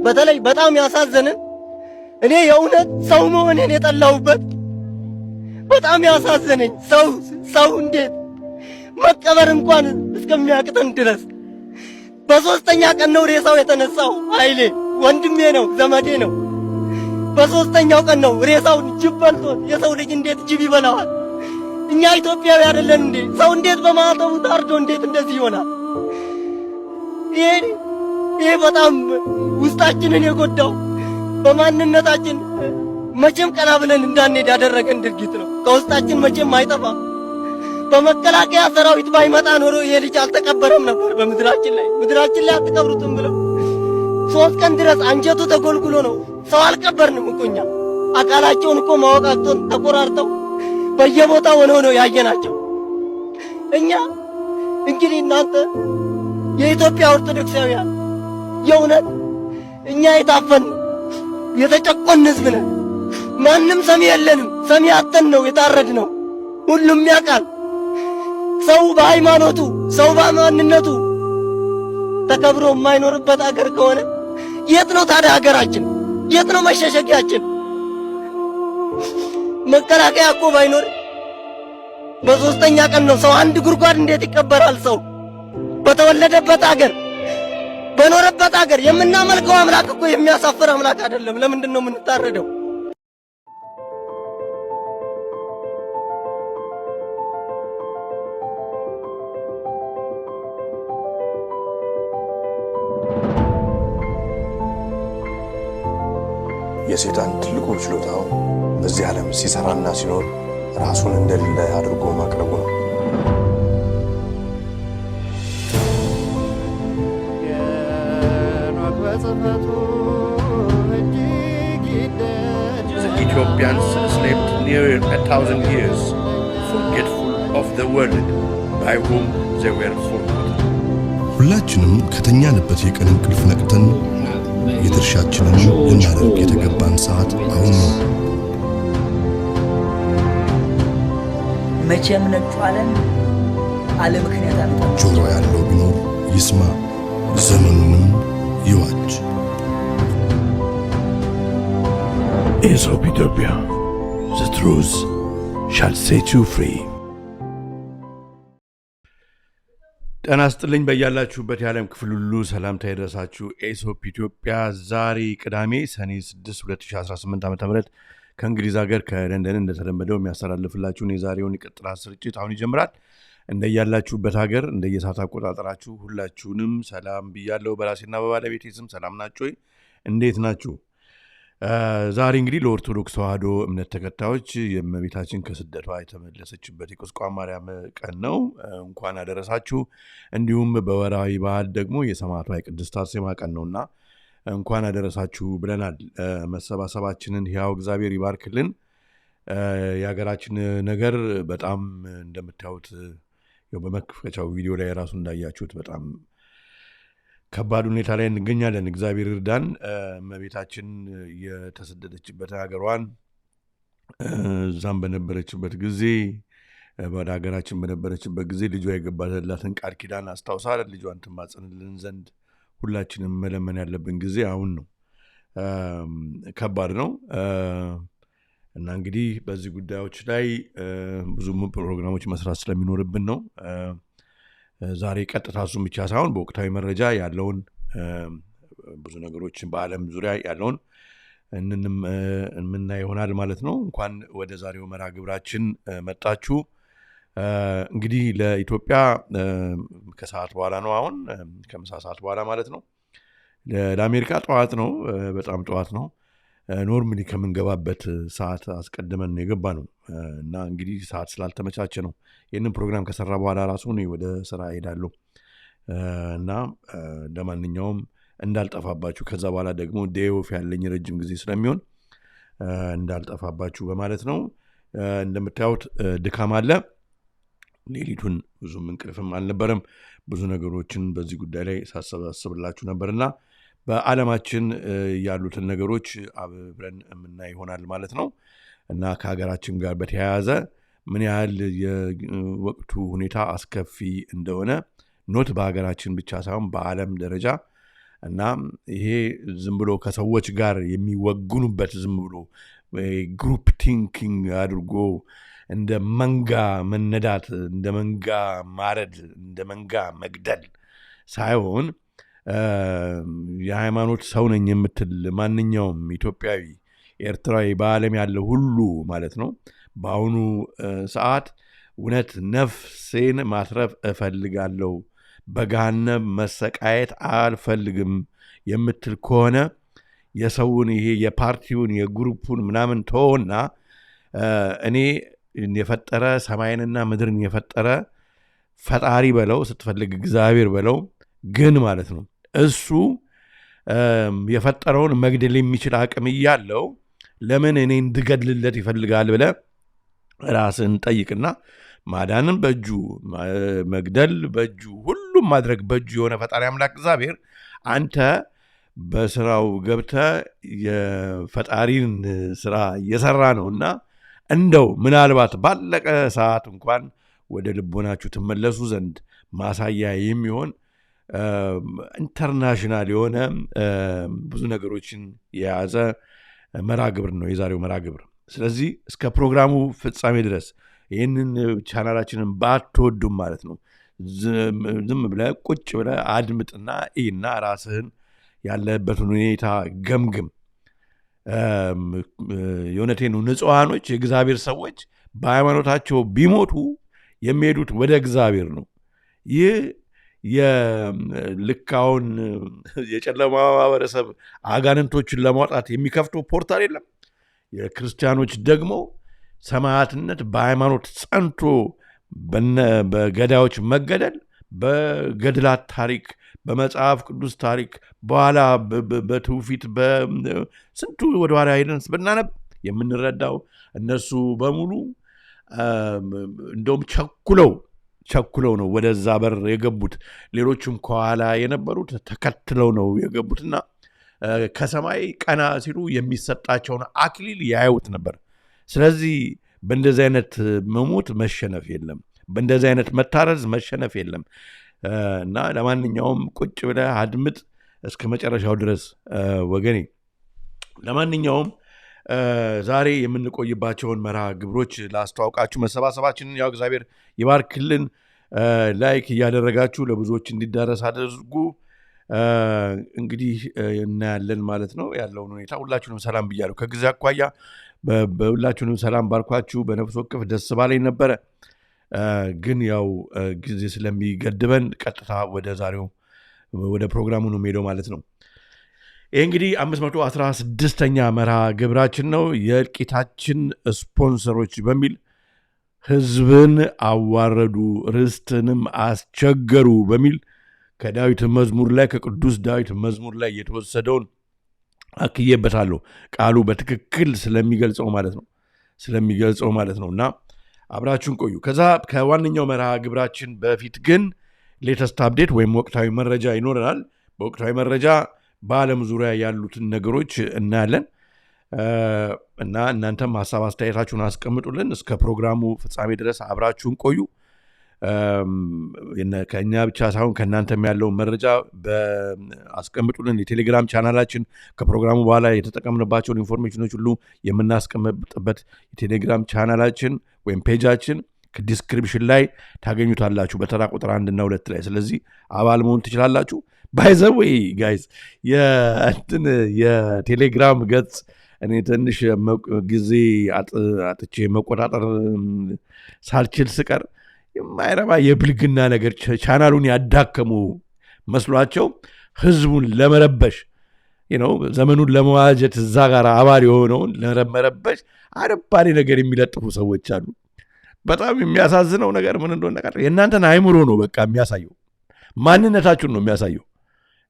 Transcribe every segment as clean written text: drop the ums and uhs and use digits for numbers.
በተለይ በጣም ያሳዘነን እኔ የእውነት ሰው መሆኔን የጠላሁበት በጣም ያሳዘነኝ ሰው እንዴት መቀበር እንኳን እስከሚያቅተን ድረስ በሶስተኛ ቀን ነው ሬሳው የተነሳው። ኃይሌ ወንድሜ ነው፣ ዘመዴ ነው። በሶስተኛው ቀን ነው ሬሳውን ጅብ በልቶት። የሰው ልጅ እንዴት ጅብ ይበላዋል? እኛ ኢትዮጵያዊ አይደለን እንዴ? ሰው እንዴት በማተቡ ታርዶ እንዴት እንደዚህ ይሆናል? ይሄ በጣም ውስጣችንን የጎዳው በማንነታችን መቼም ቀና ብለን እንዳንሄድ ያደረገን ድርጊት ነው። ከውስጣችን መቼም አይጠፋም። በመከላከያ ሰራዊት ባይመጣ ኖሮ ይሄ ልጅ አልተቀበረም ነበር በምድራችን ላይ አትቀብሩትም ብለው 3 ቀን ድረስ አንጀቱ ተጎልጉሎ ነው። ሰው አልቀበርንም እኮ እኛ። አካላቸውን እኮ ማወቃቸውን ተቆራርጠው በየቦታው ሆነው ነው ያየናቸው። እኛ እንግዲህ እናንተ የኢትዮጵያ ኦርቶዶክሳውያን የእውነት እኛ የታፈን የተጨቆን ሕዝብ ነን። ማንም ሰሚ የለንም። ሰሚ አጥተን ነው የታረድ ነው። ሁሉም ያውቃል። ሰው በሃይማኖቱ ሰው በማንነቱ ተከብሮ የማይኖርበት አገር ከሆነ የት ነው ታዲያ ሀገራችን? የት ነው መሸሸጊያችን? መከላከያ እኮ ባይኖር በሶስተኛ ቀን ነው ሰው አንድ ጉድጓድ እንዴት ይቀበራል? ሰው በተወለደበት አገር በኖረበት አገር የምናመልከው አምላክ እኮ የሚያሳፍር አምላክ አይደለም። ለምንድን ነው የምንታረደው? የሰይጣን ትልቁ ችሎታው በዚህ ዓለም ሲሰራና ሲኖር ራሱን እንደሌለ አድርጎ ማቅረቡ ነው። The Ethiopians slept near 1,000 years, forgetful of the world by whom they were forgotten. ሁላችንም ከተኛንበት የቀን እንቅልፍ ነቅተን የድርሻችንን ልናደርግ የተገባን ሰዓት አሁን ነው። መቼም ነጩ ዓለም አለ ምክንያት አመጣ። ጆሮ ያለው ቢኖር ይስማ፣ ዘመኑንም ይዋጅ። Aesop Ethiopia, the truth shall set you free. ጤና ይስጥልኝ በያላችሁበት የዓለም ክፍል ሁሉ ሰላምታ ይድረሳችሁ። ኤሶፕ ኢትዮጵያ ዛሬ ቅዳሜ ሰኔ 6 2018 ዓ.ም ከእንግሊዝ ሀገር ከለንደን እንደተለመደው የሚያስተላልፍላችሁን የዛሬውን የቀጥታ ስርጭት አሁን ይጀምራል። እንደያላችሁበት ሀገር እንደየሰዓት አቆጣጠራችሁ ሁላችሁንም ሰላም ብያለሁ። በራሴና በባለቤቴ ስም ሰላም ናችሁ? እንዴት ናችሁ? ዛሬ እንግዲህ ለኦርቶዶክስ ተዋሕዶ እምነት ተከታዮች የእመቤታችን ከስደቷ የተመለሰችበት የቁስቋም ማርያም ቀን ነው። እንኳን አደረሳችሁ። እንዲሁም በወርሃዊ በዓል ደግሞ የሰማዕቷ የቅድስት አርሴማ ቀን ነውና እንኳን አደረሳችሁ ብለናል። መሰባሰባችንን ሕያው እግዚአብሔር ይባርክልን። የሀገራችን ነገር በጣም እንደምታዩት በመክፈቻው ቪዲዮ ላይ ራሱ እንዳያችሁት በጣም ከባድ ሁኔታ ላይ እንገኛለን። እግዚአብሔር እርዳን። እመቤታችን የተሰደደችበት ሀገሯን እዛም በነበረችበት ጊዜ ወደ ሀገራችን በነበረችበት ጊዜ ልጇ የገባላትን ቃል ኪዳን አስታውሳ ልጇን ትማጸንልን ዘንድ ሁላችንም መለመን ያለብን ጊዜ አሁን ነው። ከባድ ነው እና እንግዲህ በዚህ ጉዳዮች ላይ ብዙ ፕሮግራሞች መስራት ስለሚኖርብን ነው ዛሬ ቀጥታ እሱም ብቻ ሳይሆን በወቅታዊ መረጃ ያለውን ብዙ ነገሮችን በዓለም ዙሪያ ያለውን እንምና ይሆናል ማለት ነው። እንኳን ወደ ዛሬው መርሃ ግብራችን መጣችሁ። እንግዲህ ለኢትዮጵያ ከሰዓት በኋላ ነው፣ አሁን ከምሳ ሰዓት በኋላ ማለት ነው። ለአሜሪካ ጠዋት ነው፣ በጣም ጠዋት ነው። ኖርማሊ ከምንገባበት ሰዓት አስቀድመን የገባ ነው እና እንግዲህ ሰዓት ስላልተመቻቸ ነው። ይህንን ፕሮግራም ከሰራ በኋላ ራሱ እኔ ወደ ስራ ሄዳለሁ እና ለማንኛውም እንዳልጠፋባችሁ ከዛ በኋላ ደግሞ ዴይ ኦፍ ያለኝ ረጅም ጊዜ ስለሚሆን እንዳልጠፋባችሁ በማለት ነው። እንደምታዩት ድካም አለ። ሌሊቱን ብዙም እንቅልፍም አልነበረም። ብዙ ነገሮችን በዚህ ጉዳይ ላይ ሳስብላችሁ ነበርና በዓለማችን ያሉትን ነገሮች አብረን የምናይ ይሆናል ማለት ነው እና ከሀገራችን ጋር በተያያዘ ምን ያህል የወቅቱ ሁኔታ አስከፊ እንደሆነ ኖት በሀገራችን ብቻ ሳይሆን በዓለም ደረጃ እና ይሄ ዝም ብሎ ከሰዎች ጋር የሚወግኑበት ዝም ብሎ ግሩፕ ቲንኪንግ አድርጎ እንደ መንጋ መነዳት፣ እንደ መንጋ ማረድ፣ እንደ መንጋ መግደል ሳይሆን የሃይማኖት ሰው ነኝ የምትል ማንኛውም ኢትዮጵያዊ፣ ኤርትራዊ፣ በዓለም ያለ ሁሉ ማለት ነው በአሁኑ ሰዓት እውነት ነፍሴን ማትረፍ እፈልጋለሁ፣ በገሃነም መሰቃየት አልፈልግም የምትል ከሆነ የሰውን ይሄ የፓርቲውን የግሩፑን ምናምን ተወና እኔ የፈጠረ ሰማይንና ምድርን የፈጠረ ፈጣሪ በለው፣ ስትፈልግ እግዚአብሔር በለው፣ ግን ማለት ነው እሱ የፈጠረውን መግደል የሚችል አቅም እያለው ለምን እኔ እንድገድልለት ይፈልጋል ብለህ ራስን ጠይቅና ማዳንን በእጁ መግደል በእጁ ሁሉም ማድረግ በእጁ የሆነ ፈጣሪ አምላክ እግዚአብሔር አንተ በስራው ገብተህ የፈጣሪን ስራ እየሰራ ነውና እንደው ምናልባት ባለቀ ሰዓት እንኳን ወደ ልቦናችሁ ትመለሱ ዘንድ ማሳያ የሚሆን ኢንተርናሽናል የሆነ ብዙ ነገሮችን የያዘ መራግብር ነው የዛሬው መራግብር። ስለዚህ እስከ ፕሮግራሙ ፍጻሜ ድረስ ይህንን ቻናላችንን ባትወዱም ማለት ነው ዝም ብለህ ቁጭ ብለህ አድምጥና እና ራስህን ያለበትን ሁኔታ ገምግም። የእውነቴን ነው። ንጹሐኖች የእግዚአብሔር ሰዎች በሃይማኖታቸው ቢሞቱ የሚሄዱት ወደ እግዚአብሔር ነው። ይህ የልካውን የጨለማ ማህበረሰብ አጋንንቶችን ለማውጣት የሚከፍተው ፖርታል የለም። የክርስቲያኖች ደግሞ ሰማዕትነት በሃይማኖት ጸንቶ በገዳዮች መገደል በገድላት ታሪክ በመጽሐፍ ቅዱስ ታሪክ በኋላ በትውፊት በስንቱ ወደኋላ ሄደን ብናነብ የምንረዳው እነሱ በሙሉ እንደውም ቸኩለው ነው ወደዛ በር የገቡት። ሌሎችም ከኋላ የነበሩት ተከትለው ነው የገቡትና ከሰማይ ቀና ሲሉ የሚሰጣቸውን አክሊል ያዩት ነበር። ስለዚህ በእንደዚህ አይነት መሞት መሸነፍ የለም፣ በእንደዚህ አይነት መታረዝ መሸነፍ የለም። እና ለማንኛውም ቁጭ ብለህ አድምጥ እስከ መጨረሻው ድረስ ወገኔ። ለማንኛውም ዛሬ የምንቆይባቸውን መርሃ ግብሮች ላስተዋውቃችሁ። መሰባሰባችንን ያው እግዚአብሔር ይባርክልን። ላይክ እያደረጋችሁ ለብዙዎች እንዲዳረስ አድርጉ። እንግዲህ እናያለን ማለት ነው ያለውን ሁኔታ። ሁላችሁንም ሰላም ብያለሁ። ከጊዜ አኳያ በሁላችሁንም ሰላም ባርኳችሁ በነፍስ ወከፍ ደስ ባለኝ ነበረ። ግን ያው ጊዜ ስለሚገድበን ቀጥታ ወደ ዛሬው ወደ ፕሮግራሙ ነው ሄደው ማለት ነው። ይህ እንግዲህ 516ኛ መርሃ ግብራችን ነው። የእልቂታችን ስፖንሰሮች በሚል ህዝብን አዋረዱ ርስትንም አስቸገሩ በሚል ከዳዊት መዝሙር ላይ ከቅዱስ ዳዊት መዝሙር ላይ የተወሰደውን አክዬበታለሁ። ቃሉ በትክክል ስለሚገልጸው ማለት ነው እና አብራችሁን ቆዩ። ከዛ ከዋነኛው መርሃ ግብራችን በፊት ግን ሌተስት አፕዴት ወይም ወቅታዊ መረጃ ይኖረናል። በወቅታዊ መረጃ በዓለም ዙሪያ ያሉትን ነገሮች እናያለን እና እናንተም ሀሳብ አስተያየታችሁን አስቀምጡልን። እስከ ፕሮግራሙ ፍጻሜ ድረስ አብራችሁን ቆዩ። ከእኛ ብቻ ሳይሆን ከእናንተም ያለውን መረጃ አስቀምጡልን። የቴሌግራም ቻናላችን ከፕሮግራሙ በኋላ የተጠቀምንባቸውን ኢንፎርሜሽኖች ሁሉ የምናስቀምጥበት የቴሌግራም ቻናላችን ወይም ፔጃችን ዲስክሪፕሽን ላይ ታገኙታላችሁ በተራ ቁጥር 1 እና 2 ላይ። ስለዚህ አባል መሆን ትችላላችሁ። ባይዘወይ ጋይዝ የቴሌግራም ገጽ እኔ ትንሽ ጊዜ አጥቼ መቆጣጠር ሳልችል ስቀር የማይረባ የብልግና ነገር ቻናሉን ያዳከሙ መስሏቸው ህዝቡን ለመረበሽ ዘመኑን ለመዋጀት እዛ ጋር አባል የሆነውን ለመረበሽ አረባሪ ነገር የሚለጥፉ ሰዎች አሉ። በጣም የሚያሳዝነው ነገር ምን እንደሆነ የእናንተን አይምሮ ነው በቃ የሚያሳየው፣ ማንነታችሁን ነው የሚያሳየው።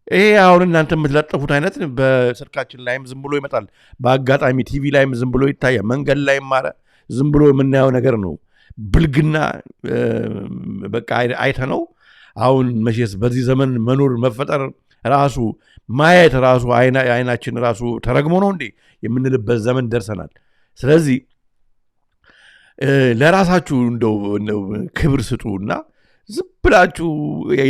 ይሄ አሁን እናንተ የምትለጥፉት አይነት በስልካችን ላይም ዝም ብሎ ይመጣል፣ በአጋጣሚ ቲቪ ላይም ዝም ብሎ ይታያል፣ መንገድ ላይም ማረ ዝም ብሎ የምናየው ነገር ነው። ብልግና በቃ አይተነው አሁን መቼስ በዚህ ዘመን መኖር መፈጠር ራሱ ማየት ራሱ አይናችን ራሱ ተረግሞ ነው እንዴ የምንልበት ዘመን ደርሰናል። ስለዚህ ለራሳችሁ እንደው ክብር ስጡና ዝም ብላችሁ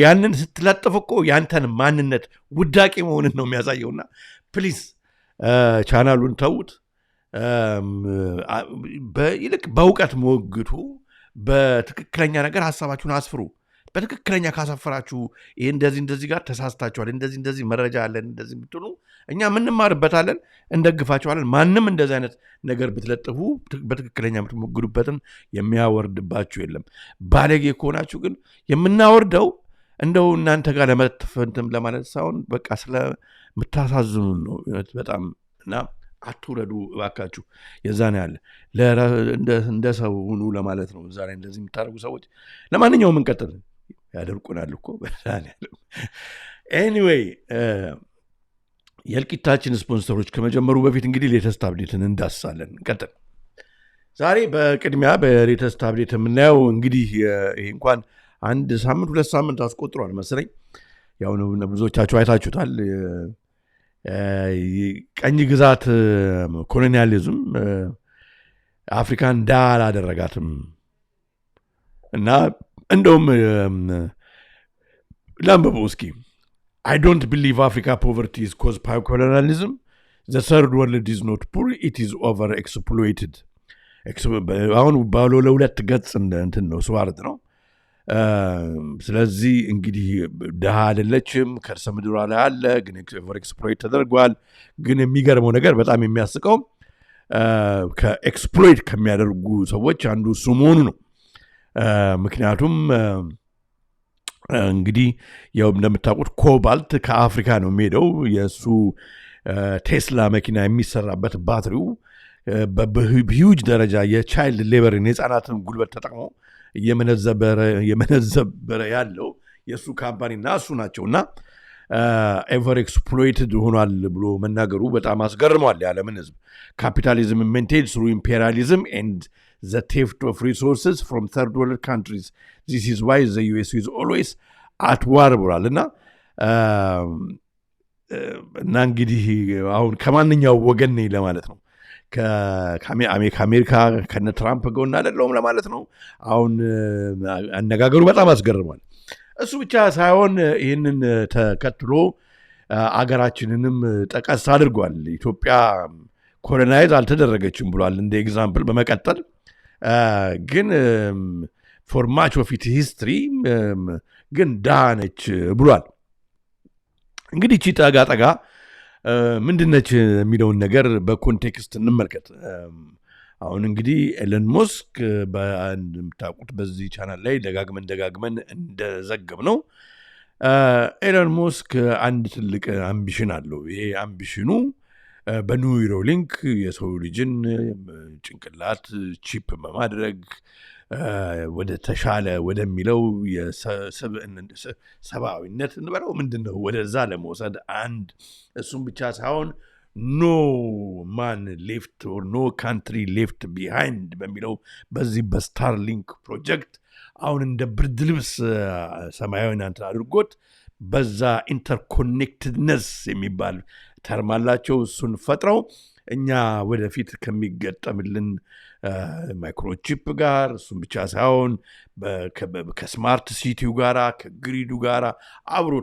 ያንን ስትለጥፍ እኮ ያንተን ማንነት ውዳቂ መሆንን ነው የሚያሳየውና ፕሊዝ ቻናሉን ተዉት። ይልቅ በእውቀት ሞግቱ። በትክክለኛ ነገር ሀሳባችሁን አስፍሩ። በትክክለኛ ካሰፈራችሁ ይህ እንደዚህ ጋር ተሳስታችኋል፣ እንደዚህ መረጃ አለን እንደዚህ ብትሉ እኛ ምንማርበታለን፣ እንደግፋችኋለን። ማንም እንደዚህ አይነት ነገር ብትለጥፉ በትክክለኛ የምትሞግዱበትን የሚያወርድባችሁ የለም። ባለጌ ከሆናችሁ ግን የምናወርደው እንደው እናንተ ጋር ለመትፈንትም ለማለት ሳይሆን በቃ ስለምታሳዝኑን ነው በጣም እና አትውረዱ እባካችሁ። የዛን ያለ እንደ ሰው ሁኑ ለማለት ነው እዛ ላይ እንደዚህ የምታደርጉ ሰዎች። ለማንኛውም እንቀጥል። ያደርቁናል እኮ ኤኒዌይ የእልቂታችን ስፖንሰሮች ከመጀመሩ በፊት እንግዲህ ሌተስት አፕዴትን እንዳስሳለን። እንቀጥል። ዛሬ በቅድሚያ በሌተስት አፕዴት የምናየው እንግዲህ ይሄ እንኳን 1 ሳምንት 2 ሳምንት አስቆጥሯል መሰለኝ። ያው ብዙዎቻችሁ አይታችሁታል። ቀኝ ግዛት ኮሎኒያሊዝም አፍሪካን እንዳላደረጋትም እና እንደውም ላንብበው እስኪ። I don't believe Africa poverty is caused by colonialism. The third world is not poor, it is overexploited. አሁን ባሎ ለሁለት ገጽ እንትን ነው ስዋርት ነው። ስለዚህ እንግዲህ ድሃ አይደለችም፣ ከርሰ ምድሯ ላይ አለ፣ ግን ኤክስፕሎይት ተደርጓል። ግን የሚገርመው ነገር በጣም የሚያስቀው ከኤክስፕሎይት ከሚያደርጉ ሰዎች አንዱ እሱ መሆኑ ነው። ምክንያቱም እንግዲህ ያው እንደምታውቁት ኮባልት ከአፍሪካ ነው የሚሄደው። የእሱ ቴስላ መኪና የሚሰራበት ባትሪው በሂውጅ ደረጃ የቻይልድ ሌበርን የህፃናትን ጉልበት ተጠቅሞ የመነዘበረ ያለው የእሱ ካምፓኒና እሱ ናቸውና ኤቨር ኤክስፕሎይትድ ሆኗል ብሎ መናገሩ በጣም አስገርሟል የዓለምን ህዝብ። ካፒታሊዝም ሜንቴንድ ስሩ ኢምፔሪያሊዝም ኤንድ the theft of resources from third world countries. This is why the US is always at war ብሏል። እና እንግዲህ አሁን ከማንኛው ወገን ነኝ ለማለት ነው። ከአሜሪካ ከነ ትራምፕ ጎን አይደለሁም ለማለት ነው። አሁን አነጋገሩ በጣም አስገርሟል። እሱ ብቻ ሳይሆን ይህንን ተከትሎ አገራችንንም ጠቀስ አድርጓል። ኢትዮጵያ ኮሎናይዝ አልተደረገችም ብሏል እንደ ኤግዛምፕል በመቀጠል ግን ፎር ማች ኦፍ ኢት ሂስትሪ ግን ድሃ ነች ብሏል። እንግዲህ ቺ ጠጋ ምንድነች የሚለውን ነገር በኮንቴክስት እንመልከት። አሁን እንግዲህ ኤለን ሞስክ እንደምታውቁት በዚህ ቻናል ላይ ደጋግመን እንደዘገብ ነው ኤለን ሞስክ አንድ ትልቅ አምቢሽን አለው። ይሄ አምቢሽኑ በኒውሮሊንክ የሰው ልጅን ጭንቅላት ቺፕ በማድረግ ወደ ተሻለ ወደሚለው ሰብአዊነት እንበለው ምንድን ነው ወደዛ ለመውሰድ አንድ እሱም ብቻ ሳይሆን ኖ ማን ሌፍት ኦር ኖ ካንትሪ ሌፍት ቢሃይንድ በሚለው በዚህ በስታርሊንክ ፕሮጀክት አሁን እንደ ብርድ ልብስ ሰማያዊ አንተ አድርጎት በዛ ኢንተርኮኔክትድነስ የሚባል ተርማላቸው እሱን ፈጥረው እኛ ወደፊት ከሚገጠምልን ማይክሮቺፕ ጋር እሱም ብቻ ሳይሆን ከስማርት ሲቲው ጋራ ከግሪዱ ጋራ አብሮ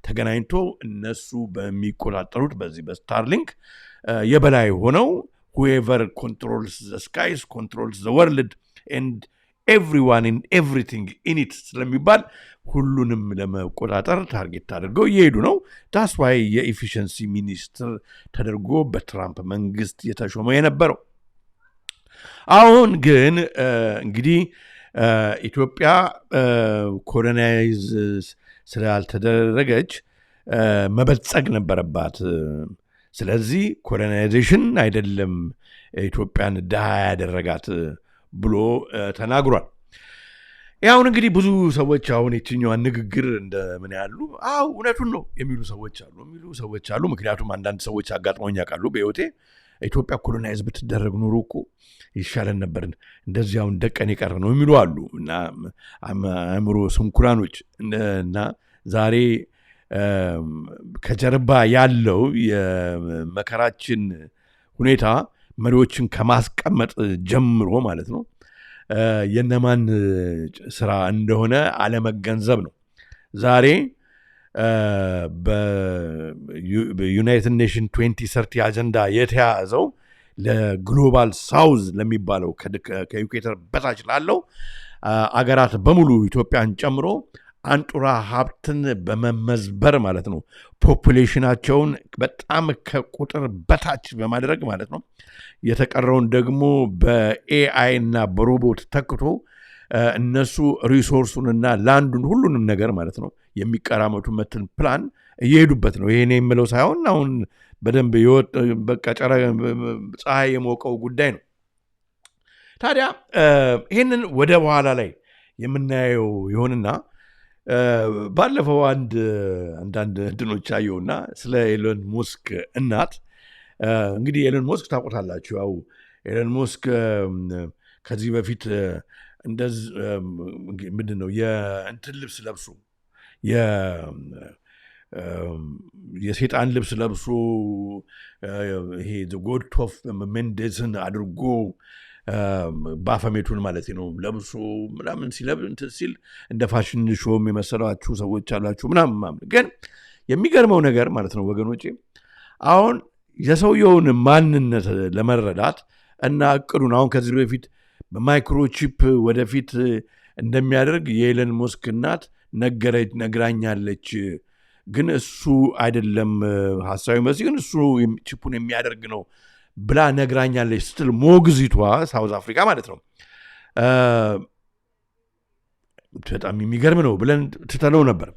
ተገናኝቶ እነሱ በሚቆጣጠሩት በዚህ በስታርሊንክ የበላይ ሆነው whoever controls the skies controls the world and everyone and everything in it ስለሚባል ሁሉንም ለመቆጣጠር ታርጌት አድርገው እየሄዱ ነው። that's why የኤፊሽንሲ ሚኒስትር ተደርጎ በትራምፕ መንግስት የተሾመው የነበረው። አሁን ግን እንግዲህ ኢትዮጵያ ኮሎናይዝ ስላልተደረገች መበልጸግ ነበረባት። ስለዚህ ኮሎናይዜሽን አይደለም ኢትዮጵያን ድሃ ያደረጋት ብሎ ተናግሯል። ያው እንግዲህ ብዙ ሰዎች አሁን የትኛዋን ንግግር እንደምን ያሉ እውነቱን ነው የሚሉ ሰዎች አሉ። ምክንያቱም አንዳንድ ሰዎች አጋጥመውኝ ያውቃሉ በህይወቴ ኢትዮጵያ ኮሎናይዝ ብትደረግ ኖሮ እኮ ይሻለን ነበር እንደዚያው እንደቀን የቀረ ነው የሚሉ አሉ። እና አእምሮ ስንኩራኖች እና ዛሬ ከጀርባ ያለው የመከራችን ሁኔታ መሪዎችን ከማስቀመጥ ጀምሮ ማለት ነው የነማን ስራ እንደሆነ አለመገንዘብ ነው። ዛሬ በዩናይትድ ኔሽን 2030 አጀንዳ የተያዘው ለግሎባል ሳውዝ ለሚባለው ከኢኩዌተር በታች ላለው አገራት በሙሉ ኢትዮጵያን ጨምሮ አንጡራ ሀብትን በመመዝበር ማለት ነው ፖፑሌሽናቸውን በጣም ከቁጥር በታች በማድረግ ማለት ነው የተቀረውን ደግሞ በኤአይ እና በሮቦት ተክቶ እነሱ ሪሶርሱንና ላንዱን ሁሉንም ነገር ማለት ነው የሚቀራመቱበትን ፕላን እየሄዱበት ነው። ይሄን የምለው ሳይሆን አሁን በደንብ በቃ ፀሐይ የሞቀው ጉዳይ ነው። ታዲያ ይህንን ወደ በኋላ ላይ የምናየው ይሆንና ባለፈው አንዳንድ እንትኖች አየውና ስለ ኤሎን ሙስክ እናት እንግዲህ ኤሎን ሙስክ ታውቁታላችሁ። ያው ኤሎን ሙስክ ከዚህ በፊት እንደዚህ ምንድን ነው የእንትን ልብስ ለብሶ የሴጣን ልብስ ለብሶ ይሄ ጎድ ኦፍ ሜንዴስን አድርጎ ባፈሜቱን ማለት ነው ለብሶ ምናምን ሲል እንደ ፋሽን ሾም የመሰላችሁ ሰዎች አላችሁ ምናምን። ግን የሚገርመው ነገር ማለት ነው ወገኖቼ አሁን የሰውየውን ማንነት ለመረዳት እና እቅዱን አሁን ከዚህ በፊት በማይክሮቺፕ ወደፊት እንደሚያደርግ የኤለን ሙስክ እናት ነግራኛለች። ግን እሱ አይደለም ሐሳዊ መሲህ እሱ ቺፑን የሚያደርግ ነው ብላ ነግራኛለች ስትል ሞግዚቷ ሳውዝ አፍሪካ ማለት ነው። በጣም የሚገርም ነው ብለን ትተለው ነበር።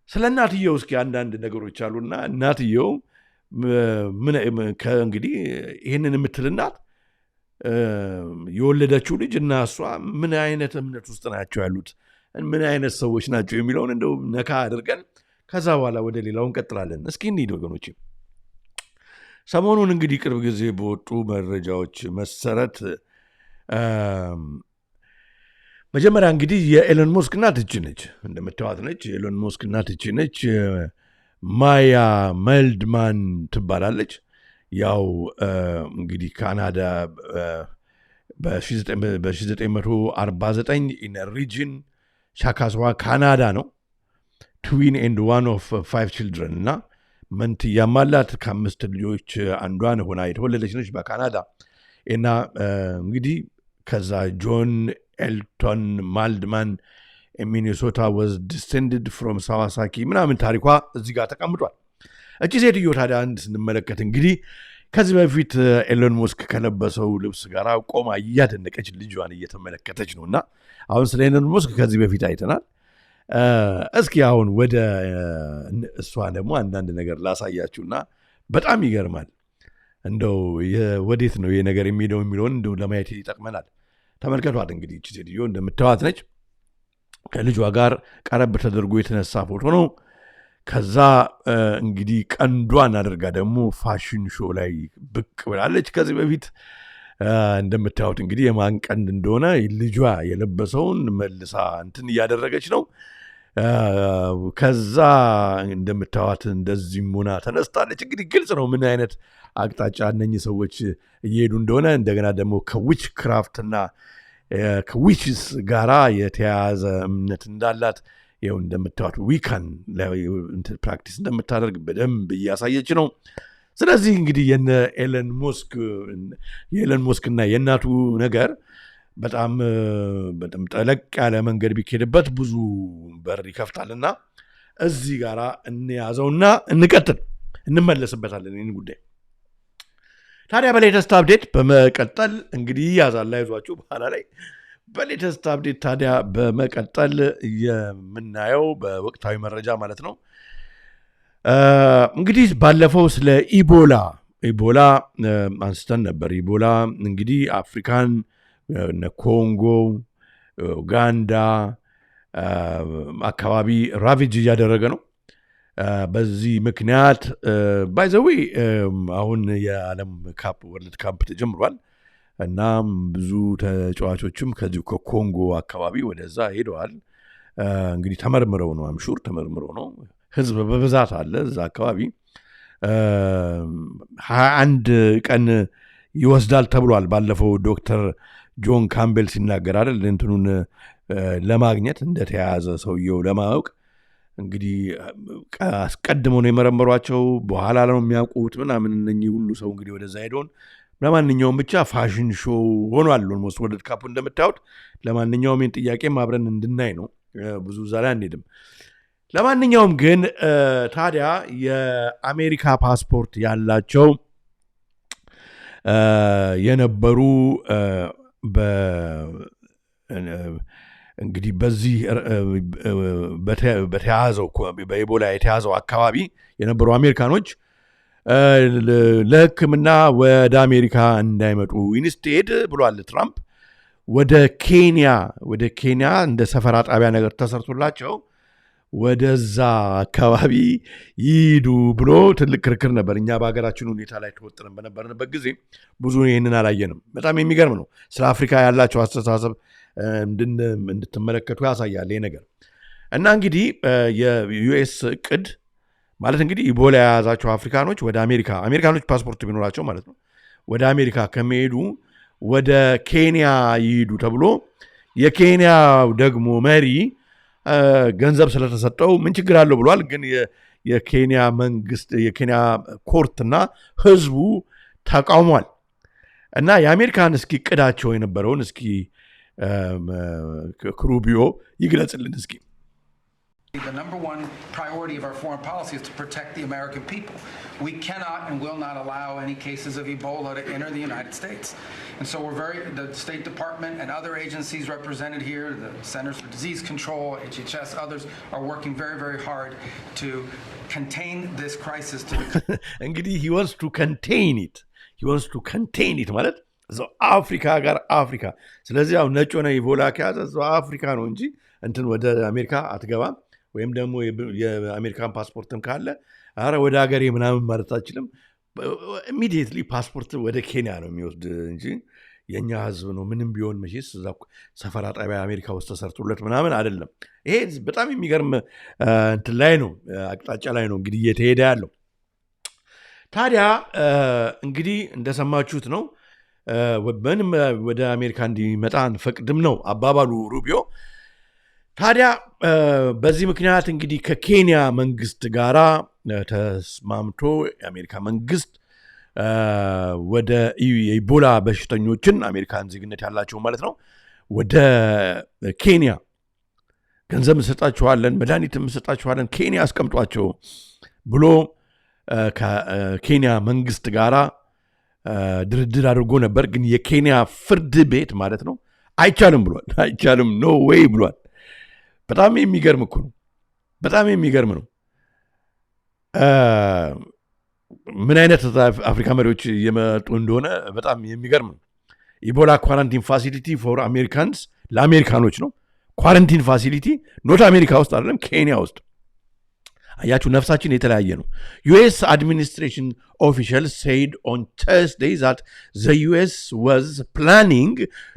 ስለ እናትየው እስኪ አንዳንድ ነገሮች አሉና እናትየው እንግዲህ ይህንን የምትል እናት የወለደችው ልጅ እና እሷ ምን አይነት እምነት ውስጥ ናቸው ያሉት፣ ምን አይነት ሰዎች ናቸው የሚለውን እንደው ነካ አድርገን ከዛ በኋላ ወደ ሌላው እንቀጥላለን። እስኪ እንሂድ ወገኖች። ሰሞኑን እንግዲህ ቅርብ ጊዜ በወጡ መረጃዎች መሰረት መጀመሪያ እንግዲህ የኤሎን ሙስክ እናት እቺ ነች፣ እንደምታዩት ነች። የኤሎን ሙስክ እናት እቺ ነች። ማያ ሜልድማን ትባላለች። ያው እንግዲህ ካናዳ በ1949 ኢነር ሪጅን ሻካስዋ ካናዳ ነው። ትዊን ኤንድ ዋን ኦፍ 5 ችልድረን እና መንትያም አላት። ከ5 ልጆች አንዷን ሆና የተወለደች ነች በካናዳ እና እንግዲህ ከዛ ጆን ኤልቶን ማልድማን ሚኒሶታ was descended from ሳዋሳኪ ምናምን ታሪኳ እዚህ ጋር ተቀምጧል። እቺ ሴትዮ ታዲያ አንድ ስንመለከት እንግዲህ ከዚህ በፊት ኤሎን ሙስክ ከለበሰው ልብስ ጋር ቆማ እያደነቀች ልጇን እየተመለከተች ነው እና አሁን ስለ ኤሎን ሙስክ ከዚህ በፊት አይተናል። እስኪ አሁን ወደ እሷ ደግሞ አንዳንድ ነገር ላሳያችሁና በጣም ይገርማል። እንደው ወዴት ነው ይሄ ነገር የሚለውን እንደው ለማየት ይጠቅመናል። ተመልከቷት እንግዲህ እቺ ሴትዮ እንደምታዩት ነች። ከልጇ ጋር ቀረብ ተደርጎ የተነሳ ፎቶ ነው። ከዛ እንግዲህ ቀንዷን አድርጋ ደግሞ ፋሽን ሾው ላይ ብቅ ብላለች። ከዚህ በፊት እንደምታዩት እንግዲህ የማን ቀንድ እንደሆነ ልጇ የለበሰውን መልሳ እንትን እያደረገች ነው። ከዛ እንደምታዩት እንደዚህ ሆና ተነስታለች። እንግዲህ ግልጽ ነው ምን አይነት አቅጣጫ እነኚህ ሰዎች እየሄዱ እንደሆነ። እንደገና ደግሞ ከዊች ክራፍትና ከዊችስ ጋራ የተያያዘ እምነት እንዳላት ይኸው እንደምታዩት ዊካን ፕራክቲስ እንደምታደርግ በደንብ እያሳየች ነው። ስለዚህ እንግዲህ የኤለን ሙስክ እና የእናቱ ነገር በጣም ጠለቅ ያለ መንገድ ቢኬድበት ብዙ በር ይከፍታልና እዚህ ጋር እንያዘውና እንመለስበታለን ይህን ጉዳይ። ታዲያ በሌተስት አፕዴት በመቀጠል እንግዲህ ያዛላ ይዟችሁ በኋላ ላይ በሌተስት አፕዴት ታዲያ በመቀጠል የምናየው በወቅታዊ መረጃ ማለት ነው እንግዲህ ባለፈው ስለ ኢቦላ አንስተን ነበር። ኢቦላ እንግዲህ አፍሪካን ኮንጎ፣ ኡጋንዳ አካባቢ ራቪጅ እያደረገ ነው። በዚህ ምክንያት ባይዘዌ አሁን የዓለም ካፕ ወርልድ ካፕ ተጀምሯል እና ብዙ ተጫዋቾችም ከዚሁ ከኮንጎ አካባቢ ወደዛ ሄደዋል። እንግዲህ ተመርምረው ነው አምሹር ተመርምረው ነው። ህዝብ በብዛት አለ እዛ አካባቢ። 21 ቀን ይወስዳል ተብሏል። ባለፈው ዶክተር ጆን ካምቤል ሲናገር አይደል እንትኑን ለማግኘት እንደተያዘ ሰውየው ለማወቅ እንግዲህ አስቀድመው ነው የመረመሯቸው በኋላ ነው የሚያውቁት ምናምን እነኚህ ሁሉ ሰው እንግዲህ ወደዛ ሄደውን ለማንኛውም ብቻ ፋሽን ሾው ሆኗል ኦልሞስት ወርልድ ካፑ እንደምታዩት ለማንኛውም ይህን ጥያቄም አብረን እንድናይ ነው ብዙ ዛሬ አንሄድም ለማንኛውም ግን ታዲያ የአሜሪካ ፓስፖርት ያላቸው የነበሩ እንግዲህ በዚህ በተያዘው በኢቦላ የተያዘው አካባቢ የነበሩ አሜሪካኖች ለሕክምና ወደ አሜሪካ እንዳይመጡ ኢንስቴድ ብሏል ትራምፕ ወደ ኬንያ እንደ ሰፈራ ጣቢያ ነገር ተሰርቶላቸው ወደዛ አካባቢ ይሄዱ ብሎ ትልቅ ክርክር ነበር እኛ በሀገራችን ሁኔታ ላይ ተወጥረን በነበርንበት ጊዜ ብዙ ይህንን አላየንም በጣም የሚገርም ነው ስለ አፍሪካ ያላቸው አስተሳሰብ እንድትመለከቱ ያሳያል ይሄ ነገር እና እንግዲህ የዩኤስ እቅድ ማለት እንግዲህ ኢቦላ የያዛቸው አፍሪካኖች ወደ አሜሪካኖች ፓስፖርት ቢኖራቸው ማለት ነው ወደ አሜሪካ ከመሄዱ ወደ ኬንያ ይሄዱ ተብሎ የኬንያ ደግሞ መሪ ገንዘብ ስለተሰጠው ምን ችግር አለው ብሏል ግን የኬንያ መንግስት የኬንያ ኮርትና ህዝቡ ተቃውሟል እና የአሜሪካን እስኪ ቅዳቸው የነበረውን እስኪ ክሩቢዮ ይግለጽልን እስኪ The number one priority of our foreign policy is to protect the American people. We cannot and will not allow any cases of Ebola to enter the United States. And so the State Department and other agencies represented here, the Centers for Disease Control, HHS, others are working very, very hard to contain this crisis to the እንግዲህ he wants to contain it ማለት እዛው አፍሪካ ጋር አፍሪካ ስለዚህ ያው ነጭ ሆነ ኢቦላ ከያዘ እዛው አፍሪካ ነው እንጂ እንትን ወደ አሜሪካ አትገባም ወይም ደግሞ የአሜሪካን ፓስፖርትም ካለ አረ ወደ ሀገሬ ምናምን ማለት አትችልም ኢሚዲየትሊ ፓስፖርት ወደ ኬንያ ነው የሚወስድ እንጂ የኛ ህዝብ ነው ምንም ቢሆን መቼስ እዛ ሰፈራ ጣቢያ አሜሪካ ውስጥ ተሰርቶለት ምናምን አይደለም ይሄ በጣም የሚገርም እንትን ላይ ነው አቅጣጫ ላይ ነው እንግዲህ እየተሄደ ያለው ታዲያ እንግዲህ እንደሰማችሁት ነው ምንም ወደ አሜሪካ እንዲመጣ አንፈቅድም ነው አባባሉ ሩቢዮ ታዲያ በዚህ ምክንያት እንግዲህ ከኬንያ መንግስት ጋራ ተስማምቶ የአሜሪካ መንግስት ወደ ኢቦላ በሽተኞችን አሜሪካን ዜግነት ያላቸው ማለት ነው ወደ ኬንያ ገንዘብ እንሰጣቸዋለን መድኃኒት እንሰጣቸዋለን ኬንያ አስቀምጧቸው ብሎ ከኬንያ መንግስት ጋራ ድርድር አድርጎ ነበር ግን የኬንያ ፍርድ ቤት ማለት ነው አይቻልም ብሏል አይቻልም ኖ ዌይ ብሏል በጣም የሚገርም እኮ ነው በጣም የሚገርም ነው ምን አይነት አፍሪካ መሪዎች እየመጡ እንደሆነ በጣም የሚገርም ነው ኢቦላ ኳራንቲን ፋሲሊቲ ፎር አሜሪካንስ ለአሜሪካኖች ነው ኳራንቲን ፋሲሊቲ ኖት አሜሪካ ውስጥ አይደለም ኬንያ ውስጥ አያችሁ ነፍሳችን የተለያየ ነው US administration officials said on Thursday that the US was planning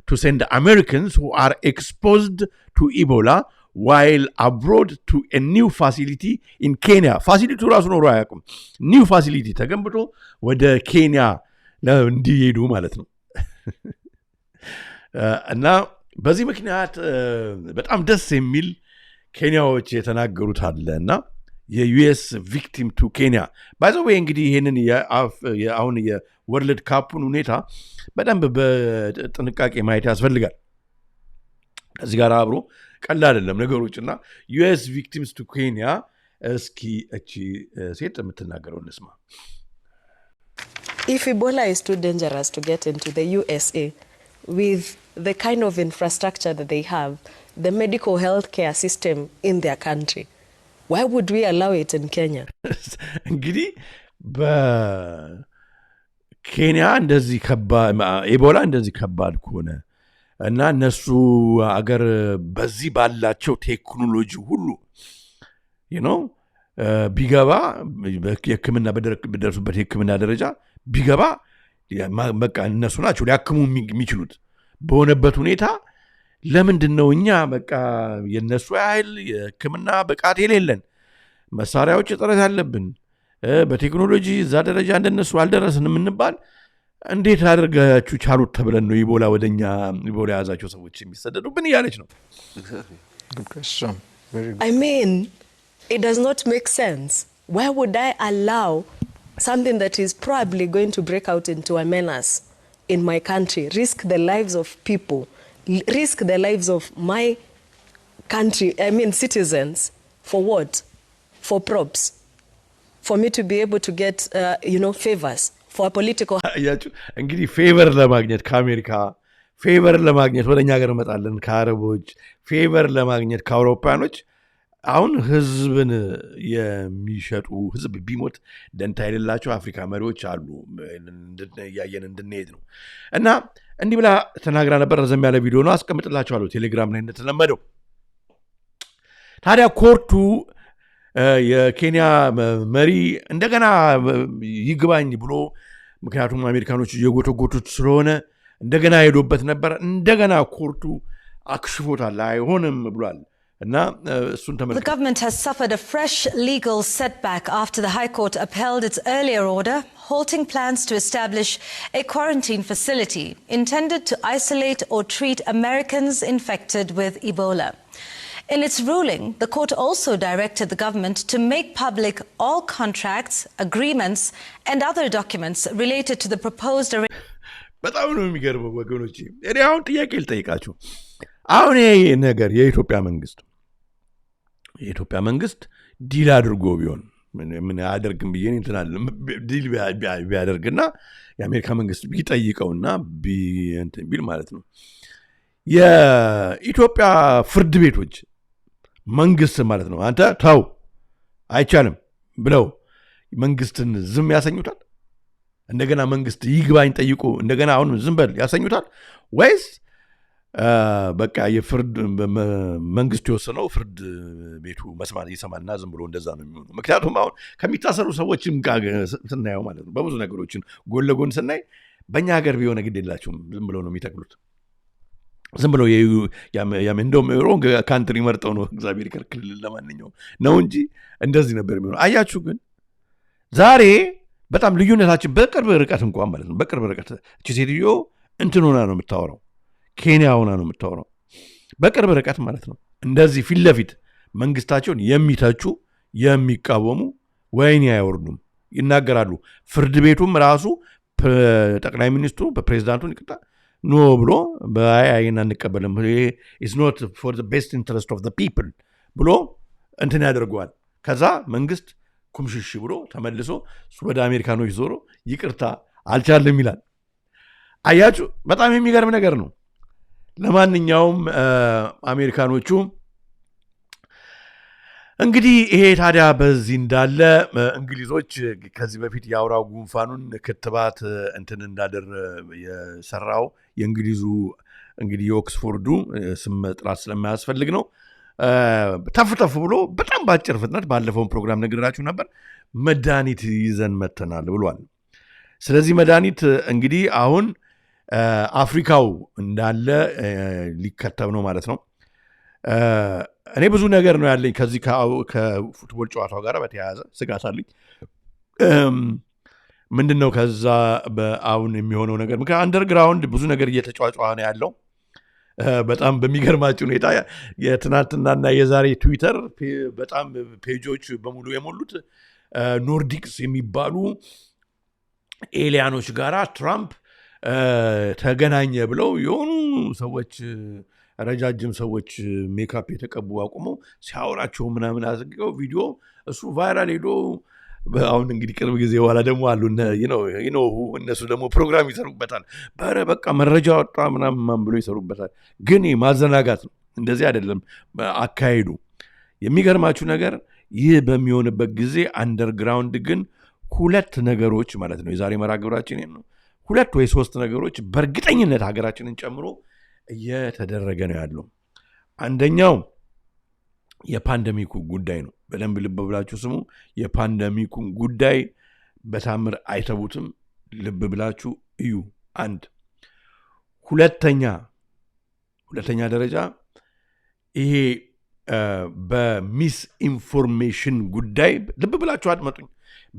to send Americans who are exposed to Ebola while abroad to a new facility in Kenya facility ራሱ ነው ያቁም new facility ተገንብቶ ወደ ኬንያ እንዲሄዱ ማለት ነው እና በዚህ ምክንያት በጣም ደስ የሚል ኬንያዎች የተናገሩት አለና የዩኤስ ቪክቲም ቱ ኬንያ ባይዘው እንግዲህ ይሄንን አሁን የወርልድ ካፑን ሁኔታ በደንብ በጥንቃቄ ማየት ያስፈልጋል ከዚህ ጋር አብሮ ቀላል አይደለም ነገሮችና ዩኤስ ቪክቲምስ ቱ ኬንያ እስኪ እቺ ሴት የምትናገረው እንስማ If Ebola is too dangerous to get into the USA with the kind of infrastructure that they have the medical health care system in their country why would we allow it in Kenya እንግዲህ በኬንያ እንደዚህ ኢቦላ እንደዚህ ከባድ ከሆነ እና እነሱ አገር በዚህ ባላቸው ቴክኖሎጂ ሁሉ ቢገባ የሕክምና በደረሱበት የሕክምና ደረጃ ቢገባ በቃ እነሱ ናቸው ሊያክሙ የሚችሉት በሆነበት ሁኔታ ለምንድነው እኛ በቃ የነሱ ያህል የሕክምና ብቃት የሌለን መሳሪያዎች እጥረት ያለብን በቴክኖሎጂ እዛ ደረጃ እንደነሱ አልደረስንም እንባል እንዴት አድርጋችሁ ቻሉት ተብለን ነው ኢቦላ ወደኛ ኢቦላ ያዛቸው ሰዎች የሚሰደዱብን እያለች ነው። Good question. Very good. I mean, it does not make sense. Why would I allow something that is probably going to break out into a menace in my country, risk the lives of people, risk the lives of my country, citizens, for what? For props. For me to be able to get, favors for political... አያችሁ እንግዲህ ፌቨር ለማግኘት ከአሜሪካ ፌቨር ለማግኘት ወደኛ ሀገር መጣለን ከአረቦች ፌቨር ለማግኘት ከአውሮፓኖች አሁን ህዝብን የሚሸጡ ህዝብ ቢሞት ደንታ የሌላቸው አፍሪካ መሪዎች አሉ ያየን እንድንሄድ ነው እና እንዲህ ብላ ተናግራ ነበር። ረዘም ያለ ቪዲዮ ነው አስቀምጥላችኋለሁ ቴሌግራም ላይ እንደተለመደው። ታዲያ ኮርቱ የኬንያ መሪ እንደገና ይግባኝ ብሎ ምክንያቱም አሜሪካኖች እየጎተጎቱት ስለሆነ እንደገና ሄዶበት ነበር። እንደገና ኮርቱ አክሽፎታል አይሆንም ብሏል እና እሱን ተመልከቱ። The government has suffered a fresh legal setback after the High Court upheld its earlier order halting plans to establish a quarantine facility intended to isolate or treat Americans infected with Ebola. In its ruling, the court also directed the government to make public all contracts, agreements, and other documents related to the proposed በጣም ነው የሚገርመው ወገኖች። እኔ አሁን ጥያቄ ልጠይቃችሁ። አሁን ይሄ ነገር የኢትዮጵያ መንግስት ዲል አድርጎ ቢሆን ምን አደርግም ብዬ እንትናል ዲል ቢያደርግና የአሜሪካ መንግስት ቢጠይቀውና ቢል ማለት ነው የኢትዮጵያ ፍርድ ቤቶች መንግስት ማለት ነው አንተ ታው አይቻልም ብለው መንግስትን ዝም ያሰኙታል? እንደገና መንግስት ይግባኝ ጠይቆ እንደገና አሁን ዝም በል ያሰኙታል ወይስ በቃ የፍርድ መንግስት የወሰነው ፍርድ ቤቱ መስማት ይሰማልና ዝም ብሎ እንደዛ ነው የሚሆነው? ምክንያቱም አሁን ከሚታሰሩ ሰዎችም ጋር ስናየው ማለት ነው በብዙ ነገሮችን ጎን ለጎን ስናይ በእኛ ሀገር ቢሆነ ግድ የላቸውም ዝም ብሎ ነው የሚተክሉት። ዝም ብሎ እንደውም ሮንግ ካንትሪ መርጠው ነው እግዚአብሔር ይከልክልልን ለማንኛውም ነው እንጂ እንደዚህ ነበር የሚሆነው። አያችሁ ግን ዛሬ በጣም ልዩነታችን በቅርብ ርቀት እንኳን ማለት ነው በቅርብ ርቀት እቺ ሴትዮ እንትን ሆና ነው የምታወራው፣ ኬንያ ሆና ነው የምታወራው በቅርብ ርቀት ማለት ነው። እንደዚህ ፊት ለፊት መንግስታቸውን የሚተቹ የሚቃወሙ ወይኔ አይወርዱም ይናገራሉ። ፍርድ ቤቱም ራሱ ጠቅላይ ሚኒስትሩ በፕሬዝዳንቱን ይቅጣ ኖ ብሎ በአይና እንቀበልም it's not for the best interest of the people ብሎ እንትን ያደርገዋል። ከዛ መንግስት ኩምሽሽ ብሎ ተመልሶ ወደ አሜሪካኖች ዞሮ ይቅርታ አልቻለም ይላል። አያችሁ በጣም የሚገርም ነገር ነው። ለማንኛውም አሜሪካኖቹ እንግዲህ ይሄ ታዲያ በዚህ እንዳለ እንግሊዞች ከዚህ በፊት የአውራው ጉንፋኑን ክትባት እንትን እንዳደረ የሰራው የእንግሊዙ እንግዲህ የኦክስፎርዱ ስም ጥራት ስለማያስፈልግ ነው ተፍተፍ ብሎ በጣም ባጭር ፍጥነት ባለፈውን ፕሮግራም ነግራችሁ ነበር መድኃኒት ይዘን መተናል ብሏል። ስለዚህ መድኃኒት እንግዲህ አሁን አፍሪካው እንዳለ ሊከተብ ነው ማለት ነው። እኔ ብዙ ነገር ነው ያለኝ ከዚህ ከፉትቦል ጨዋታው ጋር በተያያዘ ስጋት አለኝ። ምንድነው ከዛ አሁን የሚሆነው ነገር? ምክንያቱም አንደርግራውንድ ብዙ ነገር እየተጫዋጫ ነው ያለው። በጣም በሚገርማችሁ ሁኔታ የትናንትናና የዛሬ ትዊተር በጣም ፔጆች በሙሉ የሞሉት ኖርዲክስ የሚባሉ ኤሊያኖች ጋራ ትራምፕ ተገናኘ ብለው የሆኑ ሰዎች ረጃጅም ሰዎች ሜካፕ የተቀቡ አቁመው ሲያወራቸው ምናምን አዘግገው ቪዲዮ እሱ ቫይራል ሄዶ አሁን እንግዲህ ቅርብ ጊዜ በኋላ ደግሞ አሉ እነሱ ደግሞ ፕሮግራም ይሰሩበታል። በቃ መረጃ ወጣ ምናምን ብሎ ይሰሩበታል። ግን ማዘናጋት ነው። እንደዚህ አይደለም አካሄዱ። የሚገርማችሁ ነገር ይህ በሚሆንበት ጊዜ አንደርግራውንድ ግን ሁለት ነገሮች ማለት ነው የዛሬ መርሃ ግብራችን ነው ሁለት ወይ ሶስት ነገሮች በእርግጠኝነት ሀገራችንን ጨምሮ እየተደረገ ነው ያለው። አንደኛው የፓንደሚኩ ጉዳይ ነው። በደንብ ልብ ብላችሁ ስሙ። የፓንደሚኩ ጉዳይ በታምር አይተቡትም። ልብ ብላችሁ እዩ። አንድ ሁለተኛ ደረጃ ይሄ በሚስ ኢንፎርሜሽን ጉዳይ ልብ ብላችሁ አድመጡኝ።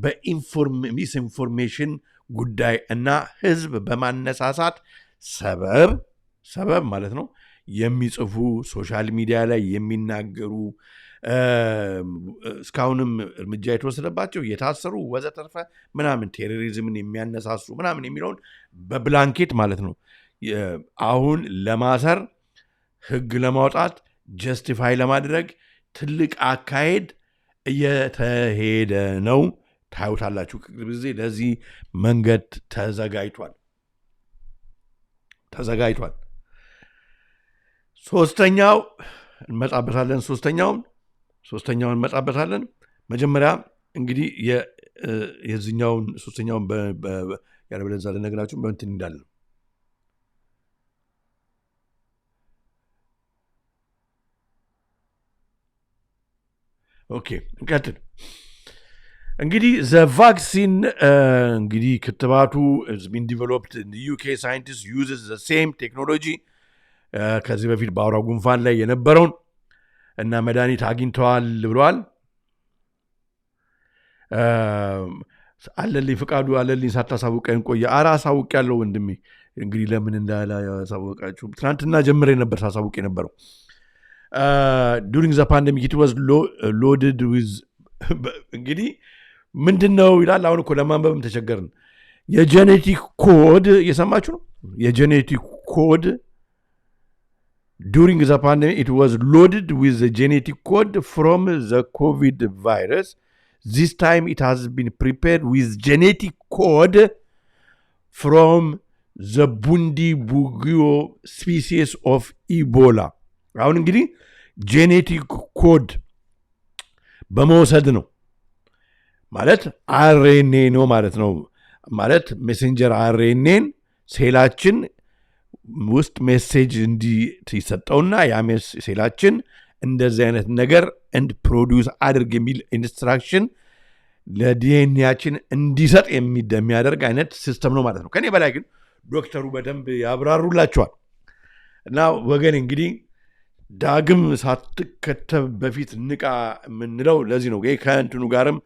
በሚስ ኢንፎርሜሽን ጉዳይ እና ህዝብ በማነሳሳት ሰበብ ማለት ነው የሚጽፉ ሶሻል ሚዲያ ላይ የሚናገሩ እስካሁንም እርምጃ የተወሰደባቸው የታሰሩ ወዘተርፈ ምናምን ቴሮሪዝምን የሚያነሳሱ ምናምን የሚለውን በብላንኬት ማለት ነው አሁን ለማሰር ህግ ለማውጣት ጀስቲፋይ ለማድረግ ትልቅ አካሄድ እየተሄደ ነው። ታዩታላችሁ። ቅርብ ጊዜ ለዚህ መንገድ ተዘጋጅቷል። ሶስተኛው እንመጣበታለን። ሶስተኛውን እንመጣበታለን። መጀመሪያ እንግዲህ የዚህኛውን ሶስተኛውን ያለበለዚያ ልነግራችሁ በእንትን እንዳለ ኦኬ እንቀጥል። እንግዲህ ዘ ቫክሲን እንግዲህ ክትባቱ has been developed in the UK scientists uses the same technology ከዚህ በፊት በአውራ ጉንፋን ላይ የነበረውን እና መድኃኒት አግኝተዋል ብለዋል። አለልኝ ፍቃዱ አለልኝ ሳታሳውቀኝ ቆየ። አሳውቅ ያለው ወንድሜ እንግዲህ ለምን እንዳላሳወቃችሁ ትናንትና ጀምሬ ነበር ሳሳውቅ የነበረው። during the pandemic it was loaded with እንግዲህ ምንድነው ይላል። አሁን እኮ ለማንበብም ተቸገርን። የጄኔቲክ ኮድ የሰማችሁ ነው። የጄኔቲክ ኮድ during the pandemic it was loaded with the genetic code from the COVID virus. This time it has been prepared with genetic code from the Bundibugyo species of Ebola. አሁን እንግዲህ ጄኔቲክ ኮድ በመውሰድ ነው ማለት አርኤንኤ ነው ማለት ነው። ማለት ሜሴንጀር አርኤንኤን ሴላችን ውስጥ ሜሴጅ እንዲሰጠውና ያ ሴላችን እንደዚህ አይነት ነገር ፕሮዲውስ አድርግ የሚል ኢንስትራክሽን ለዲኤንኤያችን እንዲሰጥ የሚያደርግ አይነት ሲስተም ነው ማለት ነው። ከኔ በላይ ግን ዶክተሩ በደንብ ያብራሩላቸዋል። እና ወገን እንግዲህ ዳግም ሳትከተብ በፊት ንቃ የምንለው ለዚህ ነው። ከእንትኑ ጋርም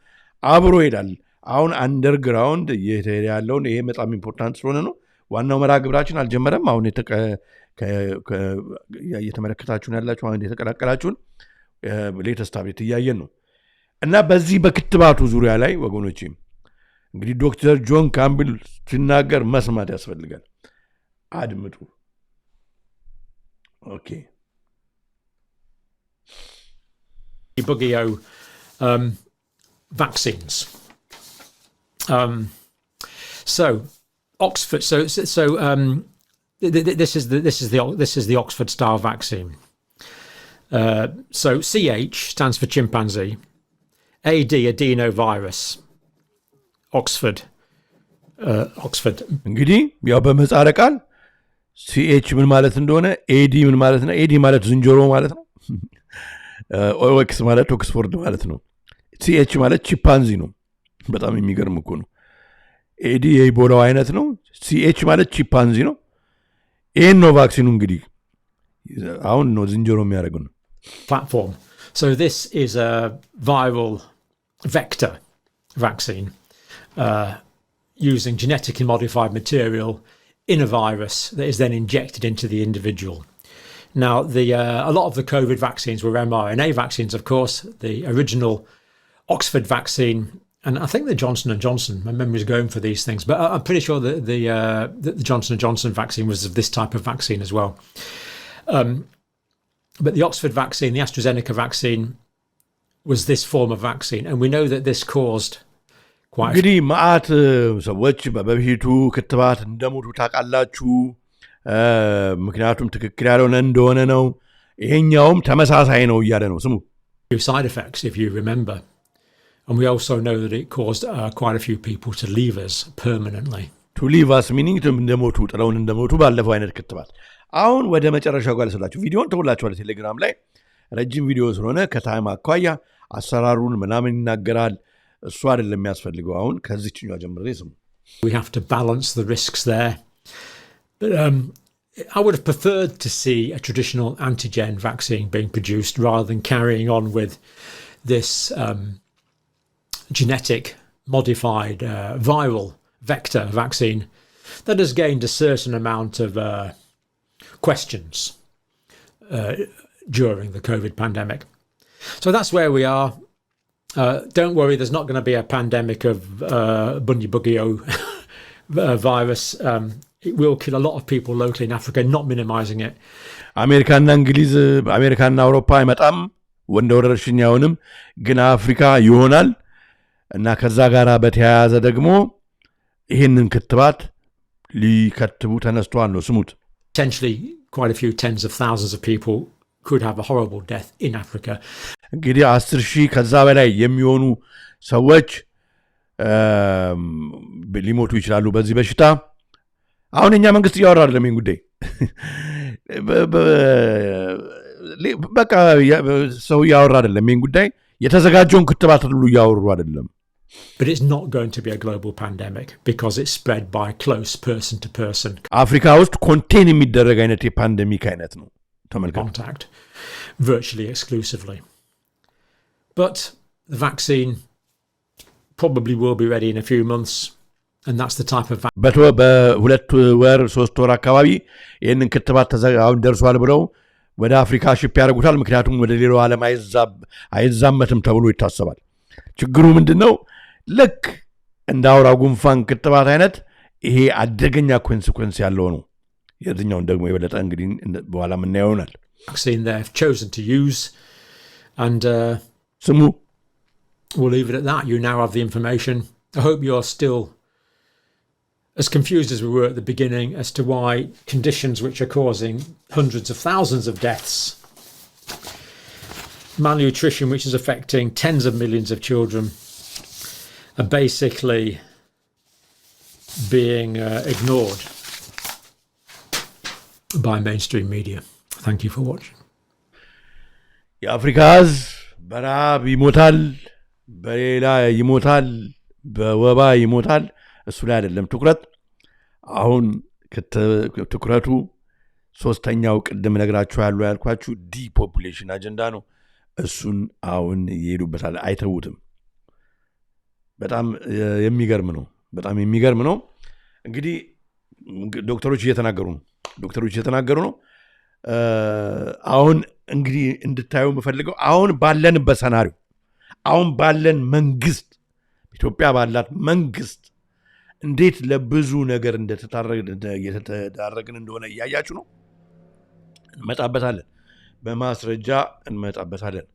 አብሮ ይሄዳል። አሁን አንደርግራውንድ እየተሄደ ያለውን ይሄ በጣም ኢምፖርታንት ስለሆነ ነው። ዋናው መርሃ ግብራችን አልጀመረም። አሁን እየተመለከታችሁን ያላችሁ አሁን የተቀላቀላችሁን ሌተስት አፕዴት እያየን ነው። እና በዚህ በክትባቱ ዙሪያ ላይ ወገኖች እንግዲህ ዶክተር ጆን ካምብል ሲናገር መስማት ያስፈልጋል። አድምጡ። ኦኬ Bugio vaccines. So Oxford. This is the Oxford style vaccine. So CH stands for chimpanzee. AD adenovirus. Oxford. እንግዲህ ያው በመጻረ ቃል CH ምን ማለት እንደሆነ AD ምን ማለት ነው? AD ማለት ዝንጀሮ ማለት ነው። OX ማለት ኦክስፎርድ ማለት ነው። CH ማለት ቺምፓንዚ ነው። በጣም የሚገርም እኮ ነው። AD የኢቦላው አይነት ነው። CH ማለት ቺምፓንዚ ነው። ይሄን ነው ቫክሲኑ እንግዲህ አሁን ነው ዝንጀሮ የሚያደርገው ነው። Platform. So this is a viral vector vaccine using genetically modified material in a virus that is then injected into the individual. Now, a lot of the COVID vaccines were mRNA vaccines, of course. The original Oxford vaccine, and I think the Johnson & Johnson, my memory's going for these things, but I'm pretty sure that the Johnson & Johnson vaccine was of this type of vaccine as well. But the Oxford vaccine, the AstraZeneca vaccine, was this form of vaccine, and we know that this caused quite... እንግዲህ ማአት ሰዎች በበፊቱ ክትባት እንደሞቱ ታውቃላችሁ። ምክንያቱም ትክክል ያልሆነ እንደሆነ ነው። ይሄኛውም ተመሳሳይ ነው እያለ ነው። ስሙ side effects, if you remember, and we also know that it caused quite a few people to leave us permanently. To leave us meaning እንደሞቱ ጥለውን እንደሞቱ ባለፈው አይነት ክትባት። አሁን ወደ መጨረሻው ጋር ስላችሁ ቪዲዮን ተውላችኋል ቴሌግራም ላይ ረጅም ቪዲዮ ስለሆነ ከታይም አኳያ አሰራሩን ምናምን ይናገራል። እሱ አይደለም የሚያስፈልገው። አሁን ከዚህኛው ጀምሬ ስሙ we have to balance the risks there. But I would have preferred to see a traditional antigen vaccine being produced rather than carrying on with this genetic modified viral vector vaccine that has gained a certain amount of questions during the COVID pandemic. So that's where we are. Don't worry, there's not going to be a pandemic of Bunyibugyo virus. It will kill a lot of people locally in Africa, not minimizing it. አሜሪካና እንግሊዝ አሜሪካና አውሮፓ አይመጣም ወንደ ወረርሽኛውንም ግን አፍሪካ ይሆናል እና ከዛ ጋራ በተያያዘ ደግሞ ይሄንን ክትባት ሊከትቡ ተነስተዋል ነው ስሙት Potentially quite a few tens of thousands of people could have a horrible death in Africa. እንግዲህ 10,000 ከዛ በላይ የሚሆኑ ሰዎች ሊሞቱ ይችላሉ በዚህ በሽታ አሁን እኛ መንግስት ያወራ አይደለም ይሄን ጉዳይ በቃ ሰው ያወራ አይደለም ይሄን ጉዳይ የተዘጋጀውን ክትባት ሁሉ ያወሩ አይደለም But it's not going to be a global pandemic because it's spread by close person to person አፍሪካ ውስጥ ኮንቴን የሚደረግ አይነት የፓንደሚክ አይነት ነው ተመልከቱ contact virtually exclusively. But the vaccine probably will be ready in a few months and that's the type of በሁለት ወር 3 ወር አካባቢ ይሄንን ክትባት ተዘጋጅቷል ደርሷል ብለው ወደ አፍሪካ ሽፕ ያደርጉታል ምክንያቱም ወደ ሌላው ዓለም አይዛመትም ተብሎ ይታሰባል ችግሩ ምንድነው ልክ እንደ አውራ ጉንፋን ክትባት አይነት ይሄ አደገኛ ኮንሲኩዌንስ ያለው ነው የትኛውን ደግሞ የበለጠ እንግዲህ በኋላ ምን ያዩናል vaccine they have chosen to use and ስሙ we'll leave it at that you now have the information I hope you're still as confused as we were at the beginning as to why conditions which are causing hundreds of thousands of deaths malnutrition which is affecting tens of millions of children are basically being ignored by mainstream media. Thank you for watching. የአፍሪካ ህዝብ በረሃብ ይሞታል በሌላ ይሞታል በወባ ይሞታል እሱ ላይ አይደለም ትኩረት አሁን ትኩረቱ ሶስተኛው ቅድም ነግራችሁ ያልኳችሁ ዲፖፑሌሽን አጀንዳ ነው እሱን አሁን ይሄዱበታል አይተውትም በጣም የሚገርም ነው እንግዲህ ዶክተሮች እየተናገሩ ነው አሁን እንግዲህ እንድታዩ መፈልገው አሁን ባለንበት ሰናሪዮ አሁን ባለን መንግስት ኢትዮጵያ ባላት መንግስት እንዴት ለብዙ ነገር እንደተዳረግን እንደሆነ ያያችሁ ነው እንመጣበታለን በማስረጃ እንመጣበታለን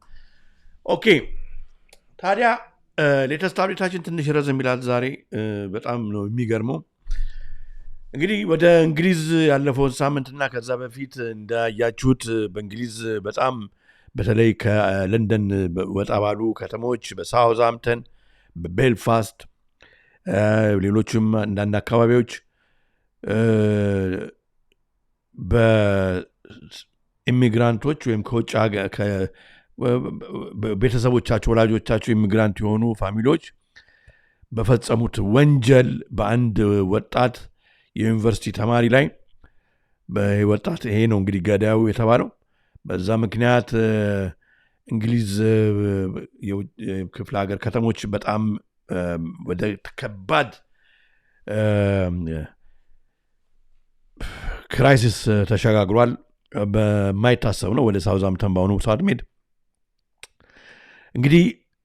ኦኬ ታዲያ ሌተስት አፕዴታችን ትንሽ ረዘም ይላል ዛሬ በጣም ነው የሚገርመው እንግዲህ ወደ እንግሊዝ ያለፈው ሳምንትና ከዛ በፊት እንዳያችሁት በእንግሊዝ በጣም በተለይ ከለንደን ወጣ ባሉ ከተሞች በሳውዝሃምፕተን በቤልፋስት ሌሎችም አንዳንድ አካባቢዎች በኢሚግራንቶች ወይም ከውጭ ቤተሰቦቻቸው ወላጆቻቸው ኢሚግራንት የሆኑ ፋሚሊዎች በፈጸሙት ወንጀል በአንድ ወጣት የዩኒቨርሲቲ ተማሪ ላይ በወጣት ይሄ ነው እንግዲህ ገዳዩ የተባለው በዛ ምክንያት እንግሊዝ ክፍለ ሀገር ከተሞች በጣም ወደ ከባድ ክራይሲስ ተሸጋግሯል በማይታሰብ ነው ወደ ሳውዝሃምፕተን ባሁኑ ሰዓት ሜድ እንግዲህ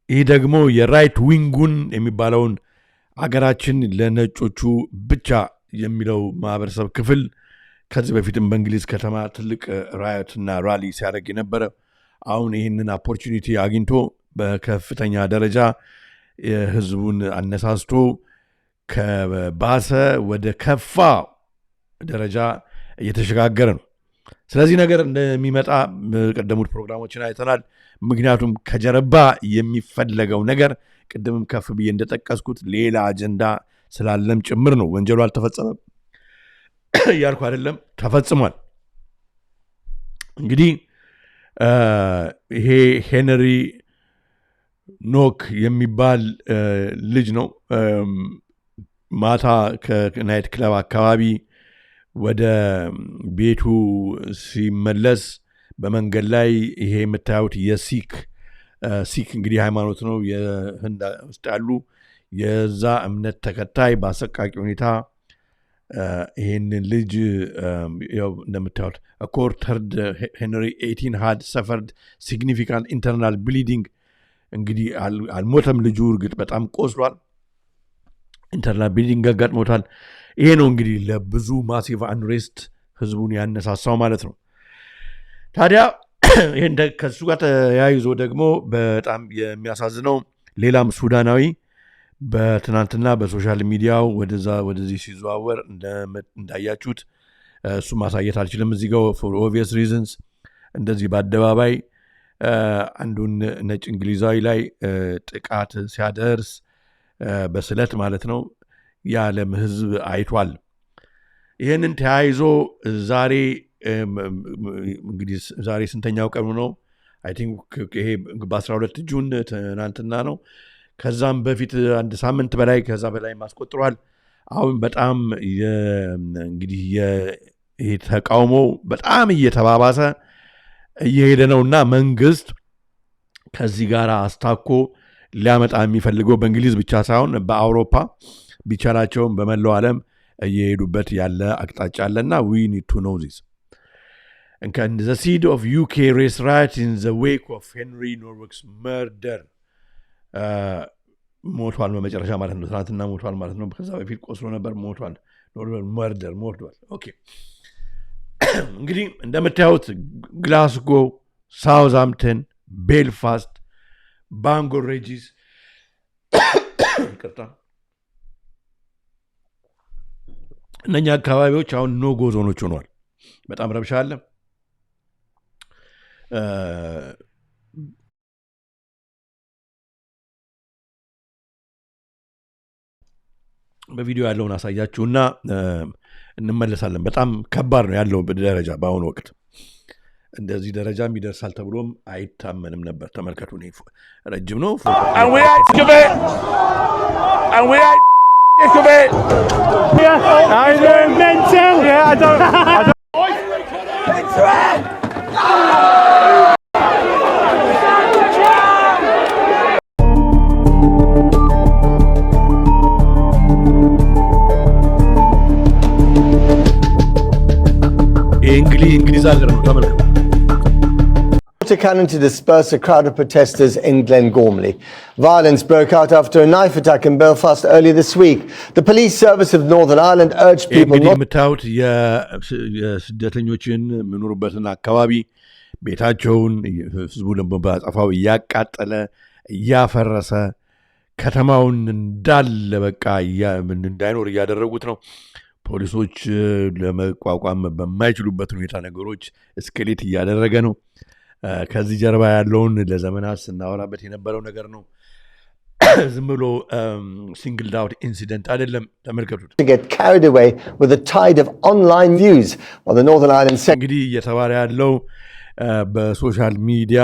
ይህ ደግሞ የራይት ዊንጉን የሚባለውን አገራችን ለነጮቹ ብቻ የሚለው ማህበረሰብ ክፍል ከዚህ በፊትም በእንግሊዝ ከተማ ትልቅ ራይትና ራሊ ሲያደርግ የነበረ አሁን ይህንን ኦፖርቹኒቲ አግኝቶ በከፍተኛ ደረጃ ህዝቡን አነሳስቶ ከባሰ ወደ ከፋ ደረጃ እየተሸጋገረ ነው ስለዚህ ነገር እንደሚመጣ ቀደሙት ፕሮግራሞችን አይተናል ምክንያቱም ከጀርባ የሚፈለገው ነገር ቅድምም ከፍ ብዬ እንደጠቀስኩት ሌላ አጀንዳ ስላለም ጭምር ነው ወንጀሉ አልተፈጸመም ያልኩ አይደለም ተፈጽሟል እንግዲህ ይሄ ሄንሪ ኖክ የሚባል ልጅ ነው ማታ ከናይት ክለብ አካባቢ ወደ ቤቱ ሲመለስ በመንገድ ላይ ይሄ የምታዩት የሲክ እንግዲህ ሃይማኖት ነው የህንድ ውስጥ ያሉ የዛ እምነት ተከታይ በአሰቃቂ ሁኔታ ይህንን ልጅ እንደምታዩት ኮርተርድ ሄንሪ 18 had suffered significant internal bleeding እንግዲህ አልሞተም ልጁ እርግጥ በጣም ቆስሏል ኢንተርናል ብሊዲንግ አጋጥሞታል ይሄ ነው እንግዲህ ለብዙ ማሲቭ አንሬስት ህዝቡን ያነሳሳው ማለት ነው ታዲያ ይሄን ከሱ ጋር ተያይዞ ደግሞ በጣም የሚያሳዝነው ሌላም ሱዳናዊ በትናንትና በሶሻል ሚዲያው ወደዚህ ሲዘዋወር እንዳያችሁት እሱ ማሳየት አልችልም እዚህ ጋር for obvious reasons እንደዚህ በአደባባይ አንዱን ነጭ እንግሊዛዊ ላይ ጥቃት ሲያደርስ በስለት ማለት ነው የዓለም ህዝብ አይቷል ይሄንን ተያይዞ ዛሬ እንግዲህ ዛሬ ስንተኛው ቀኑ ነው አይ ቲንክ ይሄ በ12 ጁን ትናንትና ነው ከዛም በፊት አንድ ሳምንት በላይ ከዛ በላይ ማስቆጥሯል አሁን በጣም እንግዲህ ይሄ ተቃውሞ በጣም እየተባባሰ እየሄደ ነውና መንግስት ከዚህ ጋር አስታኮ ሊያመጣ የሚፈልገው በእንግሊዝ ብቻ ሳይሆን በአውሮፓ ቢቻላቸውም በመላው ዓለም እየሄዱበት ያለ አቅጣጫ አለና we need to know this and the seed of UK race riot in the wake of Henry Norwick's murder ሞቷል በመጨረሻ ማለት ነው ትናንትና ሞቷል ማለት ነው ከዛ በፊት ቆስሎ ነበር ሞቷል መርደር ሞቷል ኦኬ እንግዲህ እንደምታዩት ግላስጎ ሳውዝሃምፕተን ቤልፋስት ባንጎር ሬጂስ ይቅርታ እነኛ አካባቢዎች አሁን ኖጎ ዞኖች ሆነዋል በጣም ረብሻ አለ በቪዲዮ ያለውን አሳያችሁና እንመለሳለን በጣም ከባድ ነው ያለው ደረጃ በአሁኑ ወቅት እንደዚህ ደረጃም ይደርሳል ተብሎም አይታመንም ነበር ተመልከቱ ነው ረጅም ነው እንግሊዝ ሀገር ነው ተመልከቱ Cannon to disperse a crowd of protesters in Glengormley. Violence broke out after a knife attack in Belfast earlier this week. The police service of Northern Ireland urged people not የምታዩት የስደተኞችን የሚኖሩበትን አካባቢ ቤታቸውን ህዝቡ ለማጥፋው እያቃጠለ እያፈረሰ ከተማውን እንዳለ በቃ እንዳይኖር እያደረጉት ነው ፖሊሶች ለመቋቋም በማይችሉበት ሁኔታ ነገሮች እስከሌት እያደረገ ነው ከዚህ ጀርባ ያለውን ለዘመናት ስናወራበት የነበረው ነገር ነው ዝም ብሎ singled out incident አይደለም ተመልከቱት to get carried away with the tide of online views while the Northern Ireland እንግዲህ እየተባለ ያለው በሶሻል ሚዲያ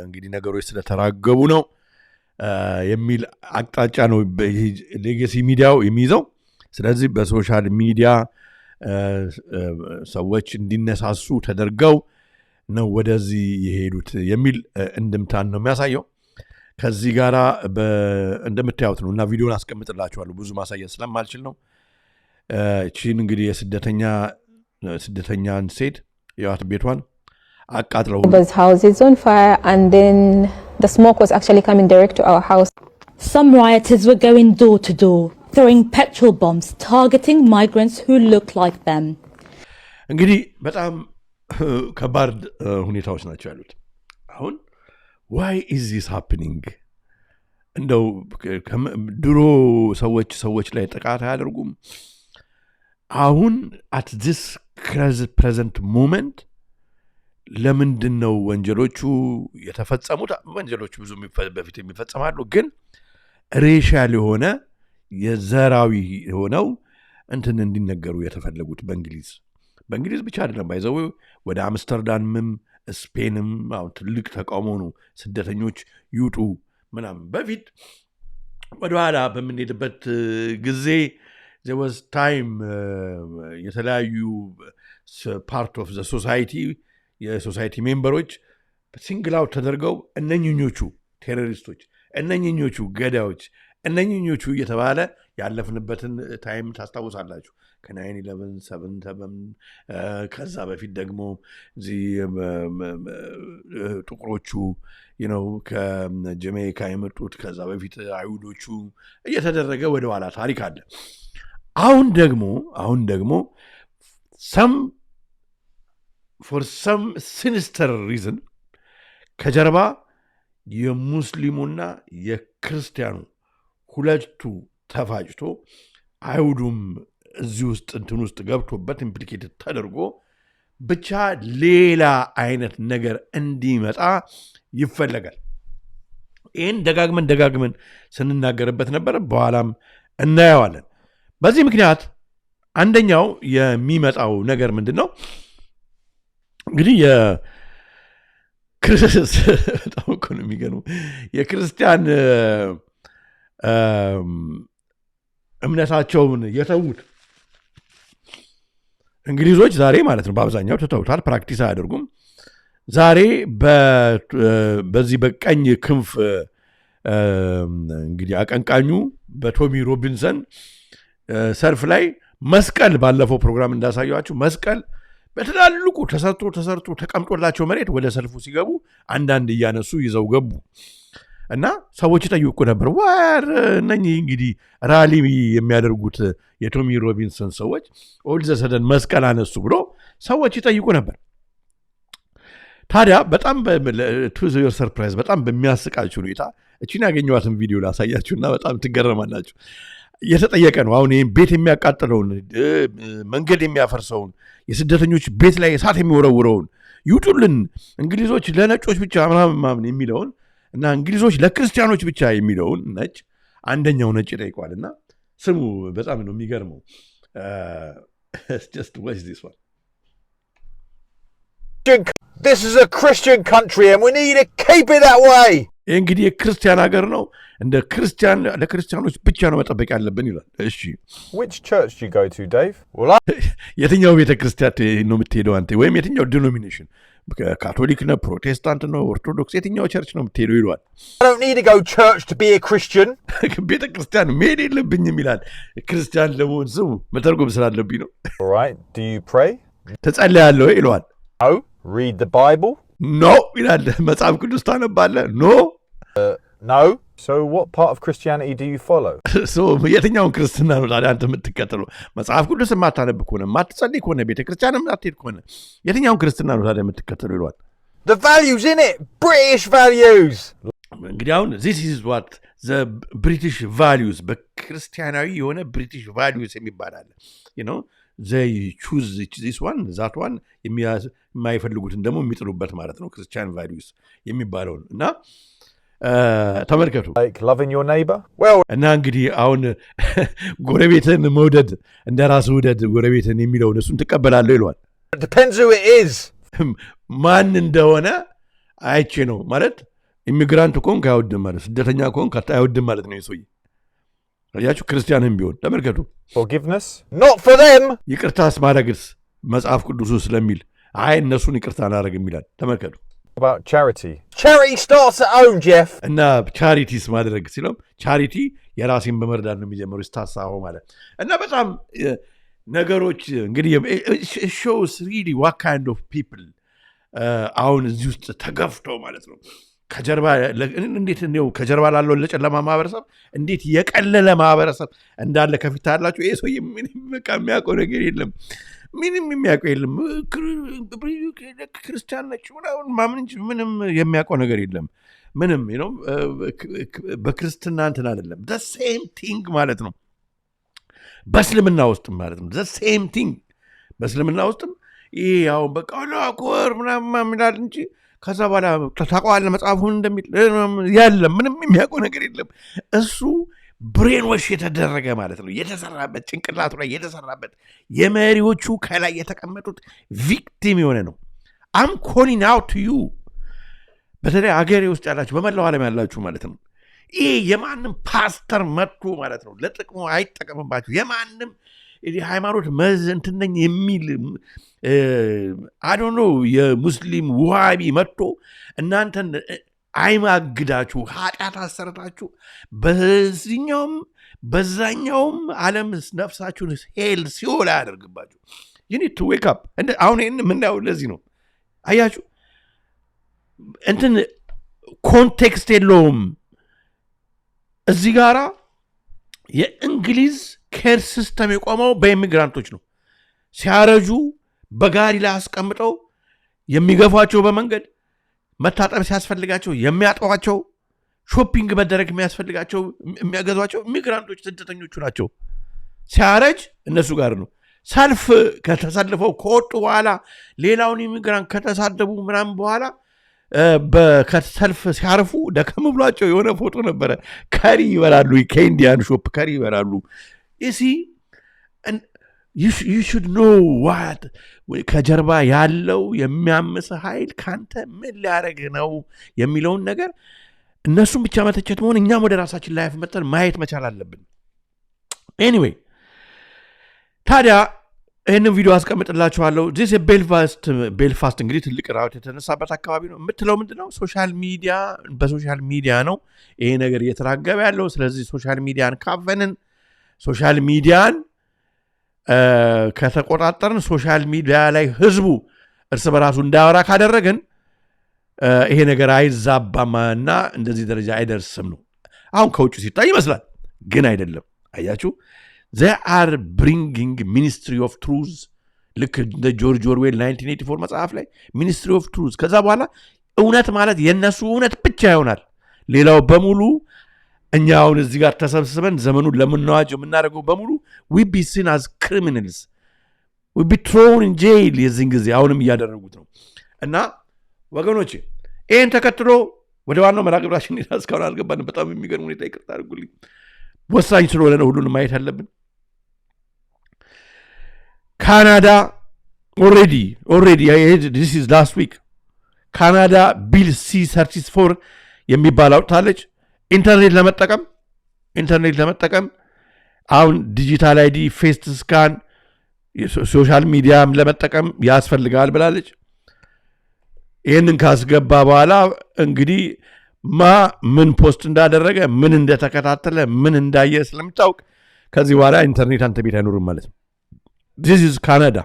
እንግዲህ ነገሮች ስለተራገቡ ነው የሚል አቅጣጫ ነው ሌጋሲ ሚዲያው የሚይዘው ስለዚህ በሶሻል ሚዲያ ሰዎች እንዲነሳሱ ተደርገው ነው ወደዚህ የሄዱት የሚል እንድምታን ነው የሚያሳየው ከዚህ ጋራ እንደምታዩት ነው እና ቪዲዮን አስቀምጥላችኋለሁ ብዙ ማሳየት ስለማልችል ነው እቺን እንግዲህ የስደተኛን ሴት ያት ቤቷን አቃጥለው Neighbors' houses on fire and then the smoke was actually coming direct to our house. Some rioters were going door to door, throwing petrol bombs, targeting migrants who look like them. እንግዲህ በጣም ከባድ ሁኔታዎች ናቸው ያሉት አሁን why is this happening እንደው ድሮ ሰዎች ላይ ጥቃት አያደርጉም አሁን at this present moment ለምንድን ነው ወንጀሎቹ የተፈጸሙት ወንጀሎቹ ብዙ በፊት የሚፈጸማሉ ግን ሬሻል የሆነ የዘራዊ ሆነው እንትን እንዲነገሩ የተፈለጉት በእንግሊዝ ብቻ አይደለም ባይዘው ወደ አምስተርዳምም ስፔንም አሁን ትልቅ ተቃውሞ ነው ስደተኞች ይውጡ ምናምን በፊት ወደ ኋላ በምንሄድበት ጊዜ there was time የተለያዩ part of the society የሶሳይቲ ሜምበሮች ሲንግል አውት ተደርገው እነኞቹ ቴሮሪስቶች እነኝኞቹ ገዳዮች እነኝኞቹ እየተባለ ያለፍንበትን ታይም ታስታውሳላችሁ። ከ9/11 7/7 ከዛ በፊት ደግሞ እዚህ ጥቁሮቹ ከጀሜይካ የመጡት ከዛ በፊት አይሁዶቹ እየተደረገ ወደ ኋላ ታሪክ አለ። አሁን ደግሞ for some sinister reason ከጀርባ የሙስሊሙና የክርስቲያኑ ሁለቱ ተፋጭቶ አይሁዱም እዚህ ውስጥ እንትን ውስጥ ገብቶበት ኢምፕሊኬት ተደርጎ ብቻ ሌላ አይነት ነገር እንዲመጣ ይፈለጋል። ይህን ደጋግመን ስንናገርበት ነበር፣ በኋላም እናየዋለን። በዚህ ምክንያት አንደኛው የሚመጣው ነገር ምንድን ነው? እንግዲህ በጣም እኮ ነው የሚገርመው የክርስቲያን እምነታቸውን የተዉት እንግሊዞች ዛሬ ማለት ነው በአብዛኛው ተተውታል፣ ፕራክቲስ አያደርጉም። ዛሬ በዚህ በቀኝ ክንፍ እንግዲህ አቀንቃኙ በቶሚ ሮቢንሰን ሰልፍ ላይ መስቀል ባለፈው ፕሮግራም እንዳሳያችሁ መስቀል በትላልቁ ተሰርቶ ተቀምጦላቸው መሬት ወደ ሰልፉ ሲገቡ አንዳንድ እያነሱ ይዘው ገቡ እና ሰዎች ይጠይቁ ነበር። እነኚህ እንግዲህ ራሊ የሚያደርጉት የቶሚ ሮቢንሰን ሰዎች ኦል ዘ ሰደን መስቀል አነሱ ብሎ ሰዎች ይጠይቁ ነበር። ታዲያ በጣም ቱ ዩር ሰርፕራይዝ በጣም በሚያስቃችሁ ሁኔታ እቺን ያገኘኋትን ቪዲዮ ላሳያችሁና በጣም ትገረማላችሁ። የተጠየቀ ነው። አሁን ይህም ቤት የሚያቃጥለውን መንገድ የሚያፈርሰውን የስደተኞች ቤት ላይ እሳት የሚወረውረውን ይውጡልን እንግሊዞች ለነጮች ብቻ ምናምን የሚለውን እና እንግሊዞች ለክርስቲያኖች ብቻ የሚለውን አንደኛው ነጭ ይጠይቋልና ስሙ በጣም ነው የሚገርመው። just watch this one. This is a Christian country and we need to keep it that way. እንግዲህ የክርስቲያን ሀገር ነው፣ እንደ ክርስቲያን ለክርስቲያኖች ብቻ ነው መጠበቅ ያለብን ይላል። እሺ Which church do you go to, Dave? የትኛው ቤተክርስቲያን ነው የምትሄደው አንተ? ወይም የትኛው ዲኖሚኔሽን? ካቶሊክ ነው፣ ፕሮቴስታንት ነው፣ ኦርቶዶክስ የትኛው ቸርች ነው የምትሄደው ይሏል። I don't need to go church to be a Christian. ቤተክርስቲያን መሄድ የለብኝም ይላል። ክርስቲያን ለመሆን ስሙ መተርጎም ስላለብኝ ነው። All right, do you pray? ትጸልያለህ ይለዋል። No. Read the Bible? No ይላል። መጽሐፍ ቅዱስ ታነባለህ? No. No. So what part of Christianity do you follow? የትኛውን ክርስትና ነው ታዲያ አንተ የምትከተለው? መጽሐፍ ቅዱስ የማታነብ ከሆነ የማትጸልይ ከሆነ ቤተክርስቲያን የማትሄድ ከሆነ የትኛውን ክርስትና ነው ታዲያ የምትከተለው ይሏል። The values in it, British values. እንግዲህ አሁን this is what the British values በክርስቲያናዊ የሆነ ብሪቲሽ values የሚባል አለ። they choose this one that one የማይፈልጉትን ደግሞ የሚጥሉበት ማለት ነው። ክርስቲያን values የሚባለውን እና ተመልከቱ። Like loving your neighbor? Well, እና እንግዲህ አሁን ጎረቤትን መውደድ እንደ ራስ ውደድ ጎረቤትን የሚለውን እሱን ትቀበላለህ ይሏል። It depends who it is. ማን እንደሆነ አይቼ ነው ማለት ኢሚግራንት ኮንክ አይወድም ማለት ስደተኛ ኮንክ አይወድም ማለት ነው። ይሶይ ያችሁ ክርስቲያንም ቢሆን ተመልከቱ። Forgiveness? Not for them. ይቅርታስ ማድረግስ መጽሐፍ ቅዱስ ስለሚል እነሱን ይቅርታ አላደርግም ይላል። ተመልከቱ። About charity. Charity starts at home, Jeff. እና ቻሪቲስ ማድረግ ሲለም ቻሪቲ የራሴን በመርዳት ነው የሚጀምረው ስታሳው ማለት እና በጣም ነገሮች እንግዲህ shows really what kind of people አሁን እዚህ ውስጥ ተገፍተው ማለት ነው ከጀርባ እንዴት ነው ከጀርባ ላለው ለጨለማ ማህበረሰብ እንዴት የቀለለ ማህበረሰብ እንዳለ ከፊት አላችሁ። ይሄ ሰው ምንም በቃ የሚያውቀው ነገር የለም፣ ምንም የሚያውቀው የለም። ክርስቲያን ነች ምናምን ማምን እንጂ ምንም የሚያውቀው ነገር የለም። ምንም በክርስትና እንትን አይደለም። the same thing ማለት ነው በእስልምና ውስጥም ማለት ነው the same thing በእስልምና ውስጥም ይሄ ያው በቃ አላኮር ምናምን ይላል እንጂ ከዛ በኋላ ታውቀዋለህ መጽሐፉን እንደሚል ያለም ምንም የሚያውቀው ነገር የለም። እሱ ብሬን ወሽ የተደረገ ማለት ነው የተሰራበት ጭንቅላቱ ላይ የተሰራበት የመሪዎቹ ከላይ የተቀመጡት ቪክቲም የሆነ ነው። አም ኮሊንግ አውት ቱ ዩ በተለይ አገሬ ውስጥ ያላችሁ በመላው ዓለም ያላችሁ ማለት ነው ይሄ የማንም ፓስተር መጥቶ ማለት ነው ለጥቅሙ አይጠቀምባችሁ የማንም ሃይማኖት እንትነኝ የሚል አይ ዶንት ኖ የሙስሊም ውሃቢ መጥቶ እናንተን አይማግዳችሁ። ኃጢአት አሰርታችሁ በዚህኛውም በዛኛውም ዓለም ነፍሳችሁን ሄል ሲኦል አያደርግባችሁ። you need to wake up። አሁን ይህን የምናየው ለዚህ ነው። አያችሁ እንትን ኮንቴክስት የለውም። እዚህ ጋራ የእንግሊዝ ኬር ሲስተም የቆመው በኢሚግራንቶች ነው። ሲያረጁ በጋሪ ላይ አስቀምጠው የሚገፏቸው፣ በመንገድ መታጠብ ሲያስፈልጋቸው የሚያጠዋቸው፣ ሾፒንግ መደረግ የሚያስፈልጋቸው የሚያገዟቸው ኢሚግራንቶች ስደተኞቹ ናቸው። ሲያረጅ እነሱ ጋር ነው። ሰልፍ ከተሰልፈው ከወጡ በኋላ ሌላውን ኢሚግራንት ከተሳደቡ ምናምን በኋላ ከሰልፍ ሲያርፉ ደከም ብሏቸው የሆነ ፎቶ ነበረ። ከሪ ይበላሉ፣ ከኢንዲያን ሾፕ ከሪ ይበላሉ። እሲ you should know what ከጀርባ ያለው የሚያምስ ኃይል ካንተ ምን ሊያደርግ ነው የሚለውን ነገር እነሱም ብቻ መተቸት መሆን እኛም ወደ ራሳችን ላይፍ መጠን ማየት መቻል አለብን። ኤኒዌይ ታዲያ ይህንን ቪዲዮ አስቀምጥላችኋለሁ። ዚስ ቤልፋስት እንግዲህ ትልቅ ራውት የተነሳበት አካባቢ ነው። የምትለው ምንድነው? በሶሻል ሚዲያ ነው ይሄ ነገር እየተራገበ ያለው። ስለዚህ ሶሻል ሚዲያን ካፈንን፣ ሶሻል ሚዲያን ከተቆጣጠርን፣ ሶሻል ሚዲያ ላይ ህዝቡ እርስ በራሱ እንዳወራ ካደረግን ይሄ ነገር አይዛባማና እንደዚህ ደረጃ አይደርስም ነው። አሁን ከውጭ ሲታይ ይመስላል፣ ግን አይደለም። አያችሁ they are bringing ministry of truth ልክ እንደ ጆርጅ ኦርዌል 1984 መጽሐፍ ላይ ሚኒስትሪ ኦፍ ትሩዝ። ከዛ በኋላ እውነት ማለት የነሱ እውነት ብቻ ይሆናል። ሌላው በሙሉ እኛ አሁን እዚህ ጋር ተሰብስበን ዘመኑን ለምናዋጅ የምናደርገው በሙሉ we be seen as criminals, we be thrown in jail። የዚህን ጊዜ አሁንም እያደረጉት ነው። እና ወገኖቼ ይህን ተከትሎ ወደ ዋናው መርሃ ግብራችን እስካሁን አልገባንም። በጣም የሚገርም ሁኔታ ይቅርታ አድርጉልኝ፣ ወሳኝ ስለሆነ ነው ሁሉንም ማየት አለብን። ካናዳ already this is last week ካናዳ ቢል C34 የሚባል አውጥታለች። ኢንተርኔት ለመጠቀም አሁን ዲጂታል አይዲ፣ ፌስ ስካን፣ ሶሻል ሚዲያም ለመጠቀም ያስፈልጋል ብላለች። ይህንን ካስገባ በኋላ እንግዲህ ምን ፖስት እንዳደረገ፣ ምን እንደተከታተለ፣ ምን እንዳየ ስለሚታወቅ ከዚህ በኋላ ኢንተርኔት አንተ ቤት አይኖርም ማለት ነው። this is ካናዳ።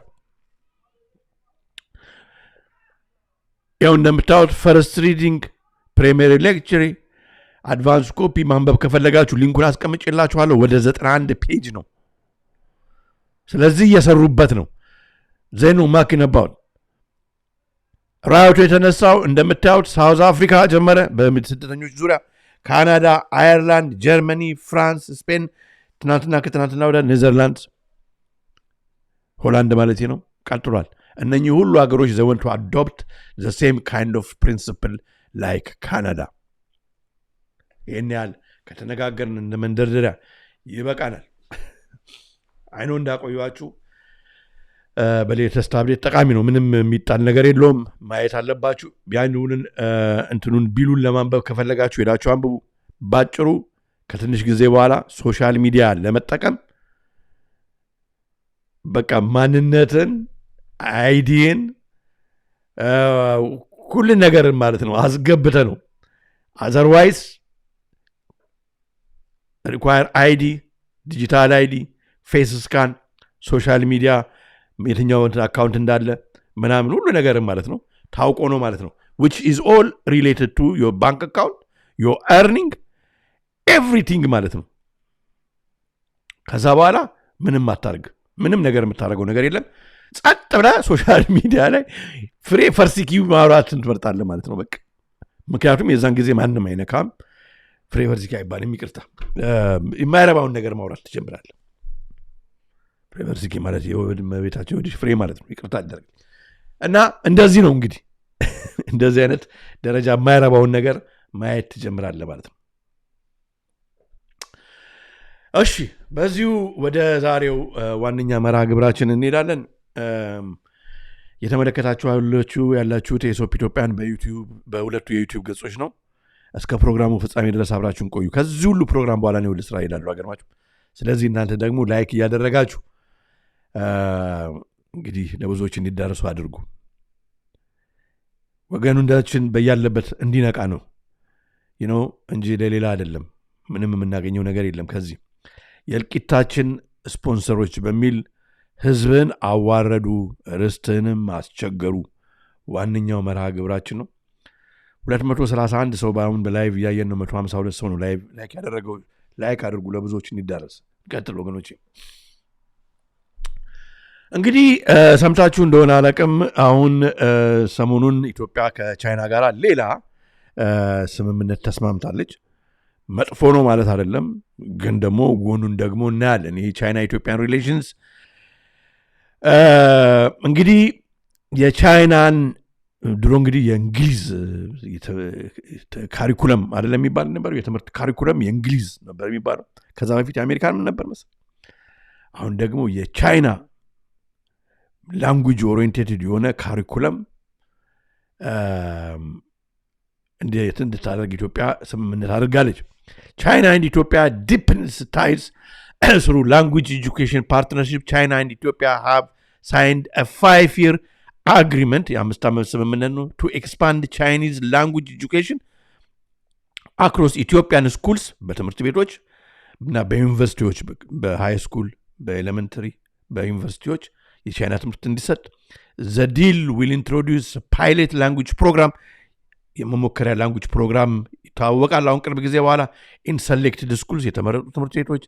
ያው እንደምታዩት ፈርስት ሪዲንግ፣ ፕሪሚየር ሌክቸር፣ አድቫንስ ኮፒ ማንበብ ከፈለጋችሁ ሊንኩን አስቀምጬላችኋለሁ። ወደ 91 ፔጅ ነው። ስለዚህ እየሰሩበት ነው። ዜኑ ማኪነባውት ራዮቱ የተነሳው እንደምታዩት ሳውዝ አፍሪካ ጀመረ በስደተኞች ዙሪያ፣ ካናዳ፣ አየርላንድ፣ ጀርመኒ፣ ፍራንስ፣ ስፔን፣ ከትናንትና ወደ ኔዘርላንድስ፣ ሆላንድ ማለት ነው ቀጥሏል። እነኚህ ሁሉ ሀገሮች they want to adopt the same kind of principle like Canada። ይህን ያህል ከተነጋገርን እንደ መንደርደሪያ ይበቃናል። አይኖ እንዳቆዩዋችሁ በሌተስት አፕዴት ጠቃሚ ነው። ምንም የሚጣል ነገር የለውም። ማየት አለባችሁ። ያንኑን እንትኑን ቢሉን ለማንበብ ከፈለጋችሁ ሄዳችሁ አንብቡ። ባጭሩ ከትንሽ ጊዜ በኋላ ሶሻል ሚዲያ ለመጠቀም በቃ ማንነትን፣ አይዲን፣ ሁሉን ነገር ማለት ነው አስገብተ ነው። አዘርዋይስ ሪኳየር አይዲ፣ ዲጂታል አይዲ፣ ፌስ ስካን፣ ሶሻል ሚዲያ የትኛው አካውንት እንዳለ ምናምን ሁሉ ነገር ማለት ነው ታውቆ ነው ማለት ነው። which is all related to your bank account, your earning, everything ማለት ነው። ከዛ በኋላ ምንም አታርግ፣ ምንም ነገር የምታደርገው ነገር የለም። ጸጥ ብለህ ሶሻል ሚዲያ ላይ ፍሬ ፈርሲኪው ማውራትን ትመርጣለህ ማለት ነው በቃ። ምክንያቱም የዛን ጊዜ ማንም አይነካም። ፍሬ ፈርሲኪ አይባልም፣ ይቅርታ፣ የማይረባውን ነገር ማውራት ትጀምራለህ። ፍሬ ፈርሲኪ ማለት የቤታቸው ወዲህ ፍሬ ማለት ነው፣ ይቅርታ አደረግ እና እንደዚህ ነው እንግዲህ እንደዚህ አይነት ደረጃ የማይረባውን ነገር ማየት ትጀምራለህ ማለት ነው። እሺ በዚሁ ወደ ዛሬው ዋነኛ መርሃ ግብራችን እንሄዳለን። የተመለከታችሁ ያላችሁት የኢሶፕ ኢትዮጵያን በዩቲዩብ በሁለቱ የዩቲዩብ ገጾች ነው። እስከ ፕሮግራሙ ፍጻሜ ድረስ አብራችሁን ቆዩ። ከዚህ ሁሉ ፕሮግራም በኋላ ነው ወደ ስራ ይላሉ አገርማችሁ። ስለዚህ እናንተ ደግሞ ላይክ እያደረጋችሁ እንግዲህ ለብዙዎች እንዲዳረሱ አድርጉ። ወገኑንዳችን በያለበት እንዲነቃ ነው እንጂ ለሌላ አይደለም። ምንም የምናገኘው ነገር የለም ከዚህ። የእልቂታችን ስፖንሰሮች በሚል ህዝብን አዋረዱ፣ ርስትህንም አስቸገሩ ዋነኛው መርሃ ግብራችን ነው። 231 ሰው በአሁን በላይቭ እያየን ነው። 152 ሰው ነው ላይክ ያደረገው። ላይክ አድርጉ ለብዙዎች እንዲዳረስ። ቀጥል ወገኖቼ። እንግዲህ ሰምታችሁ እንደሆነ አላቅም፣ አሁን ሰሞኑን ኢትዮጵያ ከቻይና ጋር ሌላ ስምምነት ተስማምታለች። መጥፎ ነው ማለት አይደለም፣ ግን ደግሞ ጎኑን ደግሞ እናያለን። ይህ ቻይና ኢትዮጵያን ሪሌሽንስ እንግዲህ የቻይናን ድሮ እንግዲህ የእንግሊዝ ካሪኩለም አይደለም የሚባል ነበር። የትምህርት ካሪኩለም የእንግሊዝ ነበር የሚባለው። ከዛ በፊት የአሜሪካን ምን ነበር መሰለህ። አሁን ደግሞ የቻይና ላንጉጅ ኦሪየንቴድ የሆነ ካሪኩለም እንድታደርግ ኢትዮጵያ ስምምነት አድርጋለች። ቻይና ኤንድ ኢትዮጵያ ዲፕንስ ታይስ ስሩ ላንጉጅ ኤጁኬሽን ፓርትነርሺፕ ቻይና ኤንድ ኢትዮጵያ ሃቭ ሳይንድ አ 5-year agreement የ5 ዓመት ስምምነት ነው to expand Chinese language education across Ethiopian schools በትምህርት ቤቶች እና በዩኒቨርሲቲዎች በሃይ ስኩል በኤሌመንተሪ በዩኒቨርሲቲዎች የቻይና ትምህርት እንዲሰጥ the deal will introduce a pilot language program የመሞከሪያ ላንጉጅ ፕሮግራም ይታወቃል። አሁን ቅርብ ጊዜ በኋላ in selected schools የተመረጡ ትምህርት ቤቶች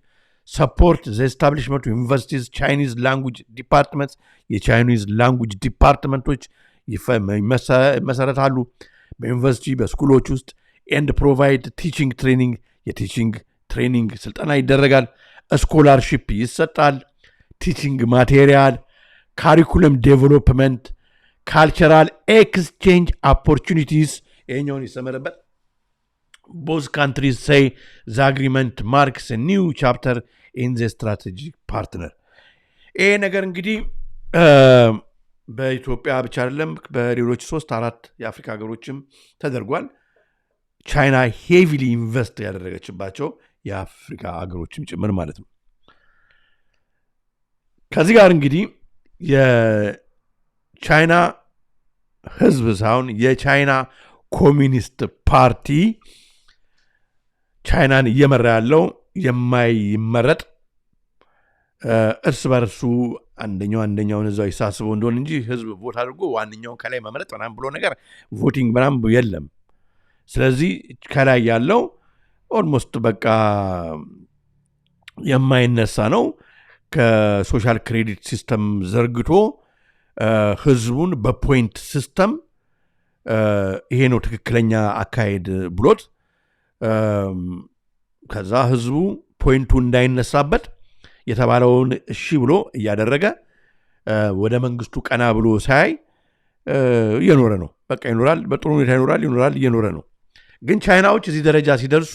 support the establishment of universities Chinese language departments የቻይኒዝ ላንጉጅ ዲፓርትመንቶች ይመሰረታሉ በዩኒቨርሲቲ በስኩሎች ውስጥ and provide teaching training የቲቺንግ ትሬኒንግ ስልጠና ይደረጋል። ስኮላርሺፕ ይሰጣል። ቲቺንግ ማቴሪያል ካሪኩለም ዴቨሎፕመንት ካልቸራል ኤክስቼንጅ ኦፖርቹኒቲስ ይሄኛውን ይሰመረበት። both countries say the agreement marks a new chapter in the strategic partner ይሄ ነገር እንግዲህ በኢትዮጵያ ብቻ አይደለም በሌሎች 3-4 የአፍሪካ ሀገሮችም ተደርጓል። ቻይና ሄቪሊ ኢንቨስት ያደረገችባቸው የአፍሪካ ሀገሮችም ጭምር ማለት ነው። ከዚህ ጋር እንግዲህ የቻይና ህዝብ ሳይሆን የቻይና ኮሚኒስት ፓርቲ ቻይናን እየመራ ያለው የማይመረጥ እርስ በርሱ አንደኛውን እዛው ይሳስበው እንደሆነ እንጂ ህዝብ ቮት አድርጎ ዋንኛውን ከላይ መመረጥ ምናምን ብሎ ነገር ቮቲንግ ምናምን የለም። ስለዚህ ከላይ ያለው ኦልሞስት በቃ የማይነሳ ነው። ከሶሻል ክሬዲት ሲስተም ዘርግቶ ህዝቡን በፖይንት ሲስተም ይሄ ነው ትክክለኛ አካሄድ ብሎት ከዛ ህዝቡ ፖይንቱ እንዳይነሳበት የተባለውን እሺ ብሎ እያደረገ ወደ መንግስቱ ቀና ብሎ ሳይ እየኖረ ነው። በቃ ይኖራል፣ በጥሩ ሁኔታ ይኖራል እየኖረ ነው። ግን ቻይናዎች እዚህ ደረጃ ሲደርሱ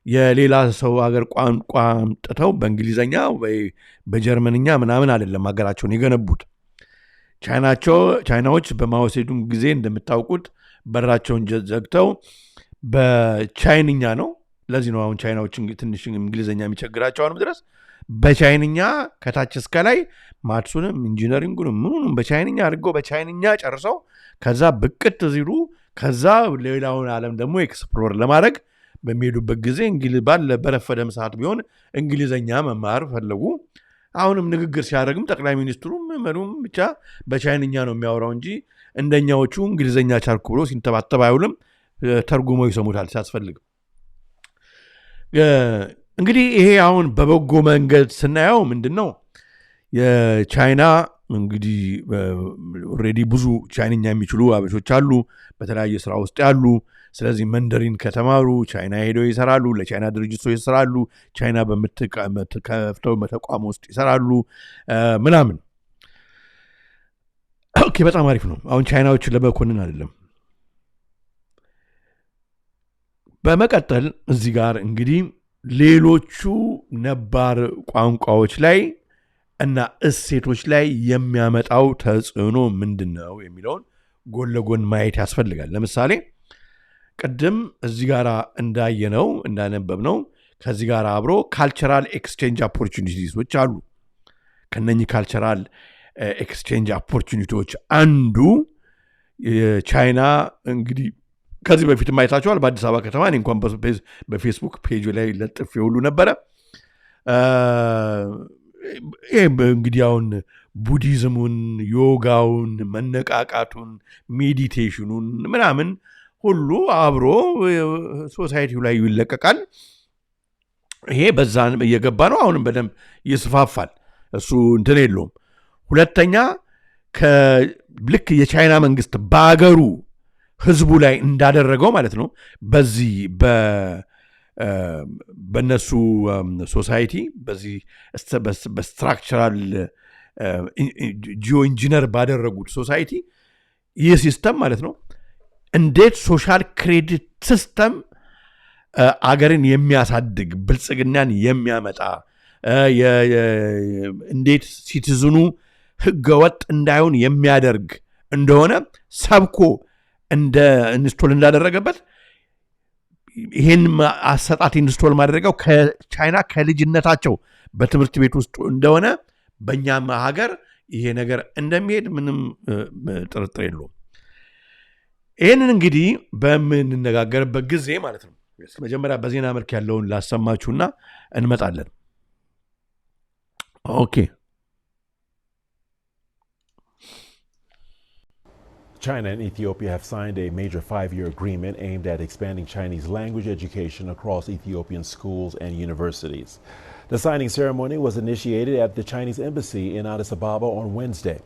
የሌላ ሰው ሀገር ቋንቋ አምጥተው በእንግሊዘኛ ወይ በጀርመንኛ ምናምን አይደለም ሀገራቸውን የገነቡት። ቻይናዎች በማወሴዱን ጊዜ እንደምታውቁት በራቸውን ዘግተው በቻይንኛ ነው። ለዚህ ነው አሁን ቻይናዎች ትንሽ እንግሊዘኛ የሚቸግራቸው አሁንም ድረስ በቻይንኛ ከታች እስከ ላይ ማትሱንም ኢንጂነሪንጉንም ምኑንም በቻይንኛ አድርገው በቻይንኛ ጨርሰው ከዛ ብቅት ሲሉ ከዛ ሌላውን ዓለም ደግሞ ኤክስፕሎር ለማድረግ በሚሄዱበት ጊዜ በረፈደም ሰዓት ቢሆን እንግሊዘኛ መማር ፈለጉ። አሁንም ንግግር ሲያደርግም ጠቅላይ ሚኒስትሩም መሪውም ብቻ በቻይንኛ ነው የሚያወራው እንጂ እንደኛዎቹ እንግሊዘኛ ቻልኩ ብሎ ሲንተባተብ አይውልም። ተርጉመው ይሰሙታል ሲያስፈልግ። እንግዲህ ይሄ አሁን በበጎ መንገድ ስናየው ምንድነው የቻይና እንግዲህ ኦሬዲ ብዙ ቻይንኛ የሚችሉ አበሾች አሉ በተለያየ ስራ ውስጥ ያሉ። ስለዚህ መንደሪን ከተማሩ ቻይና ሄደው ይሰራሉ፣ ለቻይና ድርጅቶች ይሰራሉ፣ ቻይና በምትከፍተው ተቋም ውስጥ ይሰራሉ ምናምን። ኦኬ በጣም አሪፍ ነው። አሁን ቻይናዎች ለመኮንን አይደለም። በመቀጠል እዚህ ጋር እንግዲህ ሌሎቹ ነባር ቋንቋዎች ላይ እና እሴቶች ላይ የሚያመጣው ተጽዕኖ ምንድነው የሚለውን ጎን ለጎን ማየት ያስፈልጋል። ለምሳሌ ቅድም እዚህ ጋር እንዳየነው እንዳነበብነው ከዚህ ጋር አብሮ ካልቸራል ኤክስቼንጅ ኦፖርቹኒቲዎች አሉ። ከነኚህ ካልቸራል ኤክስቼንጅ ኦፖርቹኒቲዎች አንዱ ቻይና እንግዲህ ከዚህ በፊት ማይታችኋል በአዲስ አበባ ከተማ እኔ እንኳን በፌስቡክ ፔጅ ላይ ለጥፌ ሁሉ ነበረ። ይሄ እንግዲህ አሁን ቡዲዝሙን፣ ዮጋውን፣ መነቃቃቱን፣ ሜዲቴሽኑን ምናምን ሁሉ አብሮ ሶሳይቲው ላይ ይለቀቃል። ይሄ በዛን እየገባ ነው። አሁንም በደንብ ይስፋፋል። እሱ እንትን የለውም። ሁለተኛ ልክ የቻይና መንግስት በአገሩ ህዝቡ ላይ እንዳደረገው ማለት ነው በዚህ በነሱ ሶሳይቲ በዚህ በስትራክቸራል ጂኦ ኢንጂነር ባደረጉት ሶሳይቲ ይህ ሲስተም ማለት ነው እንዴት ሶሻል ክሬዲት ሲስተም አገርን የሚያሳድግ ብልጽግናን የሚያመጣ እንዴት ሲቲዝኑ ህገወጥ እንዳይሆን የሚያደርግ እንደሆነ ሰብኮ ኢንስቶል እንዳደረገበት ይህን አሰጣት ኢንስቶል ማድረገው ከቻይና ከልጅነታቸው በትምህርት ቤት ውስጥ እንደሆነ በእኛም ሀገር ይሄ ነገር እንደሚሄድ ምንም ጥርጥር የለውም። ይህንን እንግዲህ በምንነጋገርበት ጊዜ ማለት ነው መጀመሪያ በዜና መልክ ያለውን ላሰማችሁና እንመጣለን። ኦኬ። China and Ethiopia have signed a major 5-year agreement aimed at expanding Chinese language education across Ethiopian schools and universities. The signing ceremony was initiated at the Chinese embassy in Addis Ababa on Wednesday.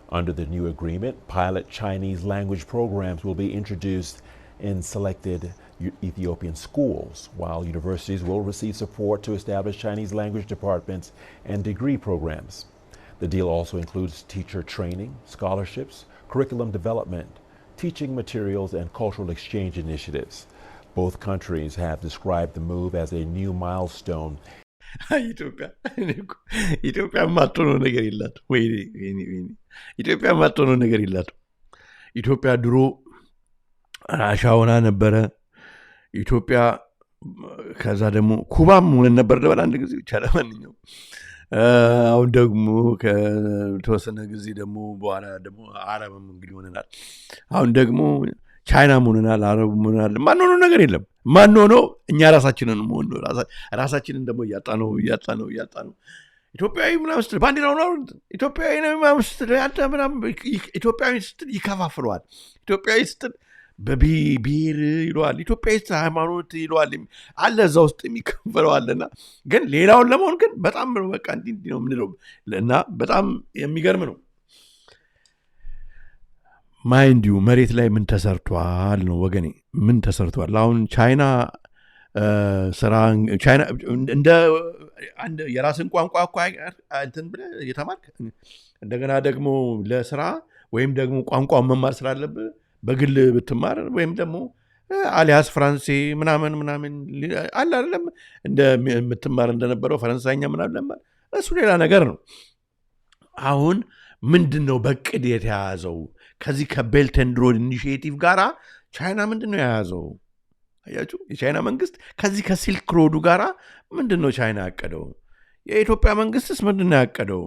Under the new agreement, pilot Chinese language programs will be introduced in selected Ethiopian schools, while universities will receive support to establish Chinese language departments and degree programs. The deal also includes teacher training, scholarships, curriculum development, teaching materials, and cultural exchange initiatives. Both countries have described the move as a new milestone. ኢትዮጵያ ማጥኖ ነገር ይላት ወይ ኢትዮጵያ ማጥኖ ነገር ይላት። ኢትዮጵያ ድሮ ራሻውና ነበረ። ኢትዮጵያ ከዛ ደግሞ ኩባም ሆነ ነበር ደበል አንድ ጊዜ ብቻ ለማንኛው አሁን ደግሞ ከተወሰነ ጊዜ ደግሞ በኋላ ደግሞ አረብም እንግዲህ ሆነናል። አሁን ደግሞ ቻይናም ሆነናል፣ አረብም ሆነናል። ማን ሆኖ ነገር የለም። ማን ሆኖ እኛ ራሳችንን ሆኖ ራሳችንን ደግሞ እያጣ ነው። ኢትዮጵያዊ ምናምን ስትል ባንዲራው ነው ኢትዮጵያዊ ነው ምናምን ስትል አንተ ምናምን ኢትዮጵያዊ ስትል ይከፋፍለዋል። ኢትዮጵያዊ ስትል በብሔር ይለዋል፣ ኢትዮጵያዊ ስትል ሃይማኖት ይለዋል አለ እዛ ውስጥ የሚከፈለዋልና ግን ሌላውን ለመሆን ግን በጣም በቃ እንዲህ ነው የምንለው እና በጣም የሚገርም ነው። ማይንዲዩ መሬት ላይ ምን ተሰርቷል ነው ወገኔ፣ ምን ተሰርቷል? አሁን ቻይና እንደ አንድ የራስን ቋንቋ እኮ እንትን ብለህ የተማርክ እንደገና ደግሞ ለስራ ወይም ደግሞ ቋንቋውን መማር ስላለብህ በግል ብትማር ወይም ደግሞ አሊያስ ፍራንሴ ምናምን አለ አይደለም እንደምትማር እንደነበረው ፈረንሳይኛ ምናምን እሱ ሌላ ነገር ነው። አሁን ምንድን ነው በቅድ የተያዘው? ከዚህ ከቤልት ኤንድ ሮድ ኢኒሺዬቲቭ ጋራ ቻይና ምንድን ነው የያዘው? አያችሁ፣ የቻይና መንግስት ከዚህ ከሲልክ ሮዱ ጋራ ምንድን ነው ቻይና ያቀደው? የኢትዮጵያ መንግስትስ ምንድን ነው ያቀደው?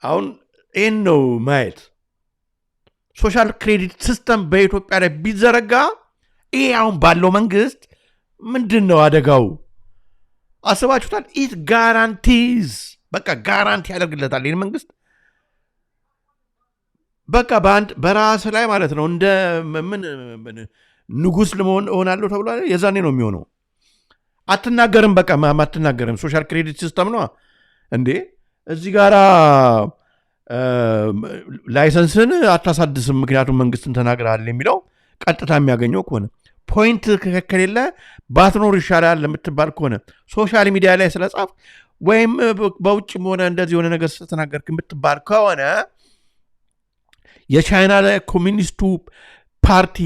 አሁን ይህን ነው ማየት። ሶሻል ክሬዲት ሲስተም በኢትዮጵያ ላይ ቢዘረጋ ይሄ አሁን ባለው መንግስት ምንድን ነው አደጋው? አስባችሁታል? ኢት ጋራንቲዝ በቃ ጋራንቲ ያደርግለታል ይህን መንግስት በቃ በራስ ላይ ማለት ነው። እንደ ምን ንጉስ ለመሆን እሆናለሁ ተብሎ የዛኔ ነው የሚሆነው። አትናገርም፣ በቃ አትናገርም። ሶሻል ክሬዲት ሲስተም ነው እንዴ። እዚህ ጋራ ላይሰንስን አታሳድስም ምክንያቱም መንግስትን ተናግረሃል የሚለው ቀጥታ የሚያገኘው ከሆነ ፖይንት ከሌለ ባትኖር ይሻላል ለምትባል ከሆነ ሶሻል ሚዲያ ላይ ስለጻፍ ወይም በውጭም ሆነ እንደዚህ የሆነ ነገር ስትናገርክ የምትባል ከሆነ የቻይና ኮሚኒስቱ ፓርቲ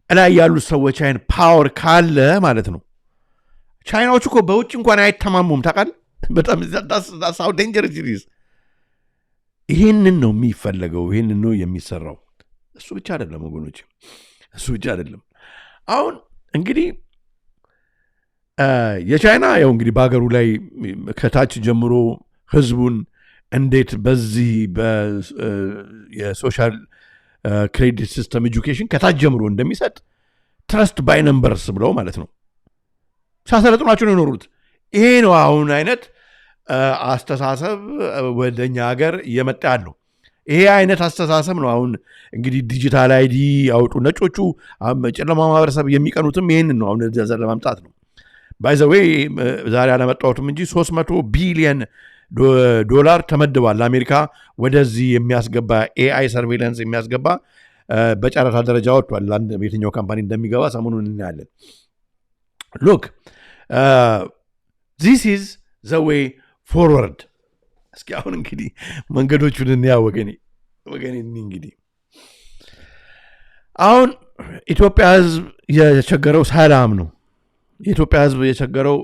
ላይ ያሉት ሰዎች አይን ፓወር ካለ ማለት ነው። ቻይናዎች እኮ በውጭ እንኳን አይተማሙም ታውቃለህ። በጣም ዳሳው ዴንጀረስ ሲሪዝ። ይህንን ነው የሚፈለገው፣ ይህንን ነው የሚሰራው። እሱ ብቻ አይደለም ወገኖች፣ እሱ ብቻ አይደለም። አሁን እንግዲህ የቻይና ያው እንግዲህ በሀገሩ ላይ ከታች ጀምሮ ህዝቡን እንዴት በዚህ የሶሻል ክሬዲት ሲስተም ኤጁኬሽን ከታች ጀምሮ እንደሚሰጥ ትረስት ባይ ነምበርስ ብለው ማለት ነው ሲያሰለጥኗቸው ነው የኖሩት። ይሄ ነው አሁን አይነት አስተሳሰብ ወደኛ ሀገር እየመጣ ያለው። ይሄ አይነት አስተሳሰብ ነው አሁን እንግዲህ ዲጂታል አይዲ ያወጡ ነጮቹ ጨለማ ማህበረሰብ የሚቀኑትም ይህንን ነው አሁን ዘር ለማምጣት ነው። ባይዘዌይ ዛሬ አላመጣሁትም እንጂ 300 ቢሊየን ዶላር ተመድቧል ለአሜሪካ ወደዚህ የሚያስገባ ኤአይ ሰርቬይላንስ የሚያስገባ በጨረታ ደረጃ ወጥቷል። ለአንድ የትኛው ካምፓኒ እንደሚገባ ሰሞኑን እናያለን። ሉክ ዚስ ኢዝ ዘ ዌይ ፎርወርድ። እስኪ አሁን እንግዲህ መንገዶቹን እንያ ወገኔ እንግዲህ አሁን ኢትዮጵያ ህዝብ የቸገረው ሰላም ነው። የኢትዮጵያ ህዝብ የቸገረው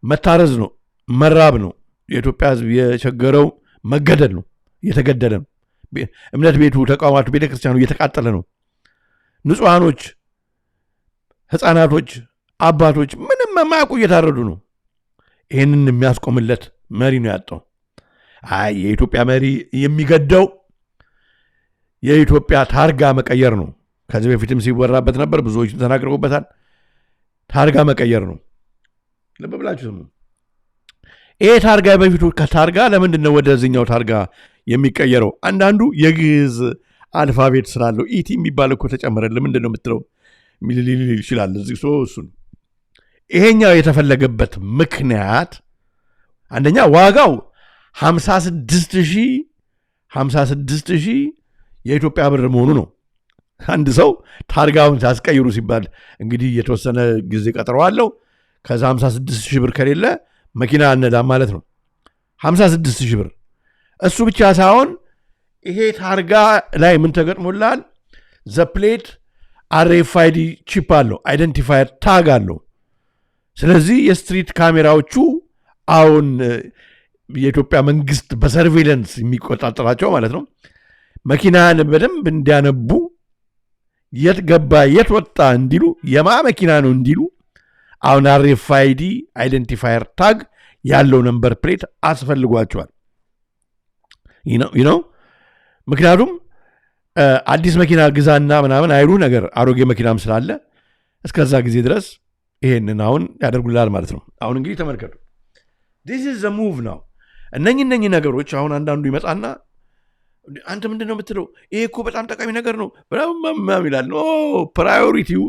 መታረዝ ነው፣ መራብ ነው። የኢትዮጵያ ህዝብ የቸገረው መገደል ነው፣ እየተገደለ ነው። እምነት ቤቱ፣ ተቋማቱ፣ ቤተክርስቲያኑ እየተቃጠለ ነው። ንጹሐኖች፣ ህፃናቶች፣ አባቶች ምንም የማያውቁ እየታረዱ ነው። ይህንን የሚያስቆምለት መሪ ነው ያጣው። አይ የኢትዮጵያ መሪ የሚገደው የኢትዮጵያ ታርጋ መቀየር ነው። ከዚህ በፊትም ሲወራበት ነበር፣ ብዙዎች ተናግረውበታል። ታርጋ መቀየር ነው። ልብ ብላችሁ ስሙ። ይሄ ታርጋ በፊቱ ከታርጋ ለምንድን ነው ወደዚህኛው ታርጋ የሚቀየረው? አንዳንዱ የግዕዝ አልፋቤት ስላለው ኢቲ የሚባል እኮ ተጨመረልህ ምንድን ነው የምትለው ሚል ይችላል። እሱን ይሄኛው የተፈለገበት ምክንያት አንደኛ ዋጋው 56,000 የኢትዮጵያ ብር መሆኑ ነው። አንድ ሰው ታርጋውን ሲያስቀይሩ ሲባል እንግዲህ የተወሰነ ጊዜ ቀጥረዋለሁ፣ ከዛ 56,000 ብር ከሌለ መኪና አነዳም ማለት ነው። 56,000 ብር። እሱ ብቻ ሳይሆን ይሄ ታርጋ ላይ ምን ተገጥሞላል? ዘፕሌት RFID ቺፕ አለው፣ አይደንቲፋየር ታግ አለው። ስለዚህ የስትሪት ካሜራዎቹ አሁን የኢትዮጵያ መንግስት በሰርቬይለንስ የሚቆጣጠራቸው ማለት ነው መኪናን በደንብ እንዲያነቡ የት ገባ የት ወጣ እንዲሉ የማ መኪና ነው እንዲሉ አሁን RFID አይደንቲፋየር ታግ ያለው ነምበር ፕሌት አስፈልጓቸዋል። ምክንያቱም አዲስ መኪና ግዛና ምናምን አይሉ ነገር አሮጌ መኪናም ስላለ እስከዛ ጊዜ ድረስ ይሄንን አሁን ያደርጉላል ማለት ነው። አሁን እንግዲህ ተመልከቱ፣ this is the move now። እነኚህ ነገሮች አሁን አንዳንዱ ይመጣና አንተ ምንድን ነው የምትለው? ይሄ እኮ በጣም ጠቃሚ ነገር ነው ምናምን ይላል። ፕራዮሪቲው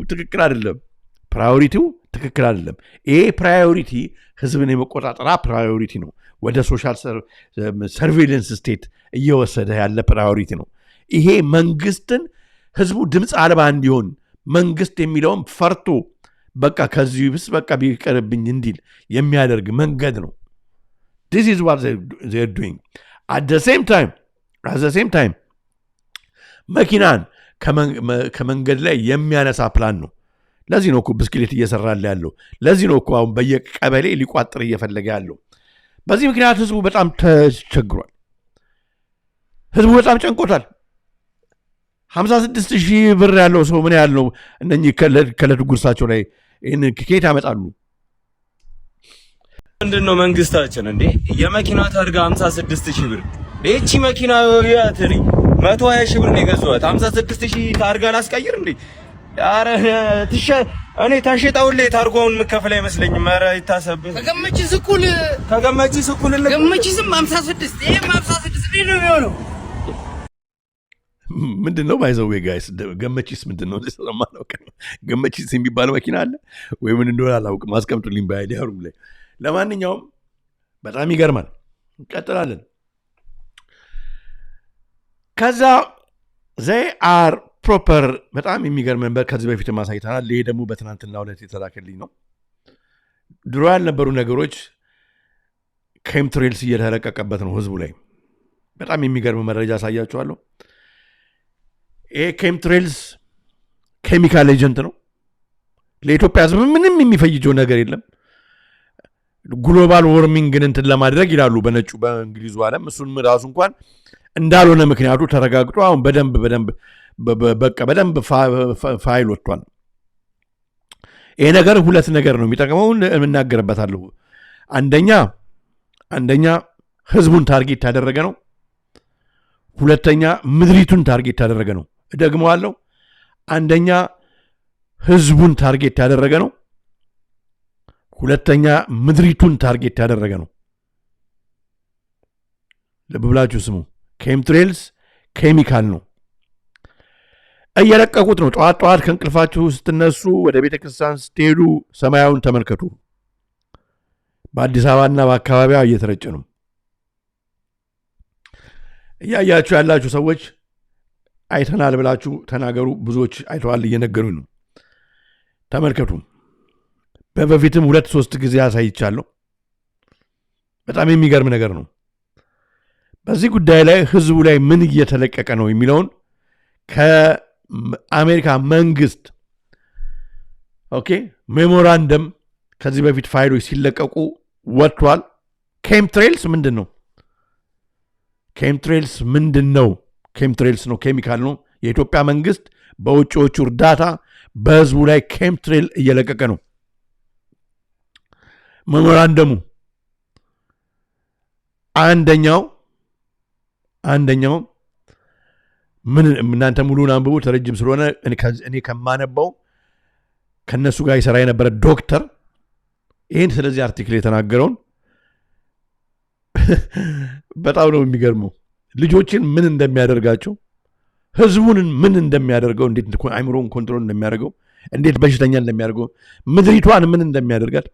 ትክክል አይደለም። ይሄ ፕራዮሪቲ ህዝብን የመቆጣጠራ ፕራዮሪቲ ነው። ወደ ሶሻል ሰርቬይለንስ ስቴት እየወሰደ ያለ ፕራዮሪቲ ነው። ይሄ መንግስትን ህዝቡ ድምፅ አልባ እንዲሆን መንግስት የሚለውም ፈርቶ በቃ ከዚህ ብስ በቃ ቢቀርብኝ እንዲል የሚያደርግ መንገድ ነው። this is what they're doing. at the same time መኪናን ከመንገድ ላይ የሚያነሳ ፕላን ነው። ለዚህ ነው እኮ ብስክሌት እየሰራል ያለው። ለዚህ ነው እኮ አሁን በየቀበሌ ሊቋጥር እየፈለገ ያለው። በዚህ ምክንያት ህዝቡ በጣም ተቸግሯል። ህዝቡ በጣም ጨንቆታል። 56,000 ብር ያለው ሰው ምን ያህል ነው? እነኚህ ከዕለት ጉርሳቸው ላይ ይህን ከየት ያመጣሉ? ምንድን ነው መንግስታችን እንዴ የመኪና ታርጋ 56,000 ብር ይህቺ መኪና ያትሪ 120,000 ብር ነው የገዛኋት። 56,000 ታርጋ ላስቀይር እንዴ? ኧረ እኔ ታሸጣውልህ ታርጋውን የምከፍል አይመስለኝም። ኧረ ይታሰብህ። ከገመችስ እኩል ገመችስም 56 ይሄም 56 ነው የሚሆነው። ምንድን ነው ባይዘዌ ጋይስ? ገመቺስ ምንድን ነው? ገመቺስ የሚባል መኪና አለ ወይ ምን እንደሆነ አላውቅም። አስቀምጡልኝ በአይዲያሩም ላይ። ለማንኛውም በጣም ይገርማል። እንቀጥላለን። ከዛ ዘይ አር ፕሮፐር በጣም የሚገርም ነበር። ከዚህ በፊት ማሳይተናል። ይሄ ደግሞ በትናንትና ዕለት የተላከልኝ ነው። ድሮ ያልነበሩ ነገሮች ኬምትሬልስ እየተለቀቀበት ነው ህዝቡ ላይ። በጣም የሚገርም መረጃ አሳያችኋለሁ። ይሄ ኬምትሬልስ ኬሚካል ኤጀንት ነው። ለኢትዮጵያ ህዝብ ምንም የሚፈይጀው ነገር የለም። ግሎባል ዎርሚንግን እንትን ለማድረግ ይላሉ በነጩ በእንግሊዙ ዓለም። እሱን ራሱ እንኳን እንዳልሆነ ምክንያቱ ተረጋግጦ አሁን በደንብ ፋይል ወጥቷል። ይሄ ነገር ሁለት ነገር ነው የሚጠቅመው፣ የምናገርበታለሁ። አንደኛ ህዝቡን ታርጌት ያደረገ ነው። ሁለተኛ ምድሪቱን ታርጌት ያደረገ ነው። እደግመዋለሁ። አንደኛ ህዝቡን ታርጌት ያደረገ ነው። ሁለተኛ ምድሪቱን ታርጌት ያደረገ ነው። ልብ ብላችሁ ስሙ። ኬምትሬልስ ኬሚካል ነው። እየለቀቁት ነው። ጠዋት ጠዋት ከእንቅልፋችሁ ስትነሱ ወደ ቤተ ክርስቲያን ስትሄዱ ሰማያውን ተመልከቱ። በአዲስ አበባና በአካባቢዋ እየተረጨ ነው። እያያችሁ ያላችሁ ሰዎች አይተናል ብላችሁ ተናገሩ። ብዙዎች አይተዋል እየነገሩኝ ነው። ተመልከቱ። በፊትም 2-3 ጊዜ አሳይቻለሁ። በጣም የሚገርም ነገር ነው። በዚህ ጉዳይ ላይ ህዝቡ ላይ ምን እየተለቀቀ ነው የሚለውን ከአሜሪካ መንግስት ሜሞራንደም ከዚህ በፊት ፋይሎች ሲለቀቁ ወጥቷል። ኬምትሬልስ ምንድን ነው? ኬምትሬልስ ምንድን ነው? ኬምትሬልስ ነው፣ ኬሚካል ነው። የኢትዮጵያ መንግስት በውጭዎቹ እርዳታ በህዝቡ ላይ ኬምትሬል እየለቀቀ ነው። ሜሞራንደሙ አንደኛው ምን እናንተ ሙሉን አንብቡ፣ ተረጅም ስለሆነ እኔ ከማነባው ከነሱ ጋር ይሰራ የነበረ ዶክተር ይህን ስለዚህ አርቲክል የተናገረውን በጣም ነው የሚገርመው። ልጆችን ምን እንደሚያደርጋቸው፣ ህዝቡን ምን እንደሚያደርገው፣ እንዴት አይምሮን ኮንትሮል እንደሚያደርገው፣ እንዴት በሽተኛ እንደሚያደርገው፣ ምድሪቷን ምን እንደሚያደርጋት።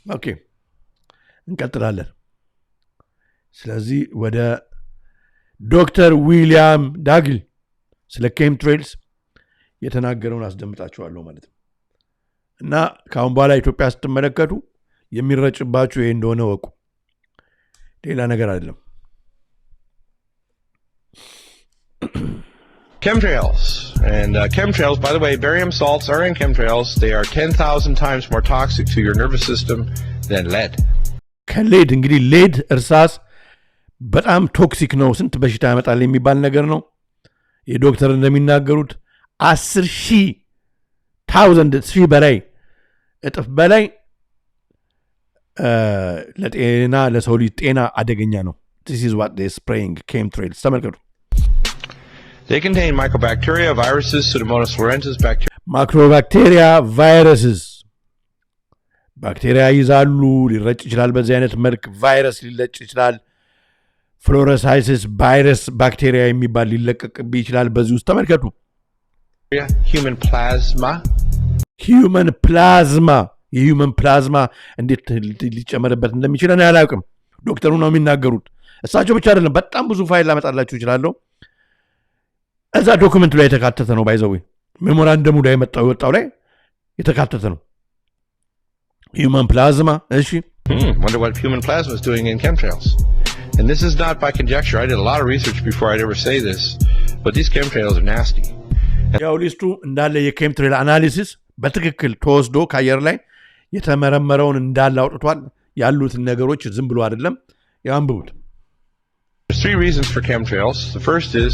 ኦኬ እንቀጥላለን። ስለዚህ ወደ ዶክተር ዊሊያም ዳግል ስለ ኬምትሬልስ የተናገረውን አስደምጣችኋለሁ ማለት ነው። እና ከአሁን በኋላ ኢትዮጵያ ስትመለከቱ የሚረጭባችሁ ይሄ እንደሆነ ወቁ። ሌላ ነገር አይደለም። Chemtrails. And chemtrails, by the way, barium salts are in chemtrails. They are 10,000 times more toxic to your nervous system than lead. ከሌድ እንግዲህ ሌድ እርሳስ በጣም ቶክሲክ ነው፣ ስንት በሽታ ያመጣል የሚባል ነገር ነው። የዶክተር እንደሚናገሩት 10,000 በላይ እጥፍ በላይ ለጤና ለሰው ልጅ ጤና አደገኛ ነው። This is what they're spraying chemtrails. ተመልከቱ። They contain mycobacteria, viruses, Pseudomonas florensis bacteria. ማይክሮባክቴሪያ ቫይረስስ ባክቴሪያ ይዛሉ። ሊረጭ ይችላል። በዚህ አይነት መልክ ቫይረስ ሊለጭ ይችላል። ፍሎረሳይሲስ ቫይረስ ባክቴሪያ የሚባል ሊለቀቅብ ይችላል። በዚህ ውስጥ ተመልከቱ። Human plasma. ሂዩመን ፕላዝማ የሂዩመን ፕላዝማ እንዴት ሊጨመርበት እንደሚችል እኔ አላውቅም። ዶክተሩ ነው የሚናገሩት። እሳቸው ብቻ አይደለም፣ በጣም ብዙ ፋይል ላመጣላችሁ ይችላለሁ። እዛ ዶክመንቱ ላይ የተካተተ ነው። ባይዘው ሜሞራንደሙ ላይ የወጣው ላይ የተካተተ ነው። ሂዩመን ፕላዝማ። እሺ Wonder what human plasma is doing in chemtrails. And this is not by conjecture. I did a lot of research before I'd ever say this, but these chemtrails are nasty. ያው ሊስቱ እንዳለ የኬምትሬል አናሊሲስ በትክክል ተወስዶ ከአየር ላይ የተመረመረውን እንዳለ አውጥቷል። ያሉትን ነገሮች ዝም ብሎ አይደለም። ያው አንብቡት። There's 3 reasons for chemtrails. The first is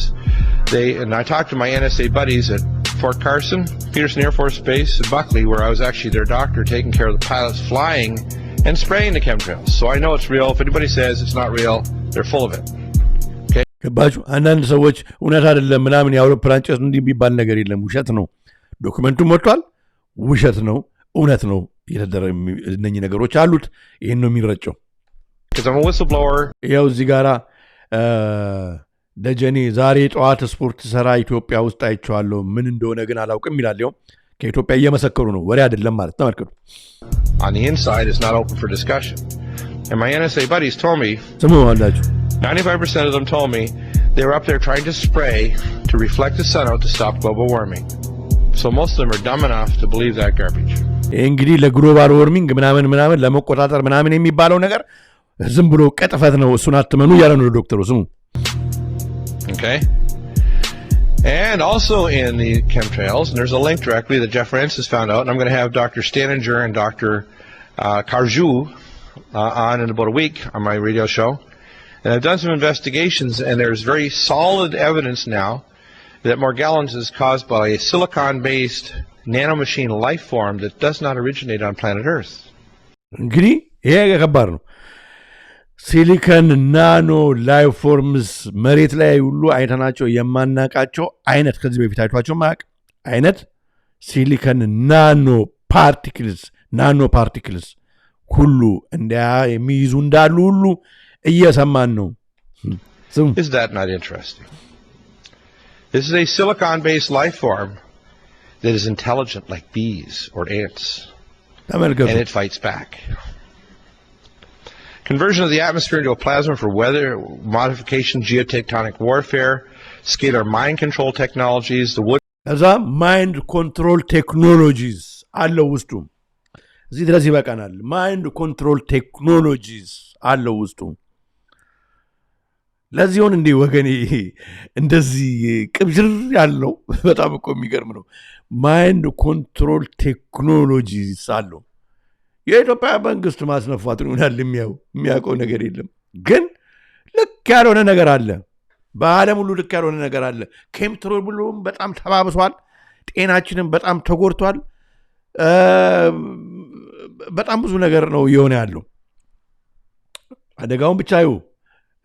and I talked to my NSA buddies at Fort Carson, Peterson Air Force Base, and Buckley, where I was actually their doctor taking care of the pilots flying and spraying the chemtrails. So I know it's real. If anybody says it's not real, they're full of it. Okay? ገባችሁ? አንዳንድ ሰዎች እውነት አይደለም ምናምን የአውሮፕላን ጭስ እንዲህ የሚባል ነገር የለም፣ ውሸት ነው፣ ዶክመንቱም ወጥቷል፣ ውሸት ነው፣ እውነት ነው፣ የተደረገ እነኚህ ነገሮች አሉት። ይህን ነው የሚረጨው። Because I'm a whistleblower. ያው እዚህ ጋራ ደጀኔ ዛሬ ጠዋት ስፖርት ሰራ ኢትዮጵያ ውስጥ አይቼዋለሁ፣ ምን እንደሆነ ግን አላውቅም ይላል። ያው ከኢትዮጵያ እየመሰከሩ ነው፣ ወሬ አይደለም ማለት ተመልከቱ። On the inside, it's not open for discussion. And my NSA buddies told me, 95% of them told me they were up there trying to spray to reflect the sun out to stop global warming. So most of them are dumb enough to believe that garbage. እንግዲህ ለግሎባል ዋርሚንግ ምናምን ለመቆጣጠር ምናምን የሚባለው ነገር ዝም ብሎ ቀጥፈት ነው፣ እሱን አትመኑ እያለ ነው ዶክተሩ። ስሙ። Okay. And also in the chemtrails, and there's a link directly that Jeff Francis found out, and I'm going to have Dr. Staninger and Dr. Karju on in about a week on my radio show. And I've done some investigations, and there's very solid evidence now that Morgellons is caused by a silicon-based nanomachine life form that does not originate on planet Earth. እንግዲህ ይሄ ከባድ ነው። ሲሊከን ናኖ ላይፍ ፎርምስ መሬት ላይ ሁሉ አይተናቸው የማናቃቸው አይነት ከዚህ በፊት አይቷቸው ማቅ አይነት ሲሊከን ናኖ ፓርቲክልስ ሁሉ የሚይዙ እንዳሉ ሁሉ እየሰማን ነው። Is that not interesting? This is a silicon-based life form that is intelligent like bees or ants, and it fights back. Conversion of the atmosphere into a plasma for weather modification, geotectonic warfare, scalar mind control technologies, the wood. As a mind control technologies, allo ውስጡ እዚህ ድረስ ይበቃናል። mind control technologies allo ውስጡ ለዚሁን እንዴ ወገኔ እንደዚህ ቅብጅር ያለው በጣም እኮ የሚገርም ነው። ማይንድ ኮንትሮል ቴክኖሎጂስ አለው። የኢትዮጵያ መንግስት ማስነፋቱን ይሆናል የሚያውቀው ነገር የለም። ግን ልክ ያልሆነ ነገር አለ። በዓለም ሁሉ ልክ ያልሆነ ነገር አለ። ኬሚስትሪ ብሎም በጣም ተባብሷል። ጤናችንም በጣም ተጎድቷል። በጣም ብዙ ነገር ነው የሆነ ያለው። አደጋውን ብቻ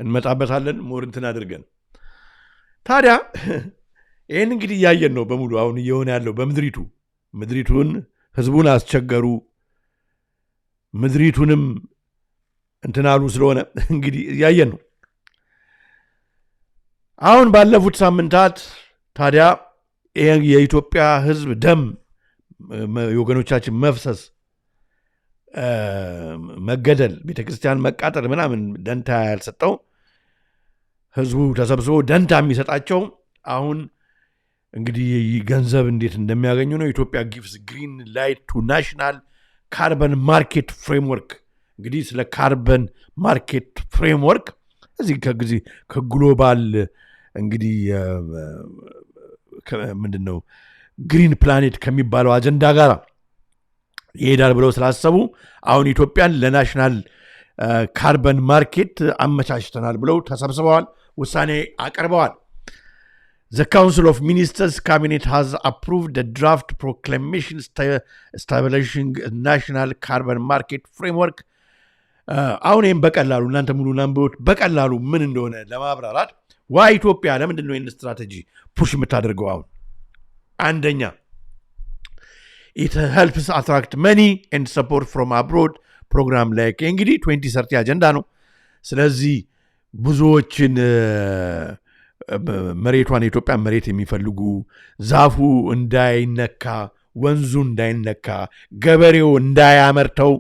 እንመጣበታለን ሞር እንትን አድርገን። ታዲያ ይህን እንግዲህ እያየን ነው በሙሉ አሁን እየሆነ ያለው ምድሪቱን ህዝቡን አስቸገሩ፣ ምድሪቱንም እንትናሉ ስለሆነ እንግዲህ እያየን ነው። አሁን ባለፉት ሳምንታት ታዲያ የኢትዮጵያ ህዝብ ደም የወገኖቻችን መፍሰስ፣ መገደል፣ ቤተክርስቲያን መቃጠል ምናምን ደንታ ያልሰጠው ህዝቡ ተሰብስቦ ደንታ የሚሰጣቸው አሁን እንግዲህ ገንዘብ እንዴት እንደሚያገኙ ነው። ኢትዮጵያ ጊቭስ ግሪን ላይት ቱ ናሽናል ካርበን ማርኬት ፍሬምወርክ። እንግዲህ ስለ ካርበን ማርኬት ፍሬምወርክ እዚህ ከግሎባል እንግዲህ ምንድነው ግሪን ፕላኔት ከሚባለው አጀንዳ ጋር ይሄዳል ብለው ስላሰቡ አሁን ኢትዮጵያን ለናሽናል ካርበን ማርኬት አመቻችተናል ብለው ተሰብስበዋል፣ ውሳኔ አቀርበዋል። The Council of Ministers Cabinet has approved the draft proclamation establishing a national carbon market framework. አሁን ይህም በቀላሉ እናንተ ሙሉ ናምበውት በቀላሉ ምን እንደሆነ ለማብራራት ኢትዮጵያ ለምንድን ነው ይህን ስትራቴጂ ፑሽ የምታደርገው? አሁን አንደኛ it helps attract money and support from abroad ፕሮግራም ላይ እንግዲህ 2030 አጀንዳ ነው። ስለዚህ ብዙዎችን መሬቷን የኢትዮጵያ መሬት የሚፈልጉ ዛፉ እንዳይነካ፣ ወንዙ እንዳይነካ፣ ገበሬው እንዳያመርተው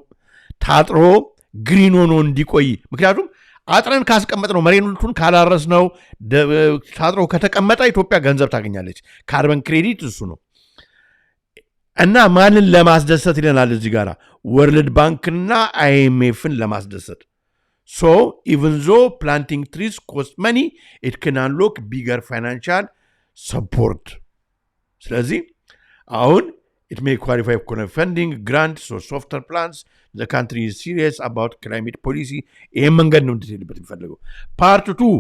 ታጥሮ ግሪን ሆኖ እንዲቆይ። ምክንያቱም አጥረን ካስቀመጥ ነው መሬቱን ካላረስ ነው ታጥሮ ከተቀመጠ ኢትዮጵያ ገንዘብ ታገኛለች። ካርበን ክሬዲት እሱ ነው። እና ማንን ለማስደሰት ይለናል እዚህ ጋር ወርልድ ባንክና አይኤምኤፍን ለማስደሰት። So even though planting trees cost money, it can unlock bigger financial support. ስለዚህ አሁን it may qualify for funding, grants or softer plans. The country is serious about climate policy. ይህም መንገድ ነው እንድትሄድበት የሚፈልገው። Part 2,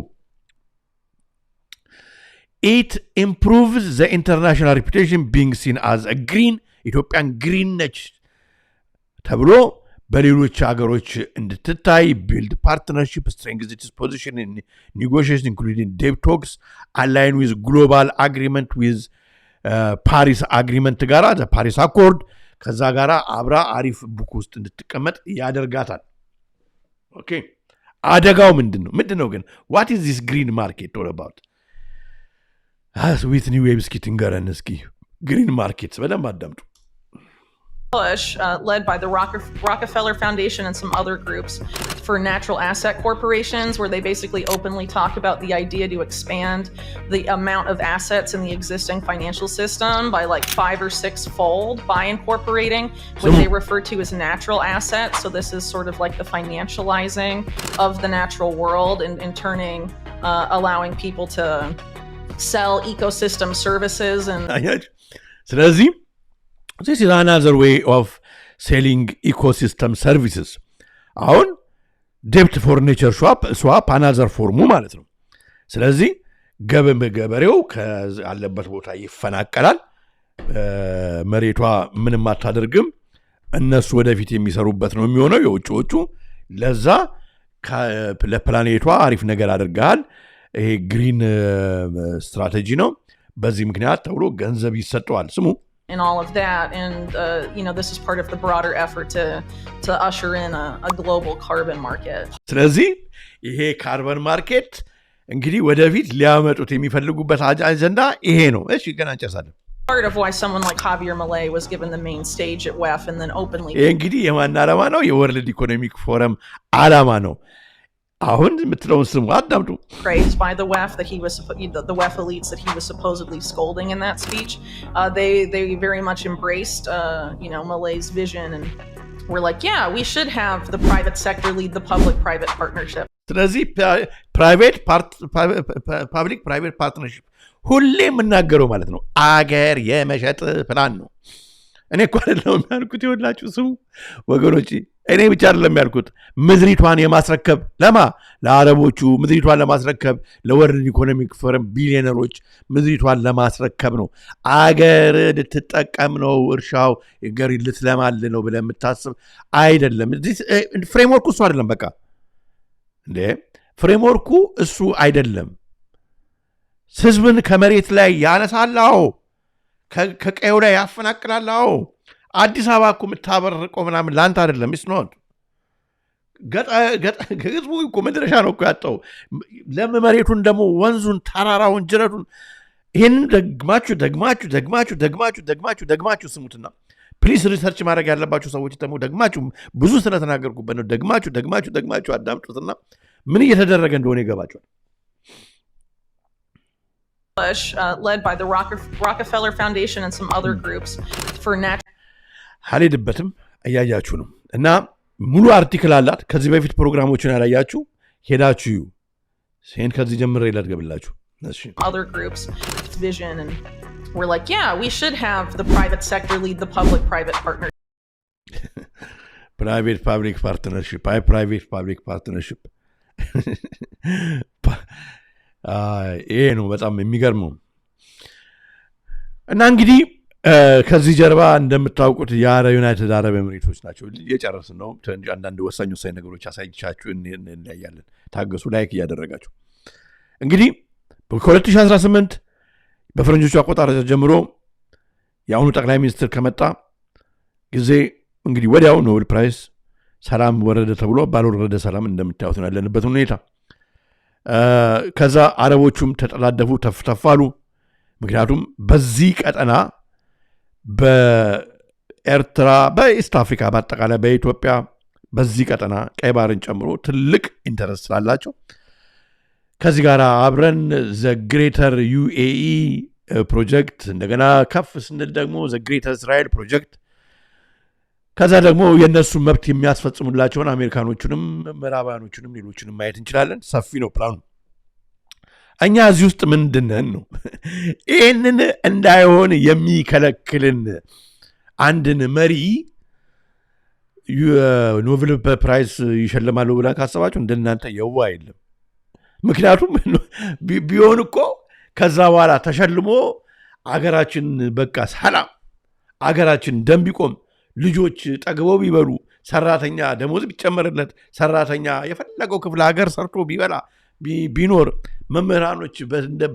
it improves the international reputation being seen as a green. ኢትዮጵያን ግሪን ነች ተብሎ በሌሎች ሀገሮች እንድትታይ build partnership, strengthen its position in negotiations including debt talks, align with global agreement with Paris agreement ጋራ the Paris Accord ከዛ ጋራ አብራ አሪፍ ቡክ ውስጥ እንድትቀመጥ ያደርጋታል። ኦኬ አደጋው ምንድነው ግን what is this green market all about? ዊትኒ ዌብስኪ ትንገረን እስኪ ግሪን ማርኬት በደንብ አዳምጡ። Push led by the Rockefeller Foundation and some other groups for natural asset corporations, where they basically openly talk about the idea to expand the amount of assets in the existing financial system by like 5 or 6 fold by incorporating what they refer to as natural assets. So this is sort of like the financializing of the natural world and turning, allowing people to sell ecosystem services and. ስለዚህ this is another way of selling ecosystem services. አሁን debt for nature swap another form ማለት ነው። ስለዚህ ገበሬው ካለበት ቦታ ይፈናቀላል፣ መሬቷ ምንም አታደርግም፣ እነሱ ወደፊት የሚሰሩበት ነው የሚሆነው የውጭዎቹ። ለዛ ለፕላኔቷ አሪፍ ነገር አድርገሃል፣ ይሄ ግሪን ስትራቴጂ ነው፣ በዚህ ምክንያት ተብሎ ገንዘብ ይሰጠዋል። ስሙ and all of that, and this is part of the broader effort to usher in a global carbon market. ስለዚህ ይሄ ካርበን ማርኬት እንግዲህ ወደፊት ሊያመጡት የሚፈልጉበት አጀንዳ ይሄ ነው። እሺ ገና እንጨርሳለን። Part of why someone like Javier Milei was given the main stage at WEF and then openly እንግዲህ የማን ዓላማ ነው? የወርልድ ኢኮኖሚክ ፎረም ዓላማ ነው። አሁን የምትለውን ስሙ አዳምጡ። Praised by the WEF that he was the WEF elites that he was supposedly scolding in that speech. They very much embraced Milei's vision and were like, yeah, we should have the private sector lead the public-private partnership. ስለዚህ ፓብሊክ ፕራይቬት ፓርትነርሺፕ ሁሌ የምናገረው ማለት ነው አገር የመሸጥ ፕላን ነው። እኔ እኮ አይደለም ያልኩት፣ ይኸውላችሁ ስሙ ወገኖች፣ እኔ ብቻ አይደለም ያልኩት፣ ምድሪቷን የማስረከብ ለአረቦቹ ምድሪቷን ለማስረከብ ለወርልድ ኢኮኖሚክ ፎረም ቢሊዮነሮች ምድሪቷን ለማስረከብ ነው። አገር ልትጠቀም ነው፣ እርሻው ገሪ ልትለማል ነው ብለህ የምታስብ አይደለም። ፍሬምወርኩ እሱ አይደለም። በቃ እንዴ ፍሬምወርኩ እሱ አይደለም። ህዝብን ከመሬት ላይ ያነሳላው፣ ከቀዩ ላይ ያፈናቅላላው። አዲስ አበባ እኮ የምታበርቀው ምናምን ለአንተ አይደለም። ስኖት ህዝቡ እኮ መድረሻ ነው እኮ ያጣው። ለም መሬቱን ደግሞ ወንዙን፣ ተራራውን፣ ጅረቱን ይህንን ደግማችሁ ስሙትና ፕሊስ ሪሰርች ማድረግ ያለባችሁ ሰዎች ደግሞ ደግማችሁ ብዙ ስለተናገርኩበት ነው። ደግማችሁ አዳምጡትና ምን እየተደረገ እንደሆነ ይገባችኋል። led by the Rockefeller Foundation and some other groups for natural አልሄድበትም፣ እያያችሁ ነው። እና ሙሉ አርቲክል አላት። ከዚህ በፊት ፕሮግራሞችን ያላያችሁ ሄዳችሁ ይሄን ከዚህ ጀምሬ ላድርግላችሁ። እሺ other groups vision and we're like, yeah, we should have the private sector lead the public-private partnership. private public partnership ይሄ ነው በጣም የሚገርመው። እና እንግዲህ ከዚህ ጀርባ እንደምታውቁት የዩናይትድ አረብ ኤሚሬቶች ናቸው። እየጨረስን ነው። አንዳንድ ወሳኝ ነገሮች አሳይቻችሁ እንያያለን። ታገሱ፣ ላይክ እያደረጋችሁ። እንግዲህ ከ2018 በፈረንጆቹ አቆጣጠር ጀምሮ የአሁኑ ጠቅላይ ሚኒስትር ከመጣ ጊዜ እንግዲህ ወዲያው ኖቤል ፕራይስ ሰላም ወረደ ተብሎ ባልወረደ ሰላም እንደምታዩት ነው ያለንበት ሁኔታ። ከዛ አረቦቹም ተጠላደፉ፣ ተፍተፋሉ። ምክንያቱም በዚህ ቀጠና በኤርትራ፣ በኢስት አፍሪካ፣ በአጠቃላይ በኢትዮጵያ በዚህ ቀጠና ቀይ ባህርን ጨምሮ ትልቅ ኢንተረስት ስላላቸው ከዚህ ጋር አብረን ዘ ግሬተር ዩኤኢ ፕሮጀክት፣ እንደገና ከፍ ስንል ደግሞ ዘ ግሬተር እስራኤል ፕሮጀክት፣ ከዛ ደግሞ የእነሱ መብት የሚያስፈጽሙላቸውን አሜሪካኖቹንም ምዕራባውያኖቹንም ሌሎችንም ማየት እንችላለን። ሰፊ ነው ፕላኑ። እኛ እዚህ ውስጥ ምንድነን ነው ይህንን እንዳይሆን የሚከለክልን አንድን መሪ ኖቤል ፕራይስ ይሸልማሉ ብለን ካሰባችሁ እንደናንተ የዋ የለም። ምክንያቱም ቢሆን እኮ ከዛ በኋላ ተሸልሞ አገራችን በቃ ሰላም፣ አገራችን ደም ቢቆም፣ ልጆች ጠግበው ቢበሉ፣ ሰራተኛ ደሞዝ ቢጨመርለት፣ ሰራተኛ የፈለገው ክፍለ ሀገር ሰርቶ ቢበላ ቢኖር፣ መምህራኖች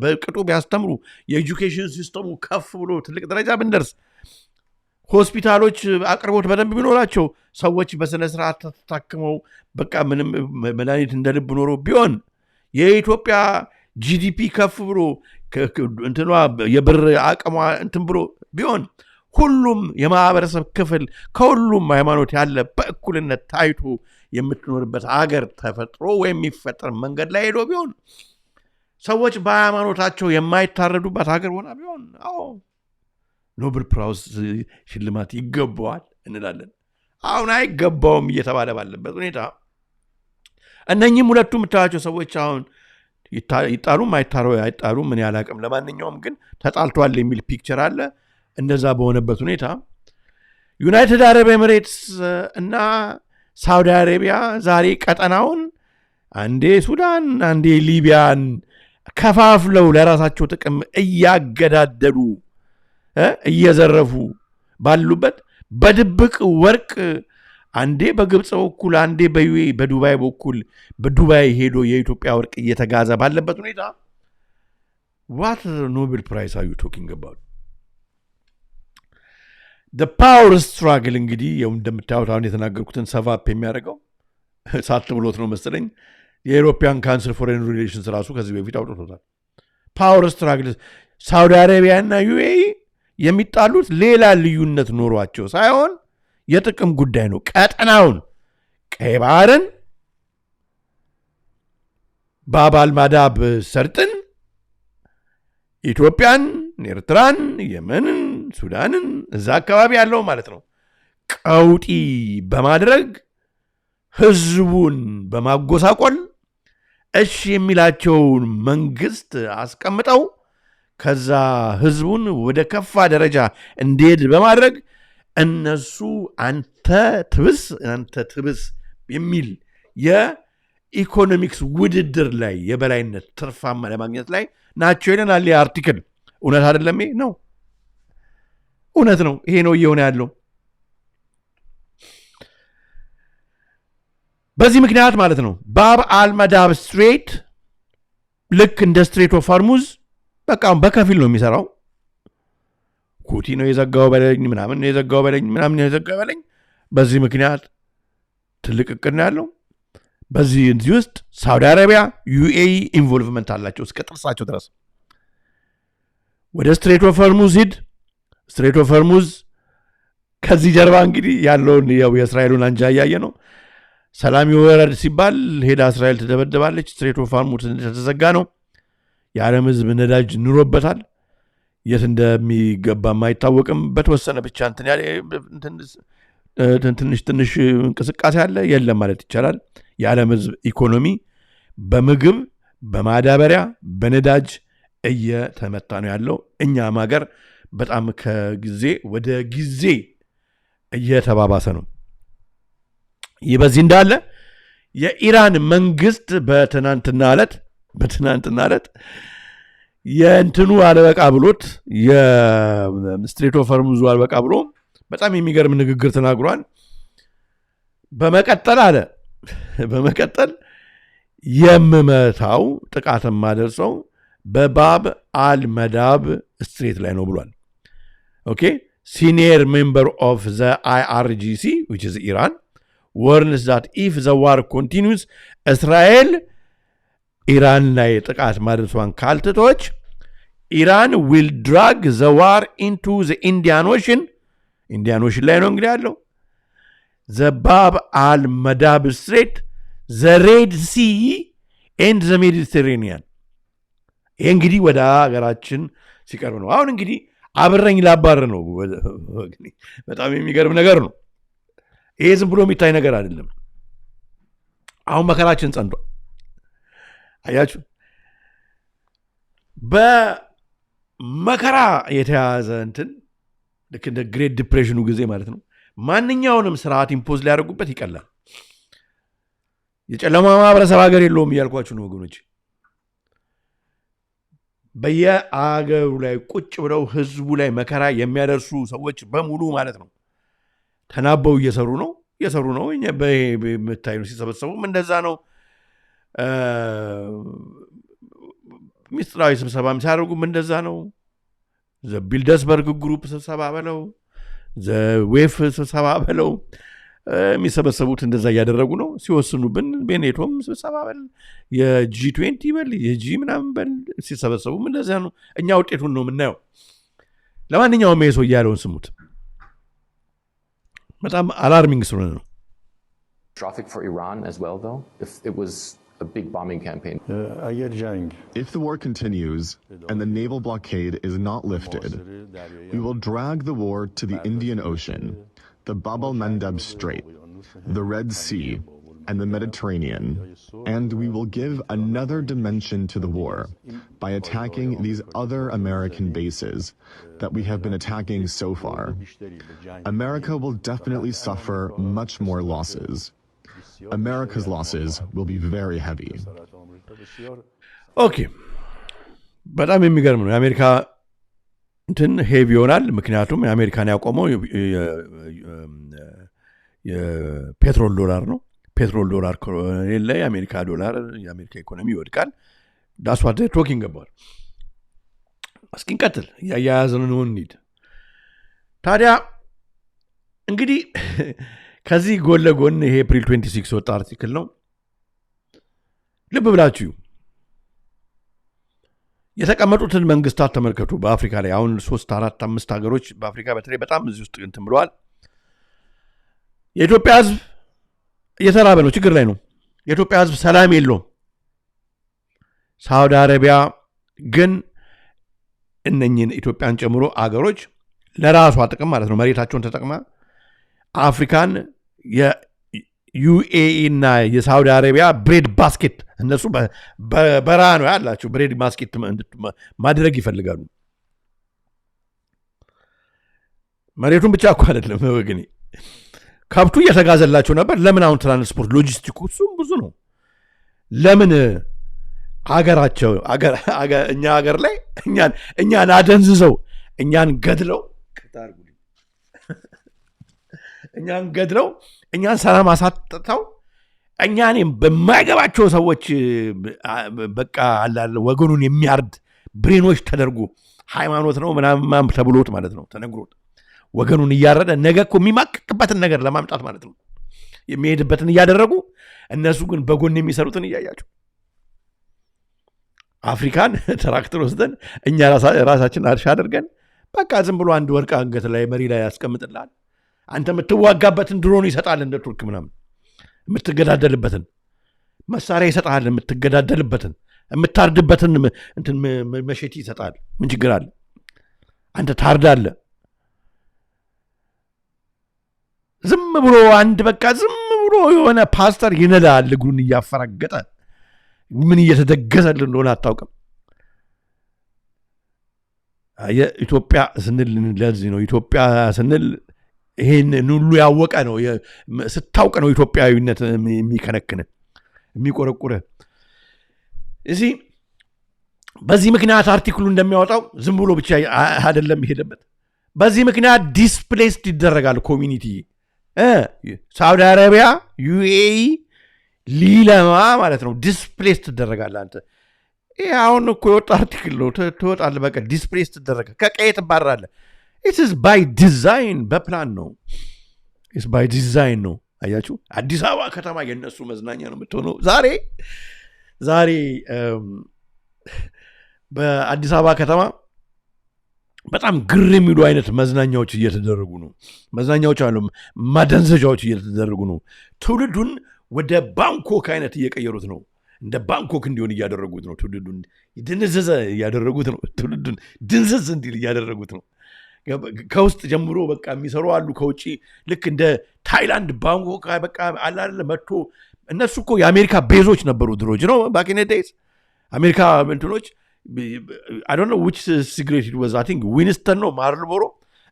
በቅጡ ቢያስተምሩ፣ የኤጁኬሽን ሲስተሙ ከፍ ብሎ ትልቅ ደረጃ ብንደርስ፣ ሆስፒታሎች አቅርቦት በደንብ ቢኖራቸው፣ ሰዎች በስነ ስርዓት ተታክመው በቃ ምንም መድኃኒት እንደ ልብ ኖሮ ቢሆን፣ የኢትዮጵያ ጂዲፒ ከፍ ብሎ እንትኗ የብር አቅሟ እንትን ብሎ ቢሆን፣ ሁሉም የማህበረሰብ ክፍል ከሁሉም ሃይማኖት ያለ በእኩልነት ታይቶ የምትኖርበት ሀገር ተፈጥሮ ወይም የሚፈጠር መንገድ ላይ ሄዶ ቢሆን፣ ሰዎች በሃይማኖታቸው የማይታረዱበት ሀገር ሆና ቢሆን፣ አዎ ኖቤል ፕራይስ ሽልማት ይገባዋል እንላለን። አሁን አይገባውም እየተባለ ባለበት ሁኔታ እነኚህም ሁለቱ የምታያቸው ሰዎች አሁን ይጣሉም አይጣሉም ምን ያላቅም፣ ለማንኛውም ግን ተጣልቷል የሚል ፒክቸር አለ። እንደዛ በሆነበት ሁኔታ ዩናይትድ አረብ ኤሚሬትስ እና ሳውዲ አረቢያ ዛሬ ቀጠናውን አንዴ ሱዳን አንዴ ሊቢያን ከፋፍለው ለራሳቸው ጥቅም እያገዳደሉ እየዘረፉ ባሉበት በድብቅ ወርቅ አንዴ በግብጽ በኩል አንዴ በዩኤኢ በዱባይ በኩል በዱባይ ሄዶ የኢትዮጵያ ወርቅ እየተጋዘ ባለበት ሁኔታ what Nobel Prize are you talking about? The power struggle እንግዲህ ያው እንደምታዩት አሁን የተናገርኩትን ሰቫፕ የሚያደርገው ሳት ብሎት ነው መሰለኝ የዩሮፒያን ካውንስል ፎሬን ሪሌሽንስ ራሱ ከዚህ በፊት አውጥቶታል። ፓወር ስትራግል ሳውዲ አረቢያና ዩኤኢ የሚጣሉት ሌላ ልዩነት ኖሯቸው ሳይሆን የጥቅም ጉዳይ ነው። ቀጠናውን ቀይ ባህርን፣ ባብ አልማዳብ ሰርጥን፣ ኢትዮጵያን፣ ኤርትራን፣ የመንን፣ ሱዳንን እዛ አካባቢ ያለው ማለት ነው ቀውጢ በማድረግ ህዝቡን በማጎሳቆል እሺ የሚላቸውን መንግስት አስቀምጠው ከዛ ህዝቡን ወደ ከፋ ደረጃ እንዲሄድ በማድረግ እነሱ አንተ ትብስ የሚል የኢኮኖሚክስ ውድድር ላይ የበላይነት ትርፋማ ለማግኘት ላይ ናቸው ይለናል የአርቲክል። እውነት አይደለም? ነው እውነት ነው። ይሄ ነው እየሆነ ያለው። በዚህ ምክንያት ማለት ነው ባብ አልመዳብ ስትሬት ልክ እንደ ስትሬት ኦፍ ሆርሙዝ በቃ በከፊል ነው የሚሰራው። ኩቲ ነው የዘጋው በለኝ ምናምን ነው የዘጋው በለኝ ምናምን ነው የዘጋው በለኝ። በዚህ ምክንያት ትልቅ እቅድ ነው ያለው። በዚህ ውስጥ ሳውዲ አረቢያ ዩኤኢ ኢንቮልቭመንት አላቸው እስከ ጥርሳቸው ድረስ። ወደ ስትሬት ኦፍ ሆርሙዝ ሂድ። ስትሬት ኦፍ ሆርሙዝ ከዚህ ጀርባ እንግዲህ ያለውን ያው የእስራኤሉን አንጃ እያየ ነው። ሰላም ይወረድ ሲባል ሄዳ እስራኤል ትደበደባለች። ስትሬት ኦፍ ሆርሙዝ ተዘጋ ነው። የዓለም ህዝብ ነዳጅ ኑሮበታል። የት እንደሚገባ ማይታወቅም። በተወሰነ ብቻ ትንሽ እንቅስቃሴ አለ የለም ማለት ይቻላል። የዓለም ህዝብ ኢኮኖሚ በምግብ በማዳበሪያ በነዳጅ እየተመታ ነው ያለው። እኛም ሀገር በጣም ከጊዜ ወደ ጊዜ እየተባባሰ ነው። ይህ በዚህ እንዳለ የኢራን መንግስት በትናንትና ዕለት የእንትኑ አለበቃ ብሎት የስትሬት ኦፍ ሆርሙዝ አለበቃ ብሎ በጣም የሚገርም ንግግር ተናግሯል። በመቀጠል የምመታው ጥቃት የማደርሰው በባብ አልመዳብ ስትሬት ላይ ነው ብሏል። ኦኬ ሲኒየር ሜምበር ኦፍ ዘ IRGC which is Iran warns that if the war continues እስራኤል ኢራን ላይ ጥቃት ማድረሷን ካልተተወች ኢራን will drag the war into the Indian Ocean ላይ ነው እንግዲህ ያለው the Bab al-Mandab Strait, the Red Sea and the Mediterranean። ይህ እንግዲህ ወደ ሀገራችን ሲቀርብ ነው። አሁን እንግዲህ አብረኝ ላባር ነው። በጣም የሚገርም ነገር ነው። ይሄ ዝም ብሎ የሚታይ ነገር አይደለም። አሁን መከራችን ጸንቷል። አያችሁ፣ በመከራ የተያዘ እንትን ልክ እንደ ግሬት ዲፕሬሽኑ ጊዜ ማለት ነው። ማንኛውንም ስርዓት ኢምፖዝ ሊያደርጉበት ይቀላል። የጨለማ ማህበረሰብ ሀገር የለውም እያልኳችሁ ነው ወገኖች። በየአገሩ ላይ ቁጭ ብለው ህዝቡ ላይ መከራ የሚያደርሱ ሰዎች በሙሉ ማለት ነው ተናበው እየሰሩ ነው። እኛ በምታይ ነው ሲሰበሰቡም እንደዛ ነው። ሚስጥራዊ ስብሰባም ሲያደርጉም እንደዛ ነው። ዘቢልደስበርግ ግሩፕ ስብሰባ በለው ዘዌፍ ስብሰባ በለው የሚሰበሰቡት እንደዛ እያደረጉ ነው። ሲወስኑብን ቤኔቶም ስብሰባ በል የጂ20 በል የጂ ምናምን በል ሲሰበሰቡም እንደዛ ነው። እኛ ውጤቱን ነው የምናየው። ለማንኛውም ይሄ ሰው እያለውን ስሙት። በጣም አላርሚንግ ስለሆነ ነው። Catastrophic for Iran as well, though, if it was a big bombing campaign. If the war continues and the naval blockade is not lifted, we will drag the war to the Indian Ocean, the Bab al-Mandab Strait, the Red Sea, and the Mediterranean, and we will give another dimension to the war by attacking these other American bases that we have been attacking so far. America will definitely suffer much more losses. America's losses will be very heavy. Okay. በጣም የሚገርም ነው። የአሜሪካ እንትን ሄቪ ይሆናል። ምክንያቱም የአሜሪካን ያቆመው የፔትሮል ዶላር ነው። ፔትሮል ዶላር ከሌለ የአሜሪካ ዶላር የአሜሪካ ኢኮኖሚ ይወድቃል። ዳስ ዋት ዴር ቶኪንግ አባውት። እስኪ እንቀጥል፣ እያያዝን ነው እንሂድ። ታዲያ እንግዲህ ከዚህ ጎን ለጎን ይሄ ኤፕሪል 26 ወጣ አርቲክል ነው። ልብ ብላችሁ የተቀመጡትን መንግስታት ተመልከቱ። በአፍሪካ ላይ አሁን 3 4 5 ሀገሮች በአፍሪካ በተለይ በጣም እዚህ ውስጥ እንትን ብለዋል። የኢትዮጵያ ህዝብ እየተራበ ነው፣ ችግር ላይ ነው። የኢትዮጵያ ህዝብ ሰላም የለውም። ሳውዲ አረቢያ ግን እነኝን ኢትዮጵያን ጨምሮ አገሮች ለራሷ ጥቅም ማለት ነው መሬታቸውን ተጠቅማ አፍሪካን የዩኤኢ እና የሳውዲ አረቢያ ብሬድ ባስኬት እነሱ በረሃ ነው ያላቸው ብሬድ ባስኬት ማድረግ ይፈልጋሉ። መሬቱን ብቻ እኮ አይደለም ወገኔ፣ ከብቱ እየተጋዘላቸው ነበር። ለምን አሁን ትራንስፖርት ሎጂስቲኩ እሱም ብዙ ነው። ለምን አገራቸው እኛ ሀገር ላይ እኛን አደንዝዘው እኛን ገድለው እኛን ሰላም አሳጥተው እኛን በማይገባቸው ሰዎች በቃ አላለ ወገኑን የሚያርድ ብሬኖች ተደርጎ ሃይማኖት ነው ምናምን ተብሎት ማለት ነው ተነግሮት ወገኑን እያረደ ነገ እኮ የሚማቅቅበትን ነገር ለማምጣት ማለት ነው የሚሄድበትን እያደረጉ እነሱ ግን በጎን የሚሰሩትን እያያቸው አፍሪካን ትራክተር ወስደን እኛ ራሳችን አርሻ አድርገን በቃ ዝም ብሎ አንድ ወርቅ አንገት ላይ መሪ ላይ ያስቀምጥልሃል። አንተ የምትዋጋበትን ድሮን ይሰጣል፣ እንደ ቱርክ ምናምን የምትገዳደልበትን መሳሪያ ይሰጣል፣ የምትገዳደልበትን የምታርድበትን እንትን መሸቲ ይሰጣል። ምን ችግር አለ? አንተ ታርዳለህ። ዝም ብሎ አንድ በቃ ዝም ብሎ የሆነ ፓስተር ይነዳል እግሩን እያፈራገጠ ምን እየተደገሰልን እንደሆነ አታውቅም። የኢትዮጵያ ስንል ለዚህ ነው ኢትዮጵያ ስንል ይሄን ሁሉ ያወቀ ነው። ስታውቅ ነው ኢትዮጵያዊነት የሚከነክን የሚቆረቁረ። እዚህ በዚህ ምክንያት አርቲክሉ እንደሚያወጣው ዝም ብሎ ብቻ አይደለም ይሄደበት። በዚህ ምክንያት ዲስፕሌስድ ይደረጋል ኮሚኒቲ ሳውዲ አረቢያ ዩኤኢ ሊለማ ማለት ነው። ዲስፕሌስ ትደረጋለህ አንተ። ይሄ አሁን እኮ የወጣ አርቲክል ነው። ትወጣለህ በቃ ዲስፕሌስ ትደረጋለህ፣ ከቀዬ ትባረራለህ። ኢትስ ባይ ዲዛይን፣ በፕላን ነው። ኢትስ ባይ ዲዛይን ነው። አያችሁ፣ አዲስ አበባ ከተማ የነሱ መዝናኛ ነው የምትሆነው። ዛሬ በአዲስ አበባ ከተማ በጣም ግር የሚሉ አይነት መዝናኛዎች እየተደረጉ ነው። መዝናኛዎች አሉ፣ ማደንዘዣዎች እየተደረጉ ነው። ትውልዱን ወደ ባንኮክ አይነት እየቀየሩት ነው። እንደ ባንኮክ እንዲሆን እያደረጉት ነው። ትውልዱን ድንዝዝ እያደረጉት ነው። ትውልዱን ድንዝዝ እንዲል እያደረጉት ነው። ከውስጥ ጀምሮ በቃ የሚሰሩ አሉ። ከውጭ ልክ እንደ ታይላንድ ባንኮክ በቃ አላለ መጥቶ እነሱ እኮ የአሜሪካ ቤዞች ነበሩ ድሮጅ ነው ባኪን ዴይዝ አሜሪካ እንትኖች I don't know which cigarette it was. I think Winston ነው ማርልቦሮ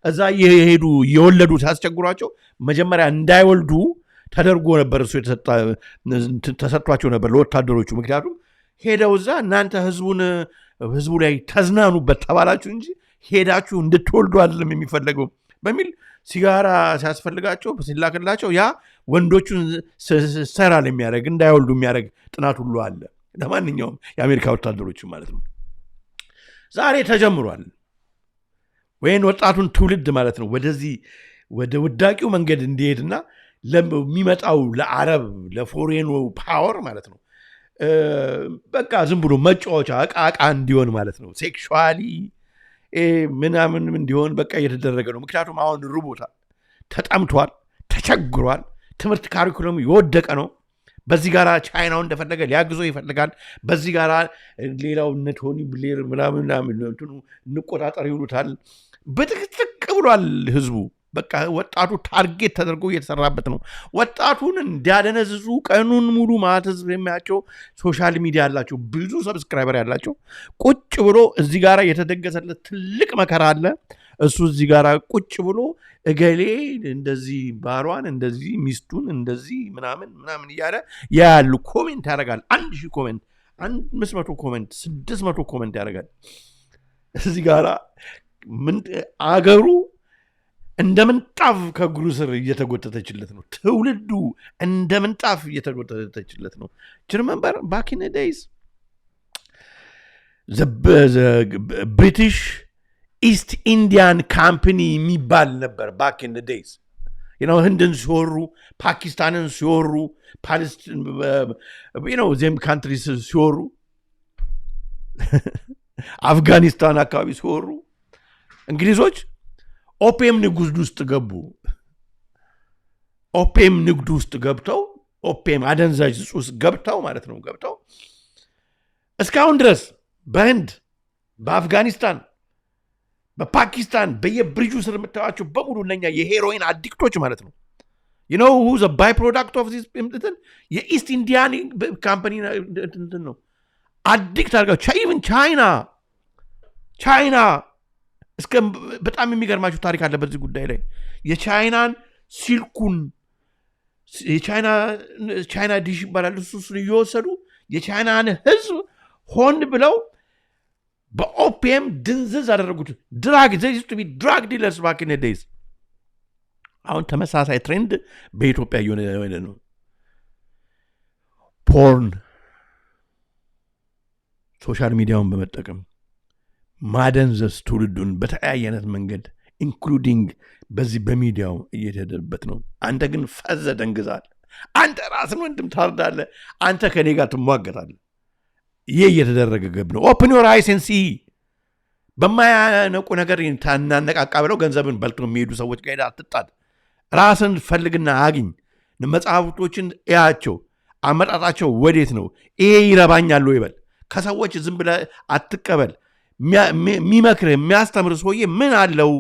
እዛ የሄዱ የወለዱ ሲያስቸግሯቸው መጀመሪያ እንዳይወልዱ ተደርጎ ነበር። እሱ ተሰጥቷቸው ነበር ለወታደሮቹ። ምክንያቱም ሄደው እዛ እናንተ ህዝቡ ላይ ተዝናኑበት ተባላችሁ እንጂ ሄዳችሁ እንድትወልዱ አይደለም የሚፈለገው በሚል ሲጋራ ሲያስፈልጋቸው ሲላክላቸው ያ ወንዶቹን ሰራል የሚያደርግ እንዳይወልዱ የሚያደርግ ጥናት ሁሉ አለ። ለማንኛውም የአሜሪካ ወታደሮቹ ማለት ነው። ዛሬ ተጀምሯል። ወይን ወጣቱን ትውልድ ማለት ነው ወደዚህ ወደ ውዳቂው መንገድ እንዲሄድና ለሚመጣው ለአረብ ለፎሬኑ ፓወር ማለት ነው በቃ ዝም ብሎ መጫወቻ ዕቃ እንዲሆን ማለት ነው። ሴክሹዋሊ ምናምን እንዲሆን በቃ እየተደረገ ነው። ምክንያቱም አሁን ርቦታል፣ ተጠምቷል፣ ተቸግሯል። ትምህርት ካሪኩለሙ የወደቀ ነው። በዚህ ጋር ቻይናው እንደፈለገ ሊያግዞ ይፈልጋል። በዚህ ጋር ሌላው ቶኒ ብሌር ምናምን እንቆጣጠር ይሉታል። በጥቅጥቅ ብሏል ህዝቡ። በቃ ወጣቱ ታርጌት ተደርጎ እየተሰራበት ነው። ወጣቱን እንዲያደነዝዙ ቀኑን ሙሉ ማለት ህዝብ የሚያቸው ሶሻል ሚዲያ ያላቸው ብዙ ሰብስክራይበር ያላቸው ቁጭ ብሎ እዚህ ጋር የተደገሰለት ትልቅ መከራ አለ። እሱ እዚህ ጋር ቁጭ ብሎ እገሌ እንደዚህ ባሏን እንደዚህ ሚስቱን እንደዚህ ምናምን እያለ ያሉ ኮሜንት ያደርጋል። 1000 ኮሜንት 500 ኮሜንት 600 ኮሜንት ያደርጋል። እዚህ ጋር ምን አገሩ እንደ ምንጣፍ ከእግሩ ስር እየተጎተተችለት ነው። ትውልዱ እንደ ምንጣፍ እየተጎተተችለት ነው። ሪመምበር ባክ ኢን ዴይዝ ብሪቲሽ ኢስት ኢንዲያን ካምፓኒ የሚባል ነበር። ባክ ኢን ዴይዝ ህንድን ሲወሩ፣ ፓኪስታንን ሲወሩ፣ ዜም ካንትሪስ ሲወሩ፣ አፍጋኒስታን አካባቢ ሲወሩ እንግሊዞች ኦፒየም ንግድ ውስጥ ገቡ። ኦፒየም ንግድ ውስጥ ገብተው ኦፒየም አደንዛዥ ዕፅ ውስጥ ገብተው ማለት ነው ገብተው እስካሁን ድረስ በህንድ፣ በአፍጋኒስታን፣ በፓኪስታን በየብሪጁ ስር የምታዩቸው በሙሉ እነኛ የሄሮይን አዲክቶች ማለት ነው። who's a byproduct of this የኢስት ኢንዲያን ካምፓኒ ነው አዲክት አድርገው ኢቨን ቻይና እስከ በጣም የሚገርማችሁ ታሪክ አለ በዚህ ጉዳይ ላይ የቻይናን ሲልኩን የቻይና ዲሽ ይባላል እሱን እየወሰዱ የቻይናን ህዝብ ሆን ብለው በኦፒየም ድንዝዝ አደረጉት። ድራግ ዲለርስ ባክ ኢን ዴይዝ። አሁን ተመሳሳይ ትሬንድ በኢትዮጵያ እየሆነ ነው። ፖርን ሶሻል ሚዲያውን በመጠቀም ማደንዘዝ ትውልዱን በተለያየ አይነት መንገድ ኢንክሉዲንግ በዚህ በሚዲያው እየተደረበት ነው። አንተ ግን ፈዘ ደንግዛል። አንተ ራስን ወንድም ታርዳለ። አንተ ከኔ ጋር ትሟገታለህ። ይህ እየተደረገ ገብ ነው። ኦፕን ዮር አይስ ኤንድ ሲ። በማያነቁ ነገር ታናነቃቃ ብለው ገንዘብን በልተው የሚሄዱ ሰዎች ጋር አትጣድ። ራስን ፈልግና አግኝ። መጽሐፍቶችን እያቸው። አመጣጣቸው ወዴት ነው? ይሄ ይረባኛል ይበል። ከሰዎች ዝም ብለህ አትቀበል። የሚመክርህ የሚያስተምር ሰውዬ ምን አለው?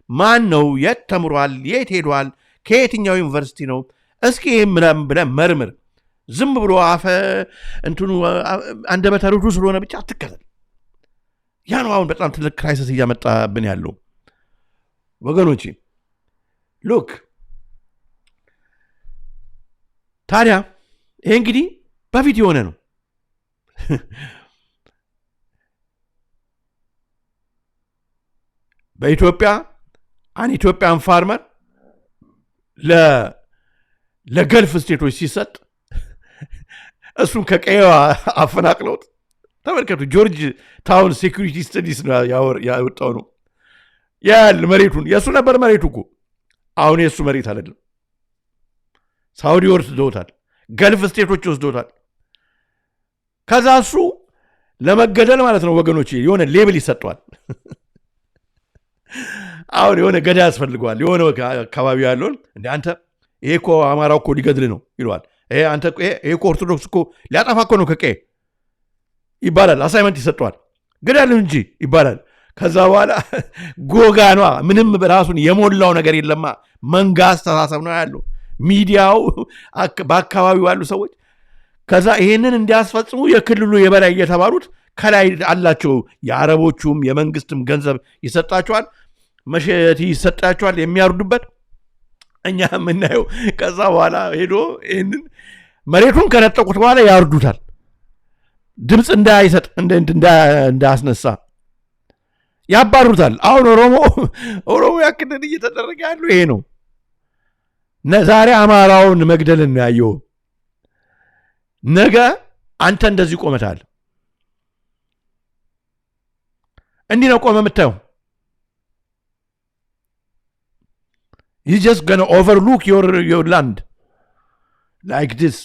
ማን ነው? የት ተምሯል? የት ሄዷል? ከየትኛው ዩኒቨርሲቲ ነው? እስኪ ብለህ መርምር። ዝም ብሎ አፈ እንትኑ አንደበተ ርቱዕ ስለሆነ ብቻ አትከተል። ያ ነው አሁን በጣም ትልቅ ክራይሲስ እያመጣብን ያለው ወገኖቼ። ሉክ ታዲያ ይሄ እንግዲህ በፊት የሆነ ነው። በኢትዮጵያ አን ኢትዮጵያን ፋርመር ለገልፍ ስቴቶች ሲሰጥ እሱን ከቀየዋ አፈናቅለውት ተመልከቱ። ጆርጅ ታውን ሴኩሪቲ ስተዲስ ያወጣው ነው ያል መሬቱን የእሱ ነበር መሬቱ እኮ አሁን የእሱ መሬት አይደለም። ሳውዲ ወስደውታል፣ ገልፍ ስቴቶች ወስደውታል። ከዛ እሱ ለመገደል ማለት ነው ወገኖች የሆነ ሌብል ይሰጠዋል። አሁን የሆነ ገዳ ያስፈልገዋል። የሆነ አካባቢ ያለውን እንደ አንተ ይሄ እኮ አማራው እኮ ሊገድል ነው ይለዋል። ይሄ እኮ ኦርቶዶክስ እኮ ሊያጠፋ እኮ ነው ከቀዬ ይባላል። አሳይመንት ይሰጠዋል። ገዳል እንጂ ይባላል። ከዛ በኋላ ጎጋኗ ምንም ራሱን የሞላው ነገር የለማ። መንጋ አስተሳሰብ ነው ያለው ሚዲያው በአካባቢው ያሉ ሰዎች። ከዛ ይሄንን እንዲያስፈጽሙ የክልሉ የበላይ እየተባሉት ከላይ አላቸው። የአረቦቹም የመንግስትም ገንዘብ ይሰጣቸዋል፣ መሸቲ ይሰጣቸዋል የሚያርዱበት። እኛ የምናየው ከዛ በኋላ ሄዶ ይህንን መሬቱን ከነጠቁት በኋላ ያርዱታል። ድምፅ እንዳይሰጥ እንዳያስነሳ ያባሩታል። አሁን ኦሮሞ ያክልን እየተደረገ ያለው ይሄ ነው። ዛሬ አማራውን መግደልን ያየው፣ ነገ አንተ እንደዚህ ቆመታል። እንዲህ ነው ቆመ የምታየው። He's just gonna overlook your land like this.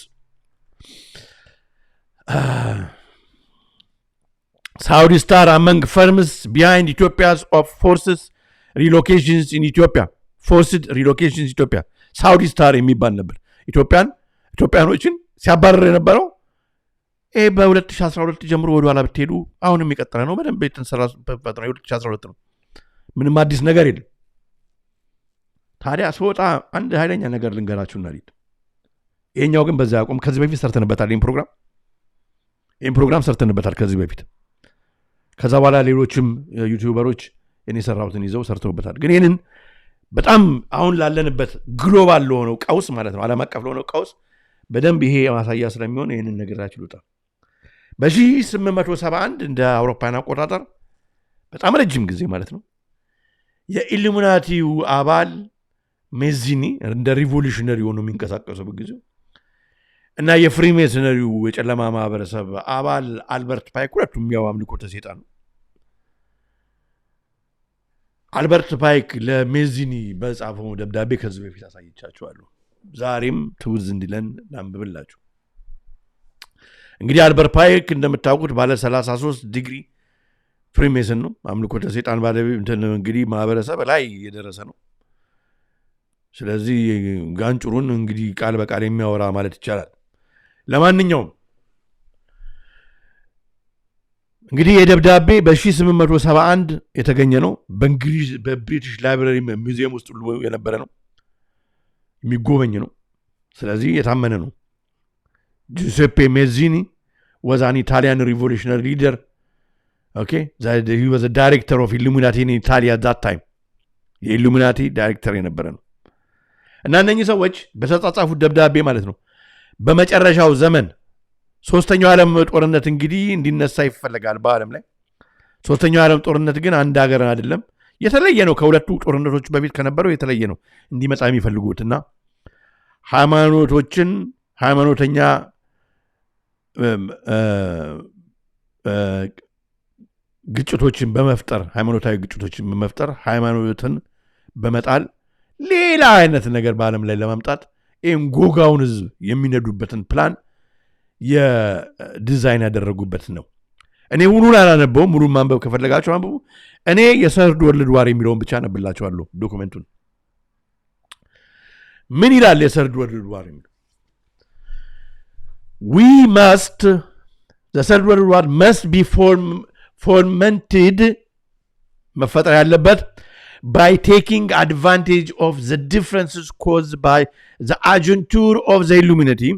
Saudi star among firms behind Ethiopia's of forces relocations in Ethiopia. Forced relocations in Ethiopia. Saudi star የሚባል ነበር ኢትዮጵያኖችን ሲያባረር የነበረው። ይሄ በ2012 ጀምሮ ወደ ኋላ ብትሄዱ አሁንም የቀጠለ ነው። በደንብ የተንሰራበት ነው። 2012 ነው። ምንም አዲስ ነገር የለም። ታዲያ ስወጣ አንድ ኃይለኛ ነገር ልንገራችሁና ሊድ ይሄኛው ግን በዛ ያቆም። ከዚህ በፊት ሰርተንበታል። ይህን ፕሮግራም ሰርተንበታል ከዚህ በፊት። ከዛ በኋላ ሌሎችም ዩቲዩበሮች እኔ ሰራሁትን ይዘው ሰርተውበታል። ግን ይህንን በጣም አሁን ላለንበት ግሎባል ለሆነው ቀውስ ማለት ነው፣ ዓለም አቀፍ ለሆነው ቀውስ በደንብ ይሄ ማሳያ ስለሚሆን ይህንን ነገራችሁ ልውጣ። በ1871 እንደ አውሮፓውያን አቆጣጠር በጣም ረጅም ጊዜ ማለት ነው የኢሉሚናቲው አባል ሜዚኒ እንደ ሪቮሉሽነሪ ሆኖ የሚንቀሳቀሰው በጊዜው እና የፍሪሜሰነሪው የጨለማ ማህበረሰብ አባል አልበርት ፓይክ ሁለቱም ያው አምልኮተ ሰይጣን ነው። አልበርት ፓይክ ለሜዚኒ በጻፈው ደብዳቤ ከዚህ በፊት አሳይቻችኋለሁ። ዛሬም ትውዝ እንዲለን ላንብብላችሁ። እንግዲህ አልበርት ፓይክ እንደምታውቁት ባለ 33 ዲግሪ ፍሪሜሰን ነው። አምልኮተ ሰይጣን ባለቤት እንግዲህ ማህበረሰብ ላይ የደረሰ ነው። ስለዚህ ጋንጩሩን እንግዲህ ቃል በቃል የሚያወራ ማለት ይቻላል። ለማንኛውም እንግዲህ የደብዳቤ በ1871 የተገኘ ነው። በእንግሊዝ በብሪቲሽ ላይብራሪ ሙዚየም ውስጥ የነበረ ነው፣ የሚጎበኝ ነው። ስለዚህ የታመነ ነው። ጁሴፔ ሜዚኒ was an Italian revolutionary leader. Okay, he was a director of Illuminati in Italy at that time. የኢሉሚናቲ ዳይሬክተር የነበረ ነው እና እነኚህ ሰዎች በተጻጻፉት ደብዳቤ ማለት ነው በመጨረሻው ዘመን ሶስተኛው ዓለም ጦርነት እንግዲህ እንዲነሳ ይፈልጋል በዓለም ላይ። ሶስተኛው ዓለም ጦርነት ግን አንድ ሀገር አይደለም፣ የተለየ ነው። ከሁለቱ ጦርነቶች በፊት ከነበረው የተለየ ነው እንዲመጣ የሚፈልጉትና ሃይማኖቶችን ሃይማኖተኛ ግጭቶችን በመፍጠር ሃይማኖታዊ ግጭቶችን በመፍጠር ሃይማኖትን በመጣል ሌላ አይነት ነገር በዓለም ላይ ለማምጣት ጎጋውን ህዝብ የሚነዱበትን ፕላን የዲዛይን ያደረጉበት ነው። እኔ ሙሉን አላነበውም። ሙሉን ማንበብ ከፈለጋችሁ አንብቡ። እኔ የሰርድ ወርልድ ዋር የሚለውን ብቻ አነብላችኋለሁ ዶክመንቱን። ምን ይላል የሰርድ ወርልድ ዋር የሚለው? the third world war must be fomented መፈጠር ያለበት by taking advantage of the differences caused by the agentur of the Illuminati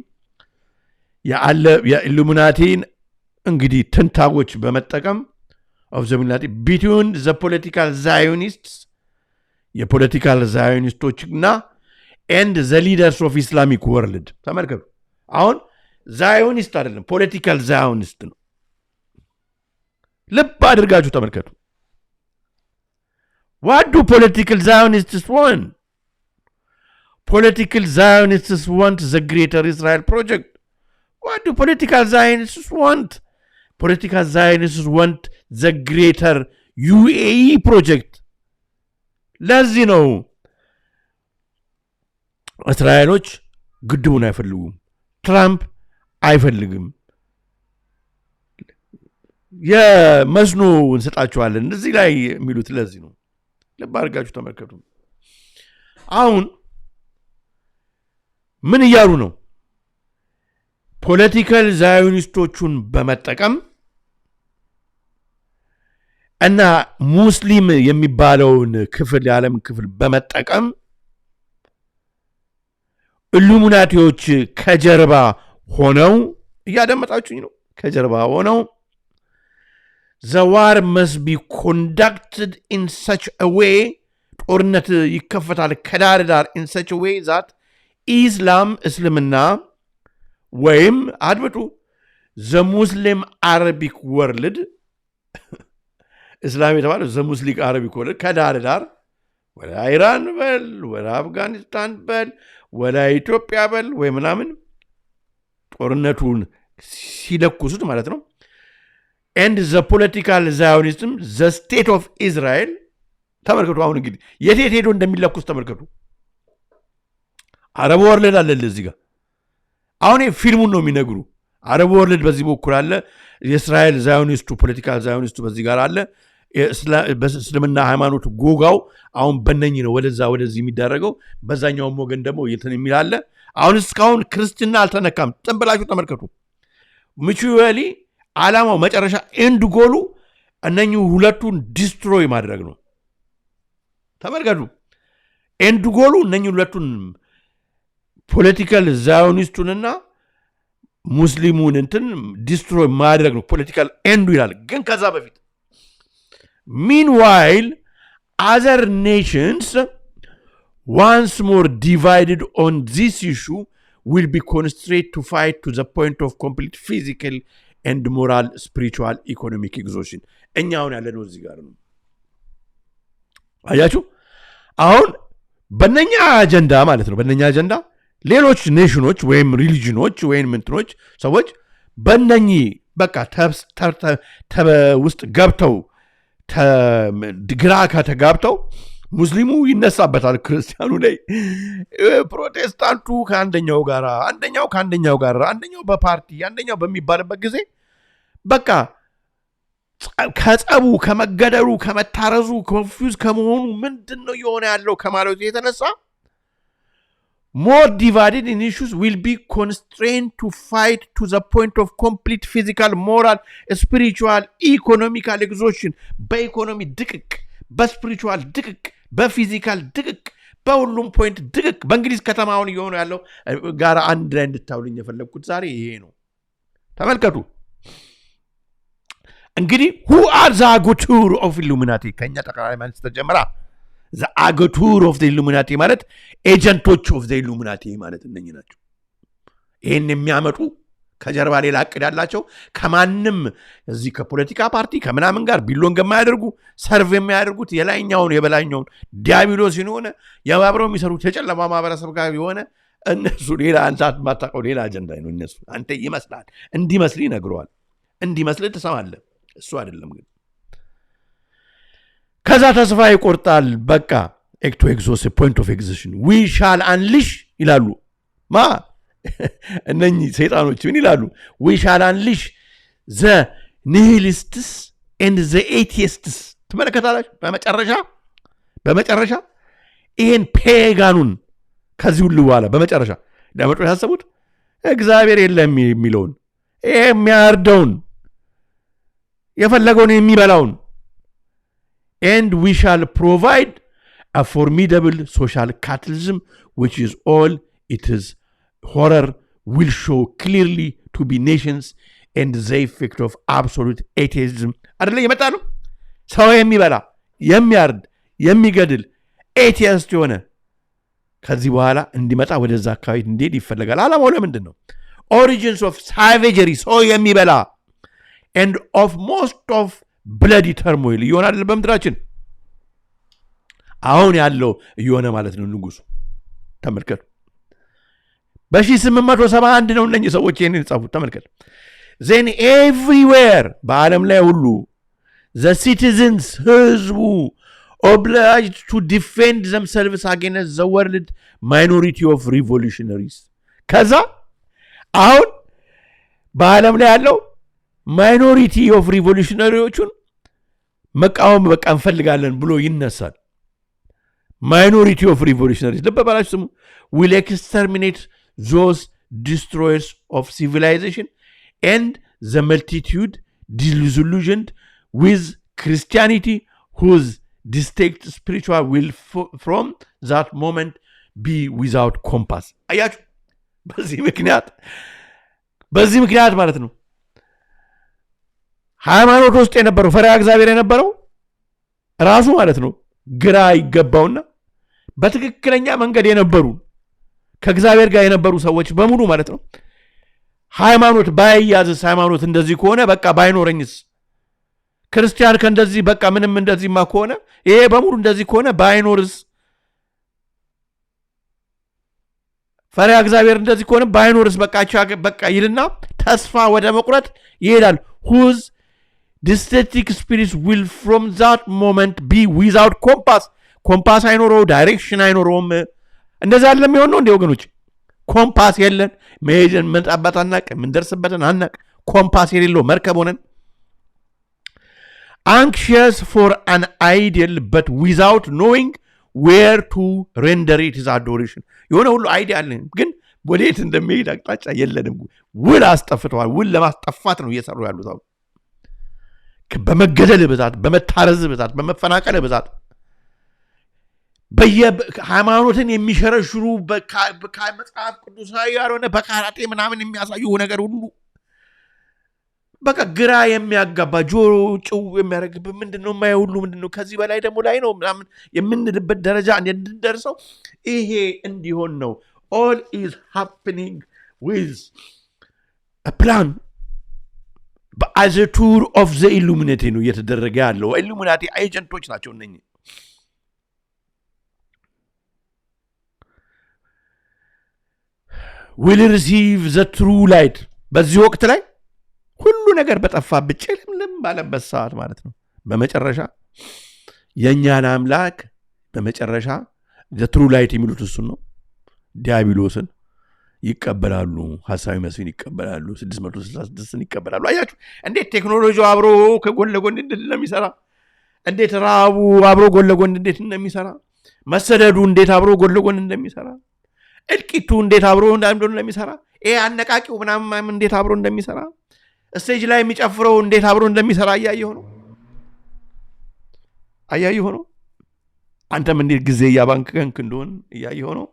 የኢሉሚናቲን እንግዲህ ትንታጎች በመጠቀም of the Illuminati between the political Zionists የፖለቲካል ዛዮኒስቶችና and the leaders of Islamic world። ተመልከቱ፣ አሁን ዛዮኒስት አይደለም ፖለቲካል ዛዮኒስት ነው። ልብ አድርጋችሁ ተመልከቱ። What do political Zionists want? Political Zionists want the Greater Israel Project. What do political Zionists want? Political Zionists want the Greater UAE Project. ለዚህ ነው እስራኤሎች ግድቡን አይፈልጉም፣ ትራምፕ አይፈልግም፣ የመስኖ እንሰጣቸዋለን እዚህ ላይ የሚሉት ለዚህ ነው። ልብ አድርጋችሁ ተመልከቱ። አሁን ምን እያሉ ነው? ፖለቲካል ዛዮኒስቶቹን በመጠቀም እና ሙስሊም የሚባለውን ክፍል የዓለም ክፍል በመጠቀም ኢሉሚናቲዎች ከጀርባ ሆነው እያደመጣችሁኝ ነው። ከጀርባ ሆነው the war must be conducted in such a way ጦርነት ይከፈታል ከዳር ዳር in such a way that Islam እስልምና ወይም አድምጡ the Muslim Arabic world እስላም የተባለው the Muslim Arabic world ከዳር ዳር ወደ ኢራን በል ወደ አፍጋኒስታን በል ወደ ኢትዮጵያ በል ወይ ምናምን ጦርነቱን ሲለኩሱት ማለት ነው። and the political Zionism the state of Israel ተመልከቱ። አሁን እንግዲህ የት ሄዶ እንደሚለኩስ ተመልከቱ። አረብ ወርልድ አለ እዚህ ጋር። አሁን ፊልሙን ነው የሚነግሩ። አረብ ወርልድ በዚህ በኩል አለ፣ የእስራኤል ዛዮኒስቱ ፖለቲካል ዛዮኒስቱ በዚህ ጋር አለ። በእስልምና ሃይማኖት ጎጋው አሁን በነኝ ነው ወደዛ ወደዚህ የሚደረገው። በዛኛው ወገን ደግሞ እንትን የሚል አለ። አሁን እስካሁን ክርስትና አልተነካም። ጥንብላችሁ ተመልከቱ። ሙቹዌሊ ዓላማው መጨረሻ ኤንድ ጎሉ እነኚህ ሁለቱን ዲስትሮይ ማድረግ ነው። ተመልከቱ፣ ኤንድ ጎሉ እነኚህ ሁለቱን ፖለቲካል ዛዮኒስቱንና ሙስሊሙን እንትን ዲስትሮይ ማድረግ ነው። ፖለቲካል ኤንዱ ይላል። ግን ከዛ በፊት meanwhile other nations once more divided on this issue will be constrained to fight to the point of complete physical and moral spiritual economic exhaustion። እኛ አሁን ያለነው እዚህ ጋር ነው። አያችሁ አሁን በእነኛ አጀንዳ ማለት ነው በእነኛ አጀንዳ ሌሎች ኔሽኖች ወይም ሪሊጅኖች ወይም ምንትኖች ሰዎች በእነኚህ በቃ ውስጥ ገብተው ግራ ከተጋብተው ሙስሊሙ ይነሳበታል ክርስቲያኑ ላይ ፕሮቴስታንቱ ከአንደኛው ጋር አንደኛው በፓርቲ አንደኛው በሚባልበት ጊዜ በቃ ከጸቡ ከመገደሉ ከመታረዙ ኮንፊውዝ ከመሆኑ ምንድነው የሆነ ያለው ከማለት የተነሳ more divided in issues will be constrained to fight to the point of complete physical, moral, spiritual, economical exhaustion. በኢኮኖሚ ድቅቅ በስፒሪቹዋል ድቅቅ በፊዚካል ድቅቅ በሁሉም ፖይንት ድቅቅ በእንግሊዝ ከተማውን እየሆነ ያለው ጋር አንድ ላይ እንድታውልኝ የፈለግኩት ዛሬ ይሄ ነው ተመልከቱ እንግዲህ who are the agutur of Illuminati ከኛ ጠቅላይ ሚኒስትር ጀምራ the agutur of the Illuminati ማለት ኤጀንቶች of the Illuminati ማለት እነኚህ ናቸው ይሄን የሚያመጡ ከጀርባ ሌላ አቅድ ያላቸው ከማንም እዚህ ከፖለቲካ ፓርቲ ከምናምን ጋር ቢሎንግ የማያደርጉ ሰርቭ የሚያደርጉት የላይኛውን የበላይኛውን ዲያብሎስ የሆነ የባብረው የሚሰሩት የጨለማ ማህበረሰብ ጋር የሆነ እነሱ ሌላ አንሳት ማታቀው ሌላ አጀንዳ ነው እነሱ አንተ ይመስላል እንዲመስል ይነግረዋል እንዲመስል ትሰማለህ እሱ አይደለም ግን ከዛ ተስፋ ይቆርጣል በቃ ኤክቶ ኤግዞስ ፖይንት ኦፍ ኤግዚሽን we shall unleash ይላሉ ማ እነኚህ ሰይጣኖች ምን ይላሉ we shall unleash the nihilists and the atheists ተመለከታላችሁ በመጨረሻ ይሄን ፔጋኑን ከዚህ ሁሉ በኋላ በመጨረሻ ለመጥቶ ያሰቡት እግዚአብሔር የለም የሚለውን የሚያርደውን የፈለገውን የሚበላውን and we shall provide a formidable social catalysm which is all it is horror will show clearly to be nations and the effect of absolute atheism አይደለ ይመጣሉ ሰው የሚበላ የሚያርድ የሚገድል ኤቲስት የሆነ ከዚህ በኋላ እንዲመጣ ወደዛ አካባቢ እንዴት ይፈልጋል አላማው ለምንድን ነው origins of savagery ሰው የሚበላ and of most of bloody turmoil ይሆናል በመድራችን አሁን ያለው ይሆነ ማለት ነው ንጉሱ ተመልከቱ በ1871 ነው እነኚህ ሰዎች ይሄንን ጻፉት ተመልከቱ then everywhere በአለም ላይ ሁሉ the citizens ህዝቡ obliged to defend themselves against the world minority of revolutionaries ከዛ አሁን በአለም ላይ ያለው ማይኖሪቲ ኦፍ ሪቮሉሽነሪዎቹን መቃወም በቃ እንፈልጋለን ብሎ ይነሳል ማይኖሪቲ ኦፍ ሪቮሉሽነሪስ ለበባላችሁ ስሙ will exterminate those destroyers of civilization and the multitude disillusioned with Christianity whose distinct spiritual will from that moment be without compass አያችሁ በዚህ ምክንያት ማለት ነው ሃይማኖት ውስጥ የነበረው ፈሪሃ እግዚአብሔር የነበረው ራሱ ማለት ነው ግራ ይገባውና በትክክለኛ መንገድ የነበሩ ከእግዚአብሔር ጋር የነበሩ ሰዎች በሙሉ ማለት ነው ሃይማኖት ባይያዝስ ሃይማኖት እንደዚህ ከሆነ በቃ ባይኖረኝስ ክርስቲያን ከእንደዚህ በቃ ምንም እንደዚህማ ከሆነ ይሄ በሙሉ እንደዚህ ከሆነ ባይኖርስ ፈሪሃ እግዚአብሔር እንደዚህ ከሆነ ባይኖርስ በቃ ይልና ተስፋ ወደ መቁረጥ ይሄዳል whose distinct spirits will from that moment be without compass አይኖረው ዳይሬክሽን አይኖረውም እንደዛ አይደለም የሚሆነው እንዴ ወገኖች ኮምፓስ የለን መሄድን መጣባት አናቅ ምንደርስበትን አናቅ ኮምፓስ የሌለው መርከብ ሆነን anxious for an ideal but without knowing where to render it his adoration የሆነ ሁሉ አይዲያ አለን ግን ወዴት እንደሚሄድ አቅጣጫ የለንም ውል አስጠፍተዋል ውል ለማስጠፋት ነው እየሰሩ ያሉት አሁን በመገደል ብዛት በመታረዝ ብዛት በመፈናቀል ብዛት በየሃይማኖትን የሚሸረሽሩ በመጽሐፍ ቅዱሳዊ ያልሆነ በካራቴ ምናምን የሚያሳዩ ነገር ሁሉ በቃ ግራ የሚያጋባ ጆሮ ጭው የሚያደርግብህ ምንድነው የማየው ሁሉ ምንድነው ከዚህ በላይ ደግሞ ላይ ነው ምናምን የምንልበት ደረጃ እንድንደርሰው ይሄ እንዲሆን ነው all is happening with a plan as a tour of the Illuminati ነው እየተደረገ ያለው ኢሉሚናቲ ኤጀንቶች ናቸው እነኚህ will receive the true light በዚህ ወቅት ላይ ሁሉ ነገር በጠፋበት ጨለምለም ባለበት ሰዓት ማለት ነው በመጨረሻ የኛን አምላክ በመጨረሻ the true light የሚሉት እሱ ነው ዲያብሎስን ይቀበላሉ ሐሳዊ መስፍን ይቀበላሉ 666 ይቀበላሉ አያችሁ እንዴት ቴክኖሎጂው አብሮ ከጎን ለጎን እንደሚሰራ እንዴት ራቡ አብሮ ጎን ለጎን እንዴት እንደሚሰራ መሰደዱ እንዴት አብሮ ጎን ለጎን እንደሚሰራ እልቂቱ እንዴት አብሮ እንደሚሰራ አነቃቂው ምናምን እንዴት አብሮ እንደሚሰራ ስቴጅ ላይ የሚጨፍረው እንዴት አብሮ እንደሚሰራ አያየው ነው አንተም እንዴት ጊዜ ያባንከንክ እንደሆነ ያያየው ነው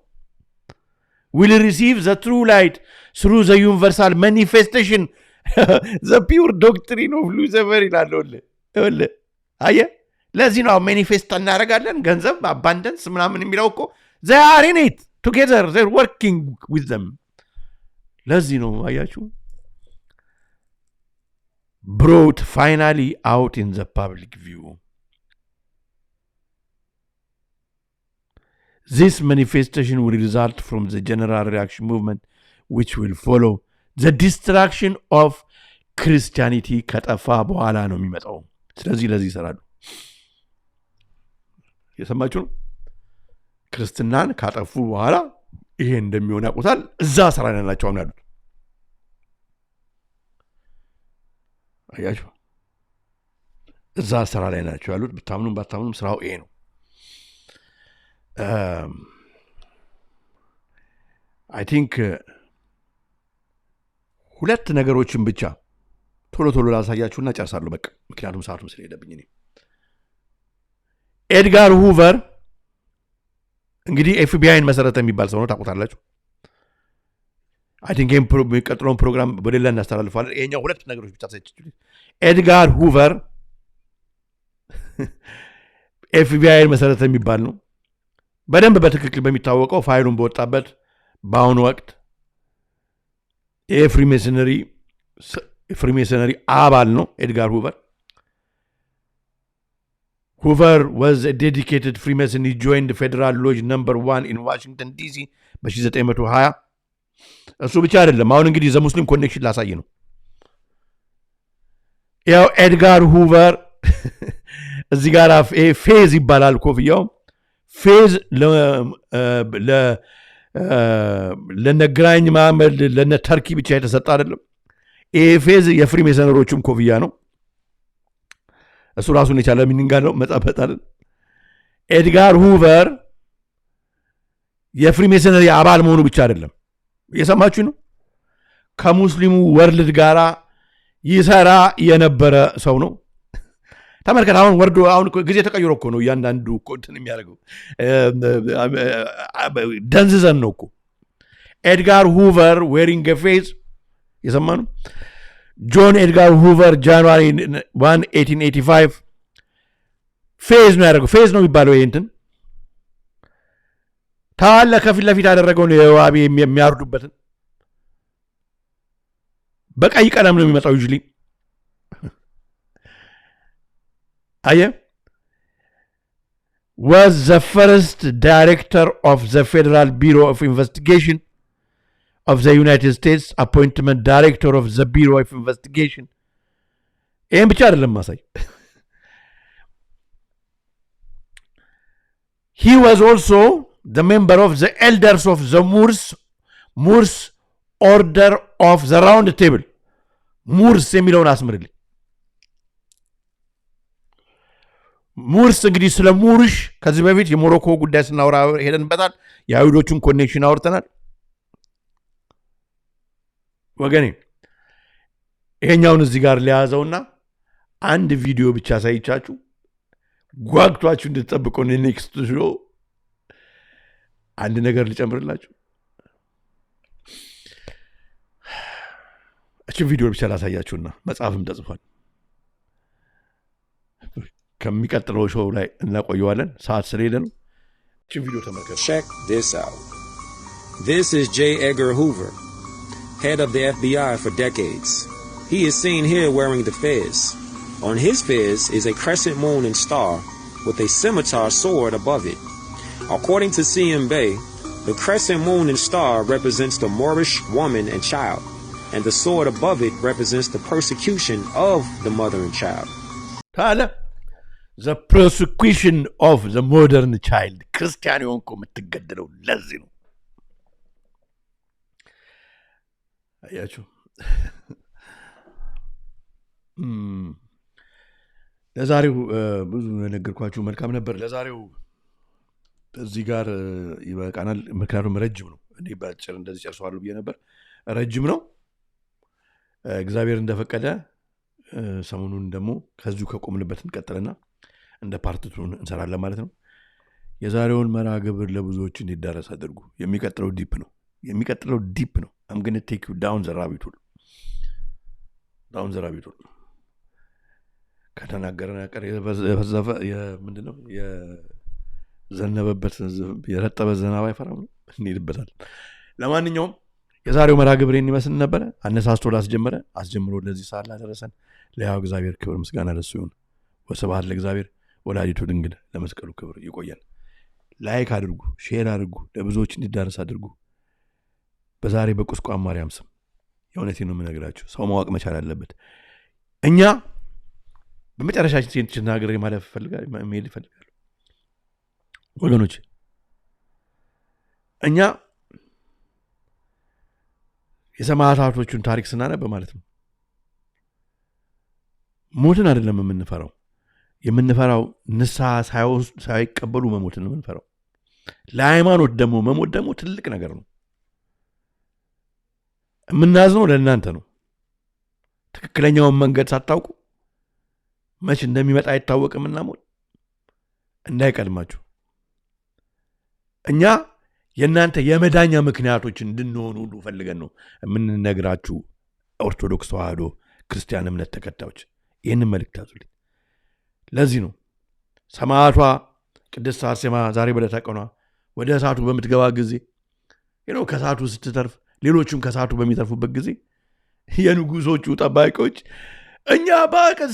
will receive the true light through the universal manifestation the pure doctrine of Lucifer ይላል አየ ለዚህ ነው ማኒፌስት እናደርጋለን ገንዘብ አባንደንስ ምናምን የሚለው እኮ they are in it together they're working with them ለዚህ ነው አያችሁ brought finally out in the public view this manifestation will result from the general reaction movement which will follow the destruction of Christianity ከጠፋ በኋላ ነው የሚመጣው ስለዚህ ለዚህ ይሰራሉ የሰማችሁ ክርስትናን ካጠፉ በኋላ ይሄ እንደሚሆን ያውቁታል እዛ ስራ ላይ ናቸው አሁን ያሉት አያችሁ እዛ ስራ ላይ ናቸው ያሉት በታምኑም ባታምኑም ስራው ይሄ ነው I think ሁለት ነገሮችን ብቻ ቶሎ ላሳያችሁና ጨርሳለሁ በቃ ምክንያቱም ሰዓቱም ስለሄደብኝ ነው ኤድጋር ሁቨር እንግዲህ ኤፍቢአይን መሰረተ የሚባል ሰው ነው ታውቁታላችሁ I think የሚቀጥለውን ፕሮግራም በሌላ እናስተላልፋለን ይሄኛው ሁለት ነገሮች ብቻ ሳይችሉ ኤድጋር ሁቨር ኤፍቢአይን መሰረተ የሚባል ነው በደንብ በትክክል በሚታወቀው ፋይሉን በወጣበት በአሁኑ ወቅት ፍሪሜሰነሪ አባል ነው ኤድጋር ሁቨር Hoover was a dedicated Freemason. He joined the Federal Lodge number 1 in Washington DC በ1920 እሱ ብቻ አይደለም አሁን እንግዲህ ዘሙስሊም ኮኔክሽን ላሳይ ነው ያው ኤድጋር ሁቨር እዚህ ጋር ፌዝ ይባላል ኮፍያው ፌዝ ለነግራኝ ማመድ ለነተርኪ ብቻ የተሰጠ አይደለም ፌዝ የፍሪሜሰነሮችም ኮፍያ ነው እሱ ራሱን የቻለ ሚኒንግ አለው መጣበጣል ኤድጋር ሁቨር የፍሪሜሰነሪ አባል መሆኑ ብቻ አይደለም የሰማችሁ ነው ከሙስሊሙ ወርልድ ጋራ ይሰራ የነበረ ሰው ነው ተመልከት አሁን ወርዶ አሁን ጊዜ ተቀይሮ እኮ ነው ያንዳንዱ ኮንተን የሚያደርገው ደንዝዘን ነው እኮ ኤድጋር ሁቨር ዌሪንግ ኤ ፌዝ የሰማነው ጆን ኤድጋር ሁቨር ጃንዋሪ 1 1885 ፌዝ ነው ያደረገው ፌዝ ነው የሚባለው ይሄንትን ታለ ከፊት ለፊት ያደረገው ነው የዋቢ የሚያርዱበትን በቀይ ቀለም ነው የሚመጣው ዩዥሊ አየ was the first director of the Federal Bureau of Investigation of the United States appointment director of the Bureau of Investigation ይሄን ብቻ አይደለም ማሳይ he was also the member of the elders of the Moors order of the round table ሙርስ የሚለውን አስምርልኝ ሙርስ እንግዲህ ስለ ሙርሽ ከዚህ በፊት የሞሮኮ ጉዳይ ስናወራ ሄደንበታል የአይሁዶቹን ኮኔክሽን አውርተናል ወገኔ ይሄኛውን እዚህ ጋር ሊያዘውና አንድ ቪዲዮ ብቻ ሳይቻችሁ ጓግቷችሁ እንድትጠብቁ ነው ኔክስት ሾው አንድ ነገር ልጨምርላችሁ እቺን ቪዲዮ ብቻ ላሳያችሁና መጽሐፍም ተጽፏል ከሚቀጥለው ሾው ላይ እናቆየዋለን ሰዓት ስለሄደ ነው እቺን ቪዲዮ ተመልከቱ Check this out. This is J. Edgar Hoover, head of the FBI for decades. He is seen here wearing the fez. On his fez is a crescent moon and star with a scimitar sword above it. According to CM Bay, The crescent moon and star represents the Moorish woman and child, and the sword above it represents the persecution of the mother and child. Tala, the persecution of the mother and child. Christian yonko mtgaddለው ለዚህ ነው። አያችሁ ለዛሬው ብዙ ነገርኳችሁ። መልካም ነበር። ለዛሬው እዚህ ጋር ይበቃናል። ምክንያቱም ረጅም ነው። እኔ ባጭር እንደዚህ ጨርሰዋለሁ ብዬ ነበር። ረጅም ነው። እግዚአብሔር እንደፈቀደ ሰሞኑን ደግሞ ከዚሁ ከቆምንበት እንቀጥልና እንደ ፓርቲቱን እንሰራለን ማለት ነው። የዛሬውን መርሃ ግብር ለብዙዎች እንዲዳረስ አድርጉ። የሚቀጥለው ዲፕ ነው። I'm going to take you down the rabbit hole. ከተናገረን ያቀር የፈዘፈ ምንድነው የዘነበበት የረጠበ ዝናብ አይፈራም ነው። እንሄድበታል። ለማንኛውም የዛሬው መርሃ ግብር ይመስል ነበር። አነሳስቶ አስጀምሮ ለዚህ ሰዓት ላደረሰን ለሕያው እግዚአብሔር ክብር ምስጋና ለእሱ ይሁን። ወስብሐት ለእግዚአብሔር ወላዲቱ ድንግል ለመስቀሉ ክብር። ይቆየን። ላይክ አድርጉ፣ ሼር አድርጉ፣ ለብዙዎች እንዲዳረስ አድርጉ። በዛሬ በቁስቋም ማርያም ስም የእውነቴን ነው የምነግራችሁ። ሰው ማወቅ መቻል አለበት። እኛ በመጨረሻችን ተናግሬ ማለፍ እፈልጋለሁ ወገኖች። እኛ የሰማዕታቶቹን ታሪክ ስናነብ ማለት ነው ሞትን አይደለም የምንፈራው። የምንፈራው ንስሐ ሳይቀበሉ መሞትን ነው የምንፈራው። ለሃይማኖት ደግሞ መሞት ደግሞ ትልቅ ነገር ነው። የምናዝነው ለእናንተ ነው። ትክክለኛውን መንገድ ሳታውቁ መች እንደሚመጣ አይታወቅምና ሞት እንዳይቀድማችሁ። እኛ የእናንተ የመዳኛ ምክንያቶች እንድንሆኑ ሁሉ ፈልገን ነው የምንነግራችሁ። ኦርቶዶክስ ተዋህዶ ክርስቲያን እምነት ተከታዮች ይህንን መልእክት ያዙልኝ። ለዚህ ነው ሰማዕቷ ቅድስት አርሴማ ዛሬ በዕለተ ቀኗ ወደ እሳቱ በምትገባ ጊዜ ከእሳቱ ስትተርፍ ሌሎቹም ከእሳቱ በሚተርፉበት ጊዜ የንጉሶቹ ጠባቂዎች እኛ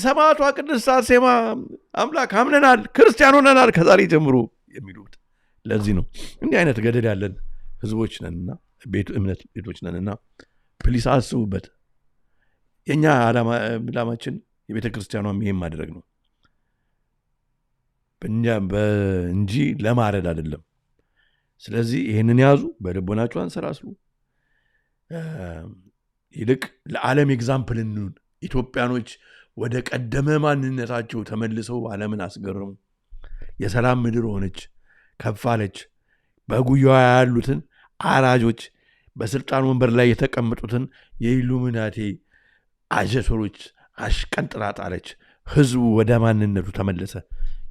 ሰማዕቷ ቅድስት አርሴማ አምላክ አምነናል፣ ክርስቲያን ሆነናል ከዛሬ ጀምሮ የሚሉት ለዚህ ነው። እንዲህ አይነት ገደል ያለን ህዝቦች ነንና እምነት ቤቶች ነንና ፕሊስ አስቡበት። የኛ ዓላማችን የቤተ ክርስቲያኗም ይሄን ማድረግ ነው እንጂ ለማረድ አይደለም። ስለዚህ ይህንን ያዙ፣ በልቦናችሁ አንሰራስሉ። ይልቅ ለዓለም ኤግዛምፕል እንሁን። ኢትዮጵያኖች ወደ ቀደመ ማንነታቸው ተመልሰው ዓለምን አስገረሙ። የሰላም ምድር ሆነች፣ ከፋለች። በጉያዋ ያሉትን አራጆች፣ በስልጣን ወንበር ላይ የተቀመጡትን የኢሉሚናቲ አጀቶሮች አሽቀንጥራ ጣለች። ህዝቡ ወደ ማንነቱ ተመለሰ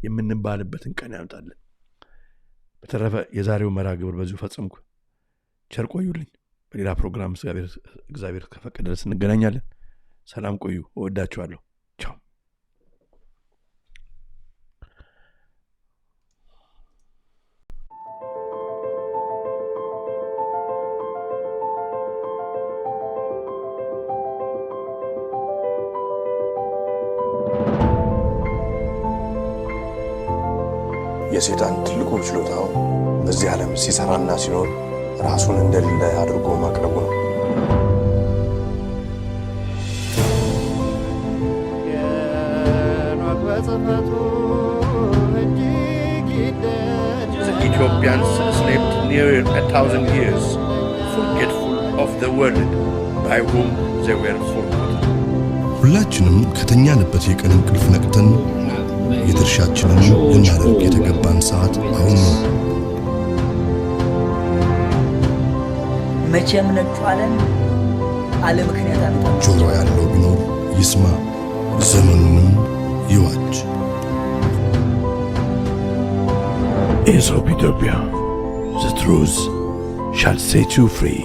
የምንባልበትን ቀን ያምጣልን። በተረፈ የዛሬው መርሃ ግብር በዚሁ ፈጽምኩ። ቸር ቆዩልኝ። በሌላ ፕሮግራም እግዚአብሔር ከፈቀደ ድረስ እንገናኛለን። ሰላም ቆዩ። እወዳችኋለሁ። ቻው። የሰይጣን ትልቁ ችሎታው በዚህ ዓለም ሲሰራና ሲኖር ራሱን እንደሌለ አድርጎ ማቅረቡ ነው። The Ethiopians slept near 1,000 years, forgetful of the world by whom they were forgotten. ሁላችንም ከተኛንበት የቀን እንቅልፍ ነቅተን የድርሻችንን ልናደርግ የተገባን ሰዓት አሁን ነው። መቼም ነጯለን አለ ምክንያት አመጣ። ጆሮ ያለው ቢኖር ይስማ፣ ዘመኑንም ይዋጅ። Aesop Ethiopia, the truth shall set you free.